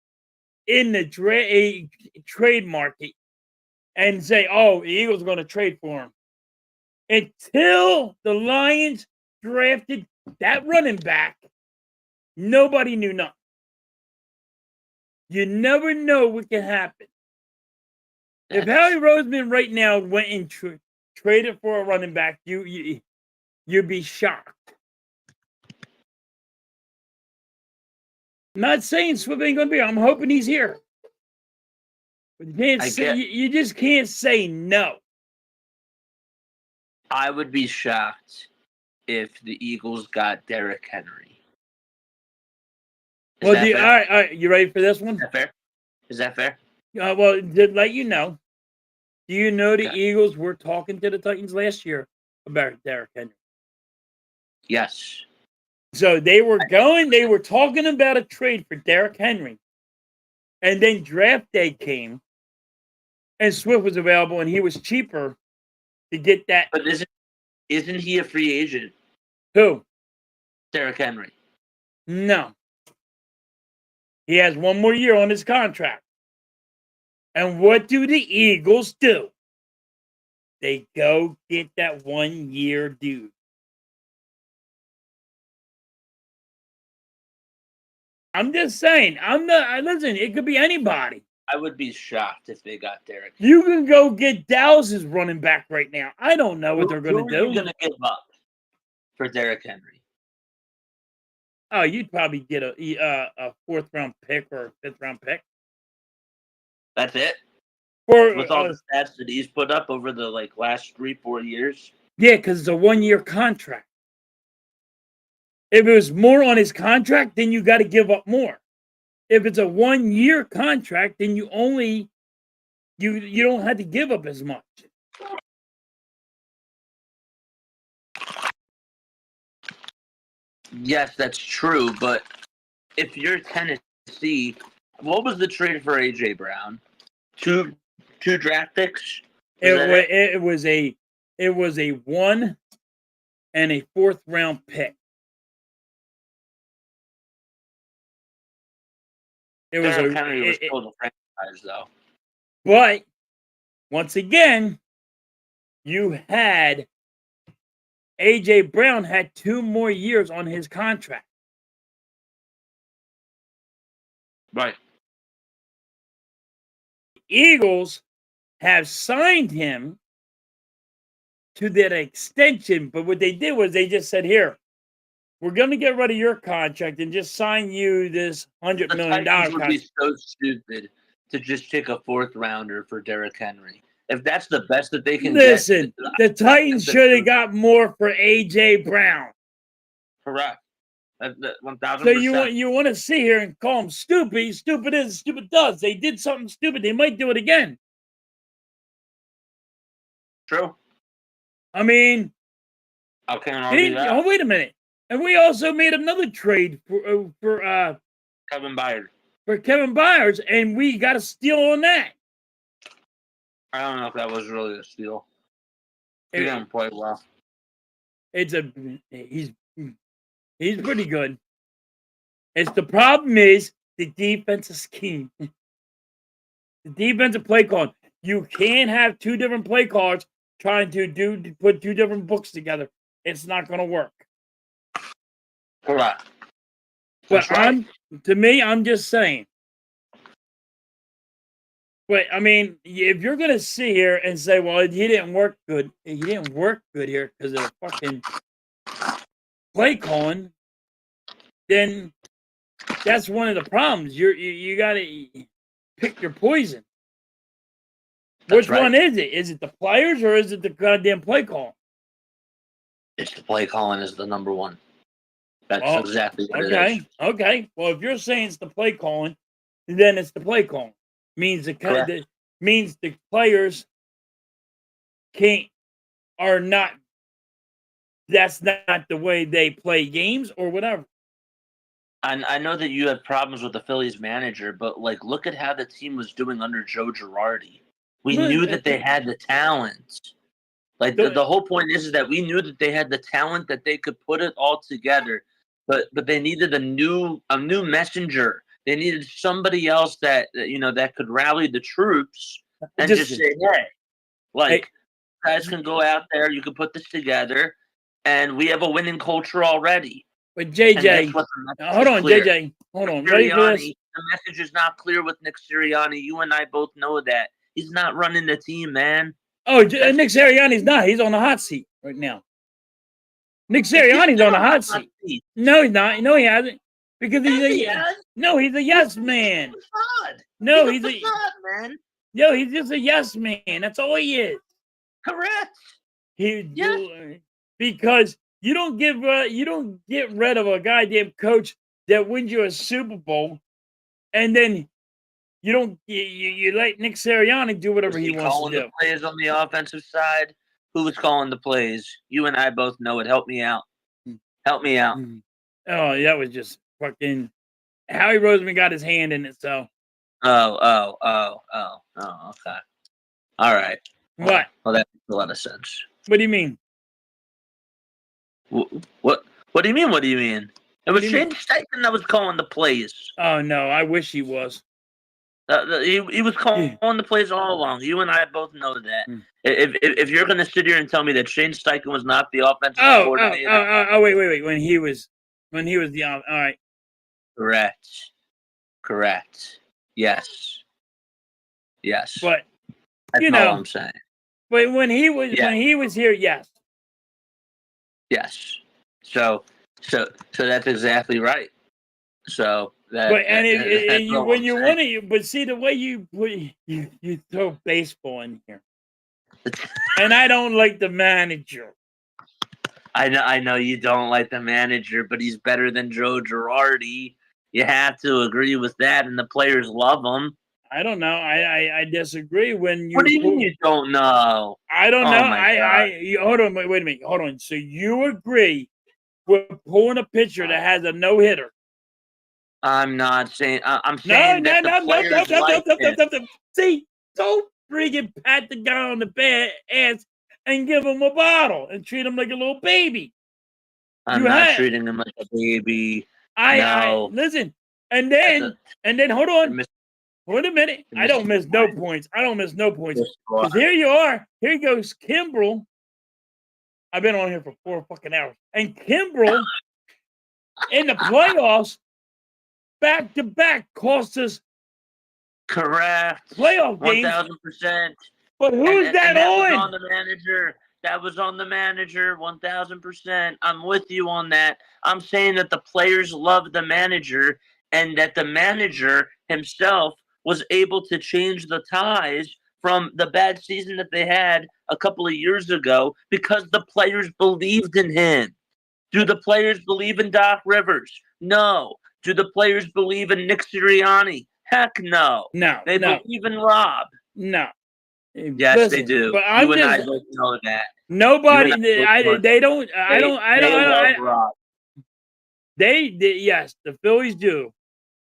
in the trade market and say, "Oh, the Eagles are going to trade for him." Until the Lions drafted that running back, nobody knew nothing. You never know what can happen. If Harry Roseman right now went and traded for a running back, you'd be shocked. Not saying Swift ain't gonna be here. I'm hoping he's here. But you can't I say get- you just can't say no. I would be shocked if the Eagles got Derrick Henry. Is Well, that fair? all right, you ready for this one? Is that fair? Is that fair? Well, to let you know, do you know the Okay. Eagles were talking to the Titans last year about Derrick Henry? Yes. So they were talking about a trade for Derrick Henry. And then draft day came and Swift was available and he was cheaper to get that. But isn't he a free agent, Who? Derrick Henry? No. He has one more year on his contract. And what do the Eagles do? They go get that 1 year dude. I'm just saying. Listen, it could be anybody. I would be shocked if they got Derrick. You can go get Dallas's running back right now. I don't know what they're going Who to are you do. going to give up for Derrick Henry? Oh, you'd probably get a fourth round pick or a fifth round pick. That's it. Or With all the stats that he's put up over the last 3-4 years. yeah, because it's a 1 year contract. If it was more on his contract, then you got to give up more. If it's a 1 year contract, then you only you don't have to give up as much. Yes, that's true. But if you're Tennessee, what was the trade for AJ Brown? Two draft picks. It was a 1 and a fourth round pick. It was Derrick Henry was still the franchise, though. But once again, you had AJ Brown had 2 more years on his contract. Right. Eagles have signed him to that extension, but what they did was they just said, "Here, we're going to get rid of your contract and just sign you this $100 The million Titans would be contract." so stupid to just take a fourth rounder for Derrick Henry. If that's the best that they can Listen, get. the Titans should have got more for AJ Brown. Correct. 1,000%. So you want to sit here and call him stupid? Stupid is, stupid does. They did something stupid. They might do it again. True. I mean, How can I argue that? oh, wait a minute. And we also made another trade for Kevin Byard. Kevin Byers, and we got a steal on that. I don't know if that was really a steal. He It- didn't play well. He's pretty good. The problem is the defensive scheme. The defensive play call. You can't have 2 different play cards trying to put 2 different books together. It's not going to work. Correct. But That's right. I'm just saying. But I mean, if you're gonna sit here and say, "Well, he didn't work good," here because of the fucking play calling, then that's one of the problems. You got to pick your poison. That's Which one is it? Is it the players or is it the goddamn play call? It's the play calling is the number one. That's Oh, exactly what it Okay, is. okay. Well, if you're saying it's the play calling, then it's the play calling. Means means the players are not. That's not the way they play games or whatever. And I know that you had problems with the Phillies manager, but look at how the team was doing under Joe Girardi. We Well, knew that they had the talent. The whole point is that we knew that they had the talent that they could put it all together, but they needed a new messenger. They needed somebody else that that could rally the troops and just say, "Hey, guys can go out there. You can put this together, and we have a winning culture already." But And JJ, guess what? The message hold is on, clear. JJ, hold on. Nick Ready for this? Sirianni, the message is not clear with Nick Sirianni. You and I both know that. He's not running the team, man. Oh, Nick Sirianni's not. He's on the hot seat right now. Nick Sirianni's on the hot seat. No, he's not. No, he hasn't. Because he's Yes, he a has. no, he's a yes man. Facade. No, He's a he's a facade, man. no, he's just a yes man. That's all he is. Correct. He Yes. because you don't get rid of a goddamn coach that wins you a Super Bowl, and then you let Nick Sirianni do whatever Was he he wants to calling do. the plays on the offensive side? Who was calling the plays? You and I both know it. Help me out. Help me out. Oh, that was just fucking Howie Roseman got his hand in it. So Oh, okay. All right. what? Well, that makes a lot of sense. What do you mean? What do you mean? What do you mean? It was do you mean? Shane Steichen that was calling the plays. Oh no, I wish he was. He was calling the plays all along. You and I both know that. If you're going to sit here and tell me that Shane Steichen was not the offensive coordinator, wait. When he was the all right. Correct. Yes. But That's you all know, I'm saying. but when he was here, yes. Yes. So that's exactly right. So that. But and that's all when I'm you saying. want to, but see the way you throw baseball in here, and I don't like the manager. I know you don't like the manager, but he's better than Joe Girardi. You have to agree with that, and the players love him. I don't know. I disagree. When you What do you mean you don't know? I don't Oh know. my God. Hold on. Wait a minute. Hold on. So you agree with pulling a pitcher that has a no hitter? I'm not saying. I'm saying No. that the players like him. See, don't friggin' pat the guy on the ass and give him a bottle and treat him like a little baby. I'm not treating him like a baby. I listen, and then hold on. Wait a minute. I don't miss no points. Because here you are. Here goes Kimbrel. I've been on here for 4 fucking hours. And Kimbrel in the playoffs, back to back, cost us Correct. playoff games. 1,000%. But who's that was on? on the manager. That was on the manager. 1,000%. I'm with you on that. I'm saying that the players love the manager, and that the manager himself was able to change the ties from the bad season that they had a couple of years ago because the players believed in him. Do the players believe in Doc Rivers? No. Do the players believe in Nick Sirianni? Heck no. No. They believe in Rob. No. Yes, Listen, they do. But I'm you and I just both know that. nobody. You and I both know They don't. I don't. love Rob. They yes, the Phillies do.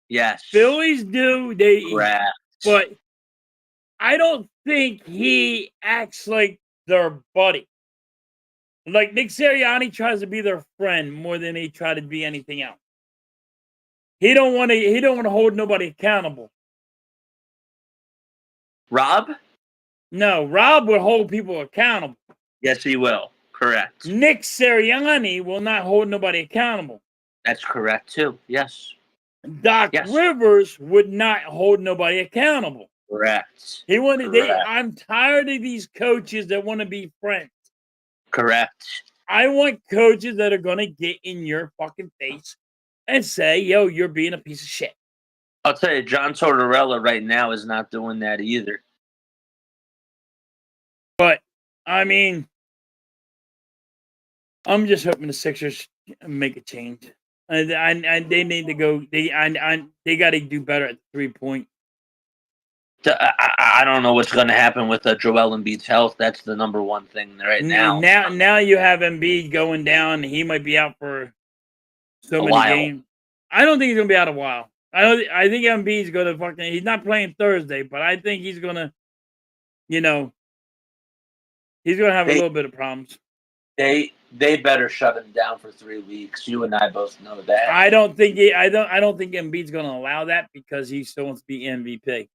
Yes. Phillies do. Correct. But I don't think he acts like their buddy. Like Nick Sirianni tries to be their friend more than he try to be anything else. He don't want to hold nobody accountable. Rob? No, Rob will hold people accountable. Yes, he will. Correct. Nick Sirianni will not hold nobody accountable. That's correct too. Yes. Doc Rivers would not hold nobody accountable. Correct. He wanted. I'm tired of these coaches that want to be friends. Correct. I want coaches that are going to get in your fucking face and say, yo, you're being a piece of shit. I'll tell you, John Tortorella right now is not doing that either. But, I mean, I'm just hoping the Sixers make a change. And they need to go. They got to do better at 3-point. I don't know what's going to happen with Joel Embiid's health. That's the number one thing right now. Now you have Embiid going down. He might be out for so many games. I don't think he's going to be out a while. I think Embiid's going to fucking. He's not playing Thursday, but I think he's going to. He's going to have a little bit of problems. They better shut him down for 3 weeks. You and I both know that. I don't think Embiid's going to allow that because he still wants to be MVP.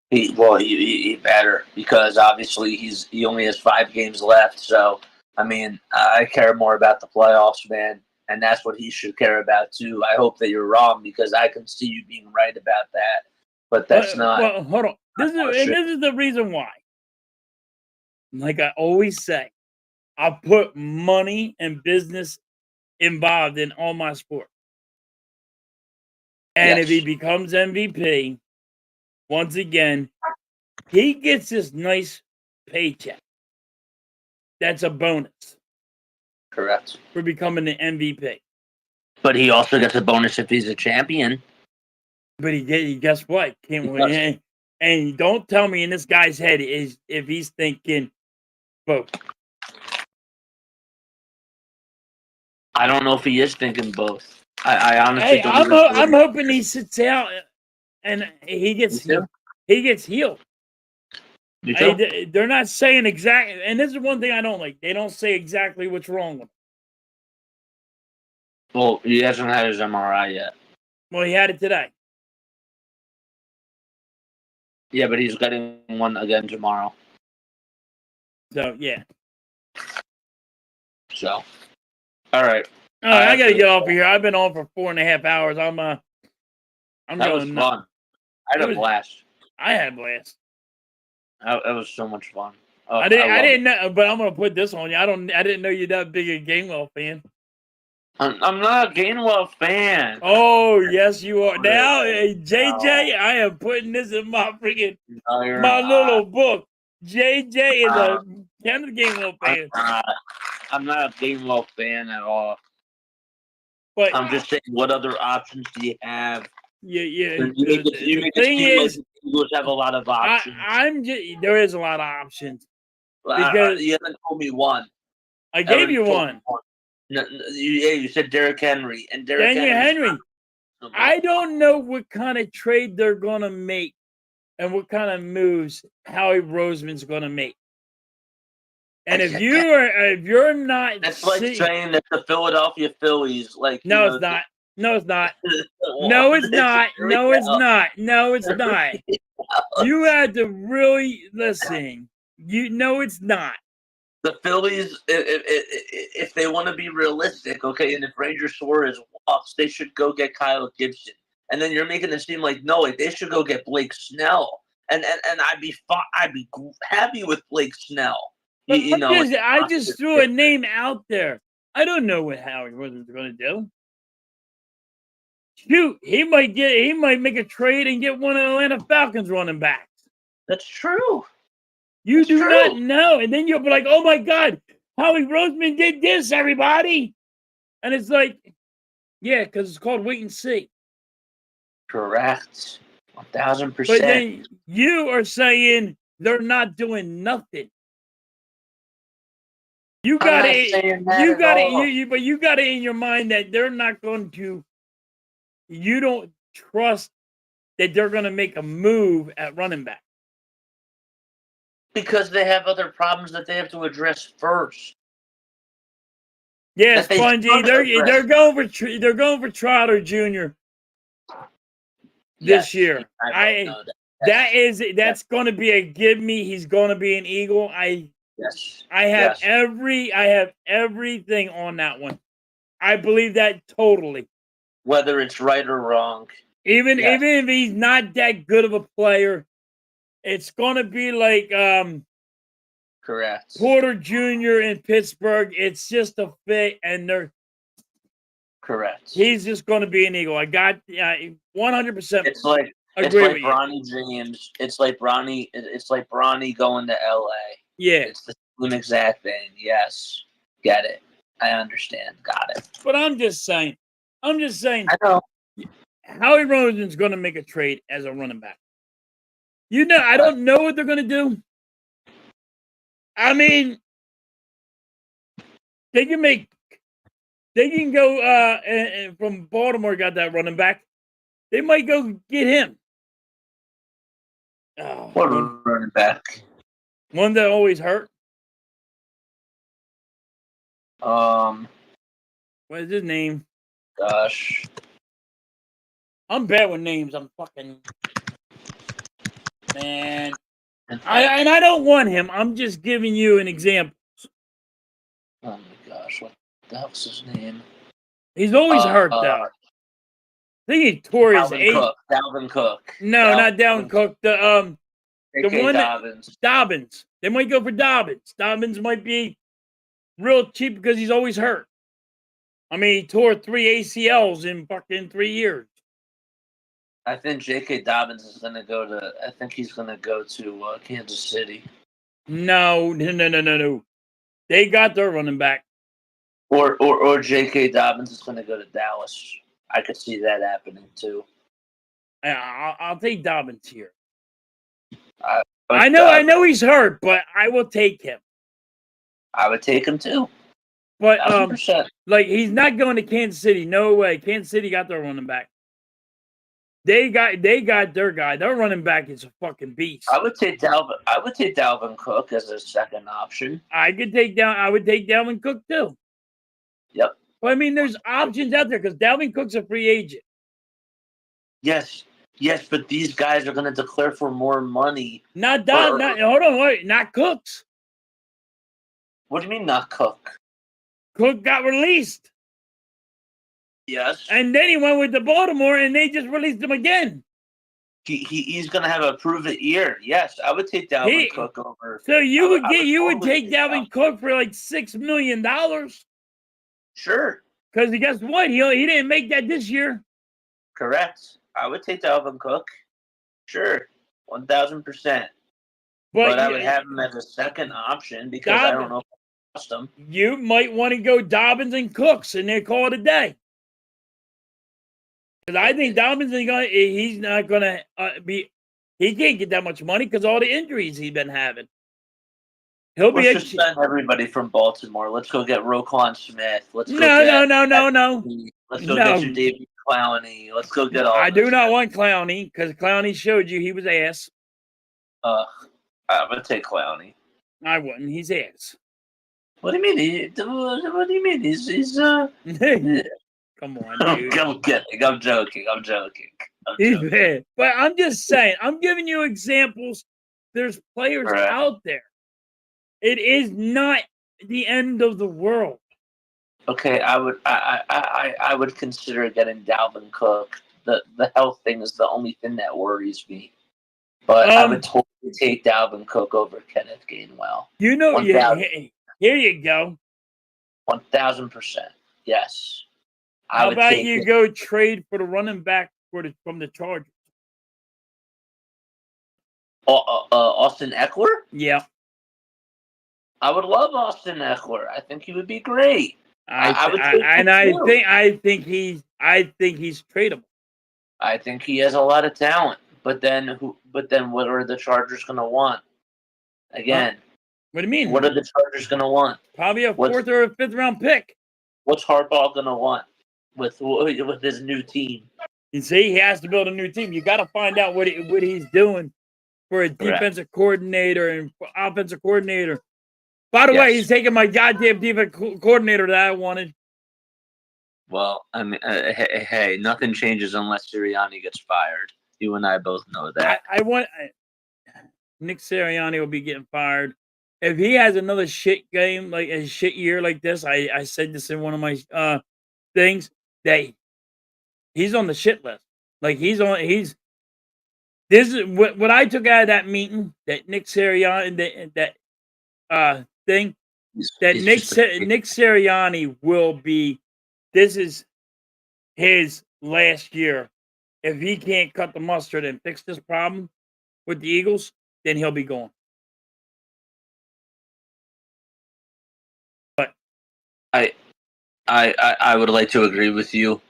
He better, because obviously he only has 5 games left. So I mean, I care more about the playoffs, man, and that's what he should care about too. I hope that you're wrong, because I can see you being right about that, but that's not. Well, hold on. This is the reason why. Like I always say, I put money and business involved in all my sports. And if he Yes. becomes MVP, once again, he gets this nice paycheck. That's a bonus Correct. for becoming an MVP. But he also gets a bonus if he's a champion. But guess what? Can't win. Yes. And don't tell me in this guy's head is if he's thinking both. I don't know if he is thinking both. I honestly Hey, don't. I'm hoping he sits out and he gets Me too. he gets healed. You too? They're not saying exactly, and this is one thing I don't like. They don't say exactly what's wrong with him. Well, he hasn't had his MRI yet. Well, he had it today. Yeah, but he's getting one again tomorrow. So yeah. So, all right. All right, I gotta get off of here. I've been on for 4.5 hours. I'm That was going nuts. fun. I had It a was- blast. I had a blast. That was so much fun. Oh, I didn't know, but I'm gonna put this on you. I didn't know you're that big a Gainwell fan. I'm not a Gainwell fan. Oh yes, you are. Now, Really? JJ, I am putting this in my freaking No, you're my not. little book. JJ is a Kenneth Gainwell fan. I'm not a Gainwell fan at all. But I'm just saying, what other options do you have? yeah. You The make it thing seem like is, the Eagles have a lot of options. I'm just there is a lot of options. Well, because- you haven't told me one. I gave you one. You said Derrick Henry and Derrick Daniel Henry. Henry. I don't know what kind of trade they're gonna make and what kind of moves Howie Roseman's gonna make. And if you're not, That's like saying that the Philadelphia Phillies, like no, it's not. No, it's not. No, it's not. No, it's not. No, it's not. You had to really listen. You know, it's not. The Phillies, if they want to be realistic, okay, and if Ranger Suarez walks, they should go get Kyle Gibson. And then you're making it seem like no, they should go get Blake Snell. And I'd be happy with Blake Snell. But I just threw a name out there. I don't know what Howie Roseman's going to do. Shoot, he might make a trade and get one of the Atlanta Falcons running backs. That's true. You That's do true. not know, and then you'll be like, "Oh my God, Howie Roseman did this, everybody!" And it's like, yeah, because it's called wait and see. Correct. 1000%. But then you are saying they're not doing nothing. You got it. You got it. But you got it in your mind that they're not going to. You don't trust that they're going to make a move at running back because they have other problems that they have to address first. Yes, Spongy. They're going for Trotter Jr. this year. That's going to be a give me. He's going to be an Eagle. I have everything on that one. I believe that totally. Whether it's right or wrong. Even if he's not that good of a player, it's going to be like correct. Porter Jr. in Pittsburgh. It's just a fit, and they're correct. He's just going to be an Eagle. I got 100%. It's like Bronny James. It's like Bronny. It's like Bronny going to LA. Yeah, it's the same exact thing. Yes, get it. I understand. Got it. But I'm just saying. I know. Howie Roseman's going to make a trade as a running back. I don't know what they're going to do. I mean, they can go and from Baltimore got that running back. They might go get him. Oh, what running back? One that always hurt. What is his name? Gosh. I'm bad with names. I'm fucking man. I don't want him. I'm just giving you an example. Oh my gosh, what the hell's his name? He's always hurt though. I think he tore his Dalvin Cook. No, not Dalvin Cook. The one Dobbins. Dobbins. They might go for Dobbins. Dobbins might be real cheap because he's always hurt. I mean, he tore 3 ACLs in fucking 3 years. I think J.K. Dobbins is going to go to. I think he's going to go to Kansas City, No. They got their running back. or J.K. Dobbins is going to go to Dallas. I could see that happening too. I'll take Dobbins here. But, I know he's hurt, but I will take him. I would take him too. But 100%. like he's not going to Kansas City. No way. Kansas City got their running back. They got their guy. Their running back is a fucking beast. I would take Dalvin Cook as a second option. I would take Dalvin Cook too. Yep. But I mean, there's options out there because Dalvin Cook's a free agent. Yes, but these guys are going to declare for more money. Hold on, wait, not Cooks. What do you mean, not Cook? Cook got released, Yes, and then he went with the Baltimore, and they just released him again. he's going to have a proven year. Yes, I would take Dalvin Cook over. So you would totally take Dalvin Cook for like $6 million. Sure. Because guess what? He didn't make that this year. Correct. I would take Dalvin Cook. Sure, 1,000%. But I would have him as a second option because I don't know if I trust him. You might want to go Dobbins and Cooks, and they call it a day. Because I think Dobbins he's not gonna be. He can't get that much money because all the injuries he's been having. Let's just send everybody from Baltimore. Let's go get Roquan Smith. Let's go No. Let's go get your David Clowney. Let's go get all. I do not want Clowney because Clowney showed you he was ass. I'm gonna take Clowney. I wouldn't. He's ass. What do you mean? What do you mean? He's Come on, dude. I'm kidding. I'm joking. He's bad. But I'm just saying. I'm giving you examples. There's players out there. It is not the end of the world. Okay, I would consider getting Dalvin Cook. The health thing is the only thing that worries me. But I would totally take Dalvin Cook over Kenneth Gainwell. Here you go. 1,000%. Yes. How about you go trade for the running back from the Chargers? Austin Eckler? Yeah. I would love Austin Eckler. I think he would be great. I think he's tradable. I think he has a lot of talent. But then what are the Chargers going to want? Again. What do you mean? What are the Chargers going to want? Probably a 4th or a 5th round pick. What's Harbaugh going to want with his new team? You see, he has to build a new team. You got to find out what he's doing for a defensive coordinator and offensive coordinator. By the way, he's taking my goddamn defensive coordinator that I wanted. Well, I mean, hey, nothing changes unless Sirianni gets fired. You and I both know that. Nick Sirianni will be getting fired. If he has another shit game, like a shit year like this, I said this in one of my things, that he's on the shit list. Like this is what I took out of that meeting, that Nick Sirianni, Nick Sirianni will be, this is his last year. If he can't cut the mustard and fix this problem with the Eagles, then he'll be gone. But I would like to agree with you.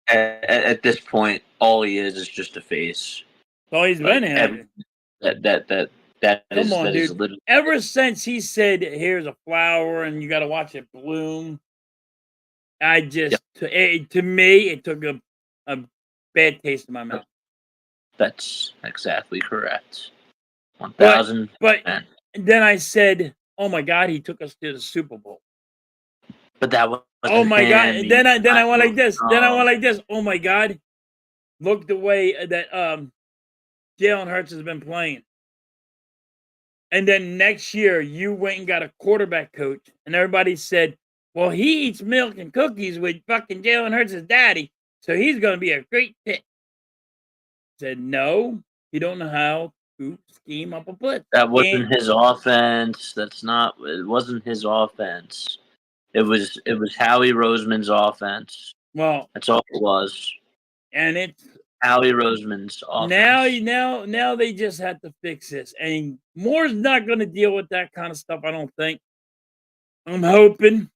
At this point, all he is just a face. All he's been having. That Come on, dude. is literally. Ever since he said, "Here's a flower, and you got to watch it bloom," to me, it took a bad taste in my mouth. That's exactly correct. 1,000. But then I said, "Oh my God, he took us to the Super Bowl." But that was. Oh my God! Then I went like this. Oh my God! Look the way that Jalen Hurts has been playing. And then next year, you went and got a quarterback coach, and everybody said, "Well, he eats milk and cookies with fucking Jalen Hurts' daddy, so he's going to be a great fit." I said, "No, you don't know how to scheme up a blitz." That wasn't his offense. It wasn't his offense. It was Howie Roseman's offense. Well, that's all it was. And it's Howie Roseman's offense. Now they just have to fix this. And Moore's not going to deal with that kind of stuff, I don't think. I'm hoping.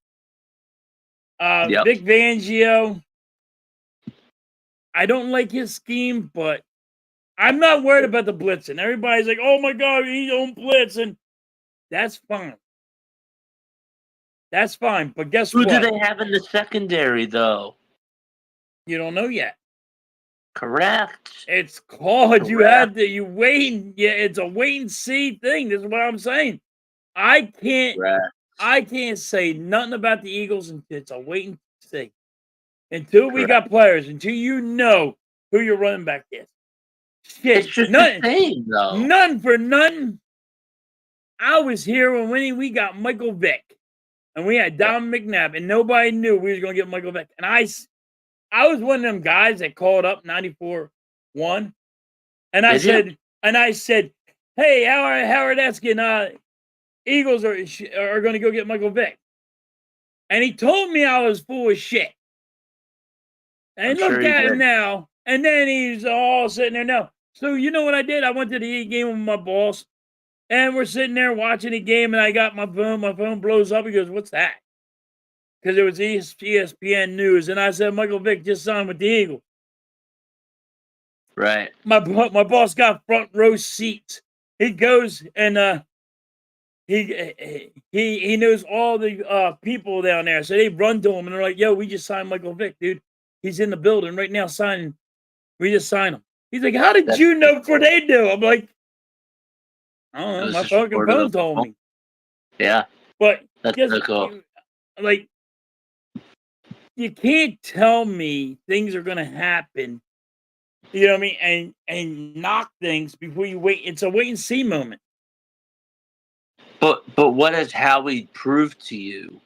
Yep. Vic Fangio, I don't like his scheme, but I'm not worried about the blitzing. Everybody's like, oh my God, he don't blitz. And that's fine. That's fine. But guess Who what? do they have in the secondary, though? You don't know yet. Correct. It's called. You Correct. had to. You wait. Yeah, it's a wait and see thing. This is what I'm saying. I can't. Correct. I can't say nothing about the Eagles until it's a wait and see. Until we Correct. got players. Until you know who your running back is. Shit. It's just None. the same, though. None for none. I was here when we got Michael Vick, and we had Don McNabb, and nobody knew we was gonna get Michael Vick. And I was one of them guys that called up 94-1, and I Did you? said, hey, Howard Eskin, Eagles are going to go get Michael Vick, and he told me I was full of shit. And I'm look sure he at him did. now, and then he's all sitting there now. So you know what I did? I went to the game with my boss, and we're sitting there watching the game, and I got my phone. My phone blows up. He goes, "What's that?" Because it was ESPN News, and I said Michael Vick just signed with the Eagles. Right. My boss got front row seats. He goes and he knows all the people down there, so they run to him and they're like, "Yo, we just signed Michael Vick, dude. He's in the building right now signing. We just signed him." He's like, "How did you know before they do?" I'm like, "I don't know. This My is fucking part of phone the- told me." Yeah. But That's just so cool. like, you can't tell me things are gonna happen. You know what I mean? And knock things before you wait. It's a wait and see moment. But what has Howie proved to you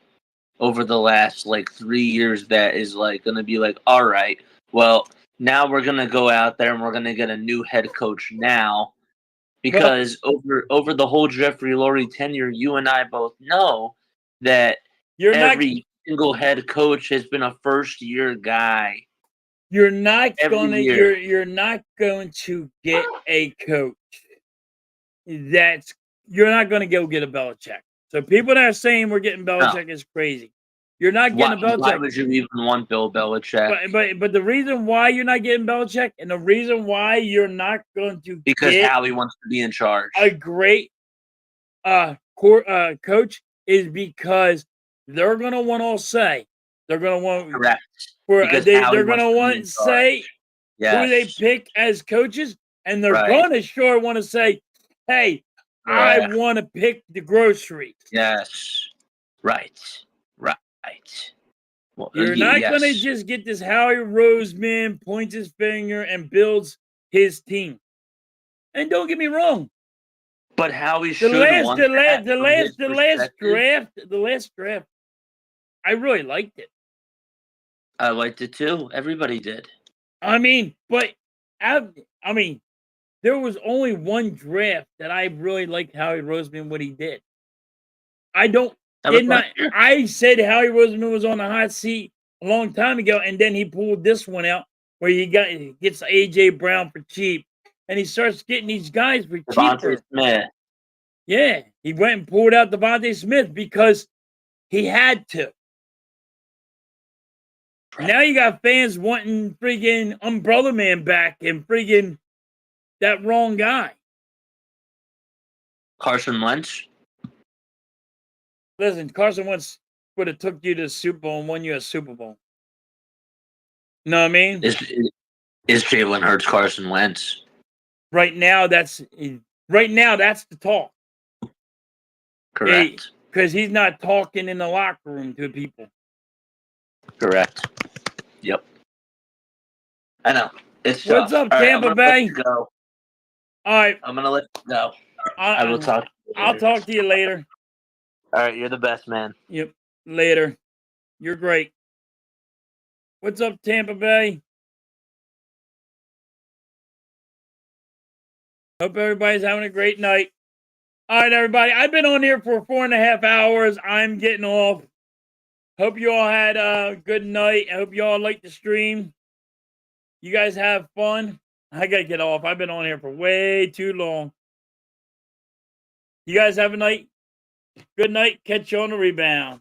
over the last 3 years that is going to be all right, well, now we're going to go out there and we're going to get a new head coach now, because over the whole Jeffrey Lurie tenure, you and I both know that every single head coach has been a first year guy. You're not Every gonna year. you're not going to get a coach you're not gonna go get a Belichick. So people that are saying we're getting Belichick is crazy. You're not getting a Why Belichick. would you even want Bill Belichick? But the reason why you're not getting Belichick, and the reason why you're not going to Because get Howie wants to be in charge. a great coach is because they're gonna want to say they're gonna want Correct. for Because they're Howie gonna wants to be want in to say who they Yes. pick as coaches, and they're Right. gonna sure want to say, "Hey, I Yeah. want to pick the groceries." Yes. Right. Well, You're not gonna just get this Howie Roseman points his finger and builds his team. And don't get me wrong, But Howie the should last want that from his perspective. the last draft, I really liked it. I liked it too. Everybody did. I mean, but there was only one draft that I really liked Howie Roseman what he did. I said Howie Roseman was on the hot seat a long time ago, and then he pulled this one out where he gets AJ Brown for cheap, and he starts getting these guys for Devontae cheaper. Smith. Yeah, he went and pulled out Devontae Smith because he had to. Now you got fans wanting friggin' Umbrella Man back and friggin' that wrong guy. Carson Wentz. Listen, Carson Wentz would have took you to the Super Bowl and won you a Super Bowl. Know what I mean? Is Jalen Hurts Carson Wentz? Right now, that's the talk. Correct. Because he's not talking in the locker room to people. Correct. Yep. I know. It's What's tough. up, All right, Tampa I'm gonna let Bay? you go. All right. I'm gonna let you go. I will talk to you later. I'll talk to you later. All right, you're the best, man. Yep. Later. You're great. What's up, Tampa Bay? Hope everybody's having a great night. All right, everybody. I've been on here for 4.5 hours. I'm getting off. Hope you all had a good night. I hope you all liked the stream. You guys have fun. I gotta get off. I've been on here for way too long. You guys have a night. Good night. Catch you on the rebound.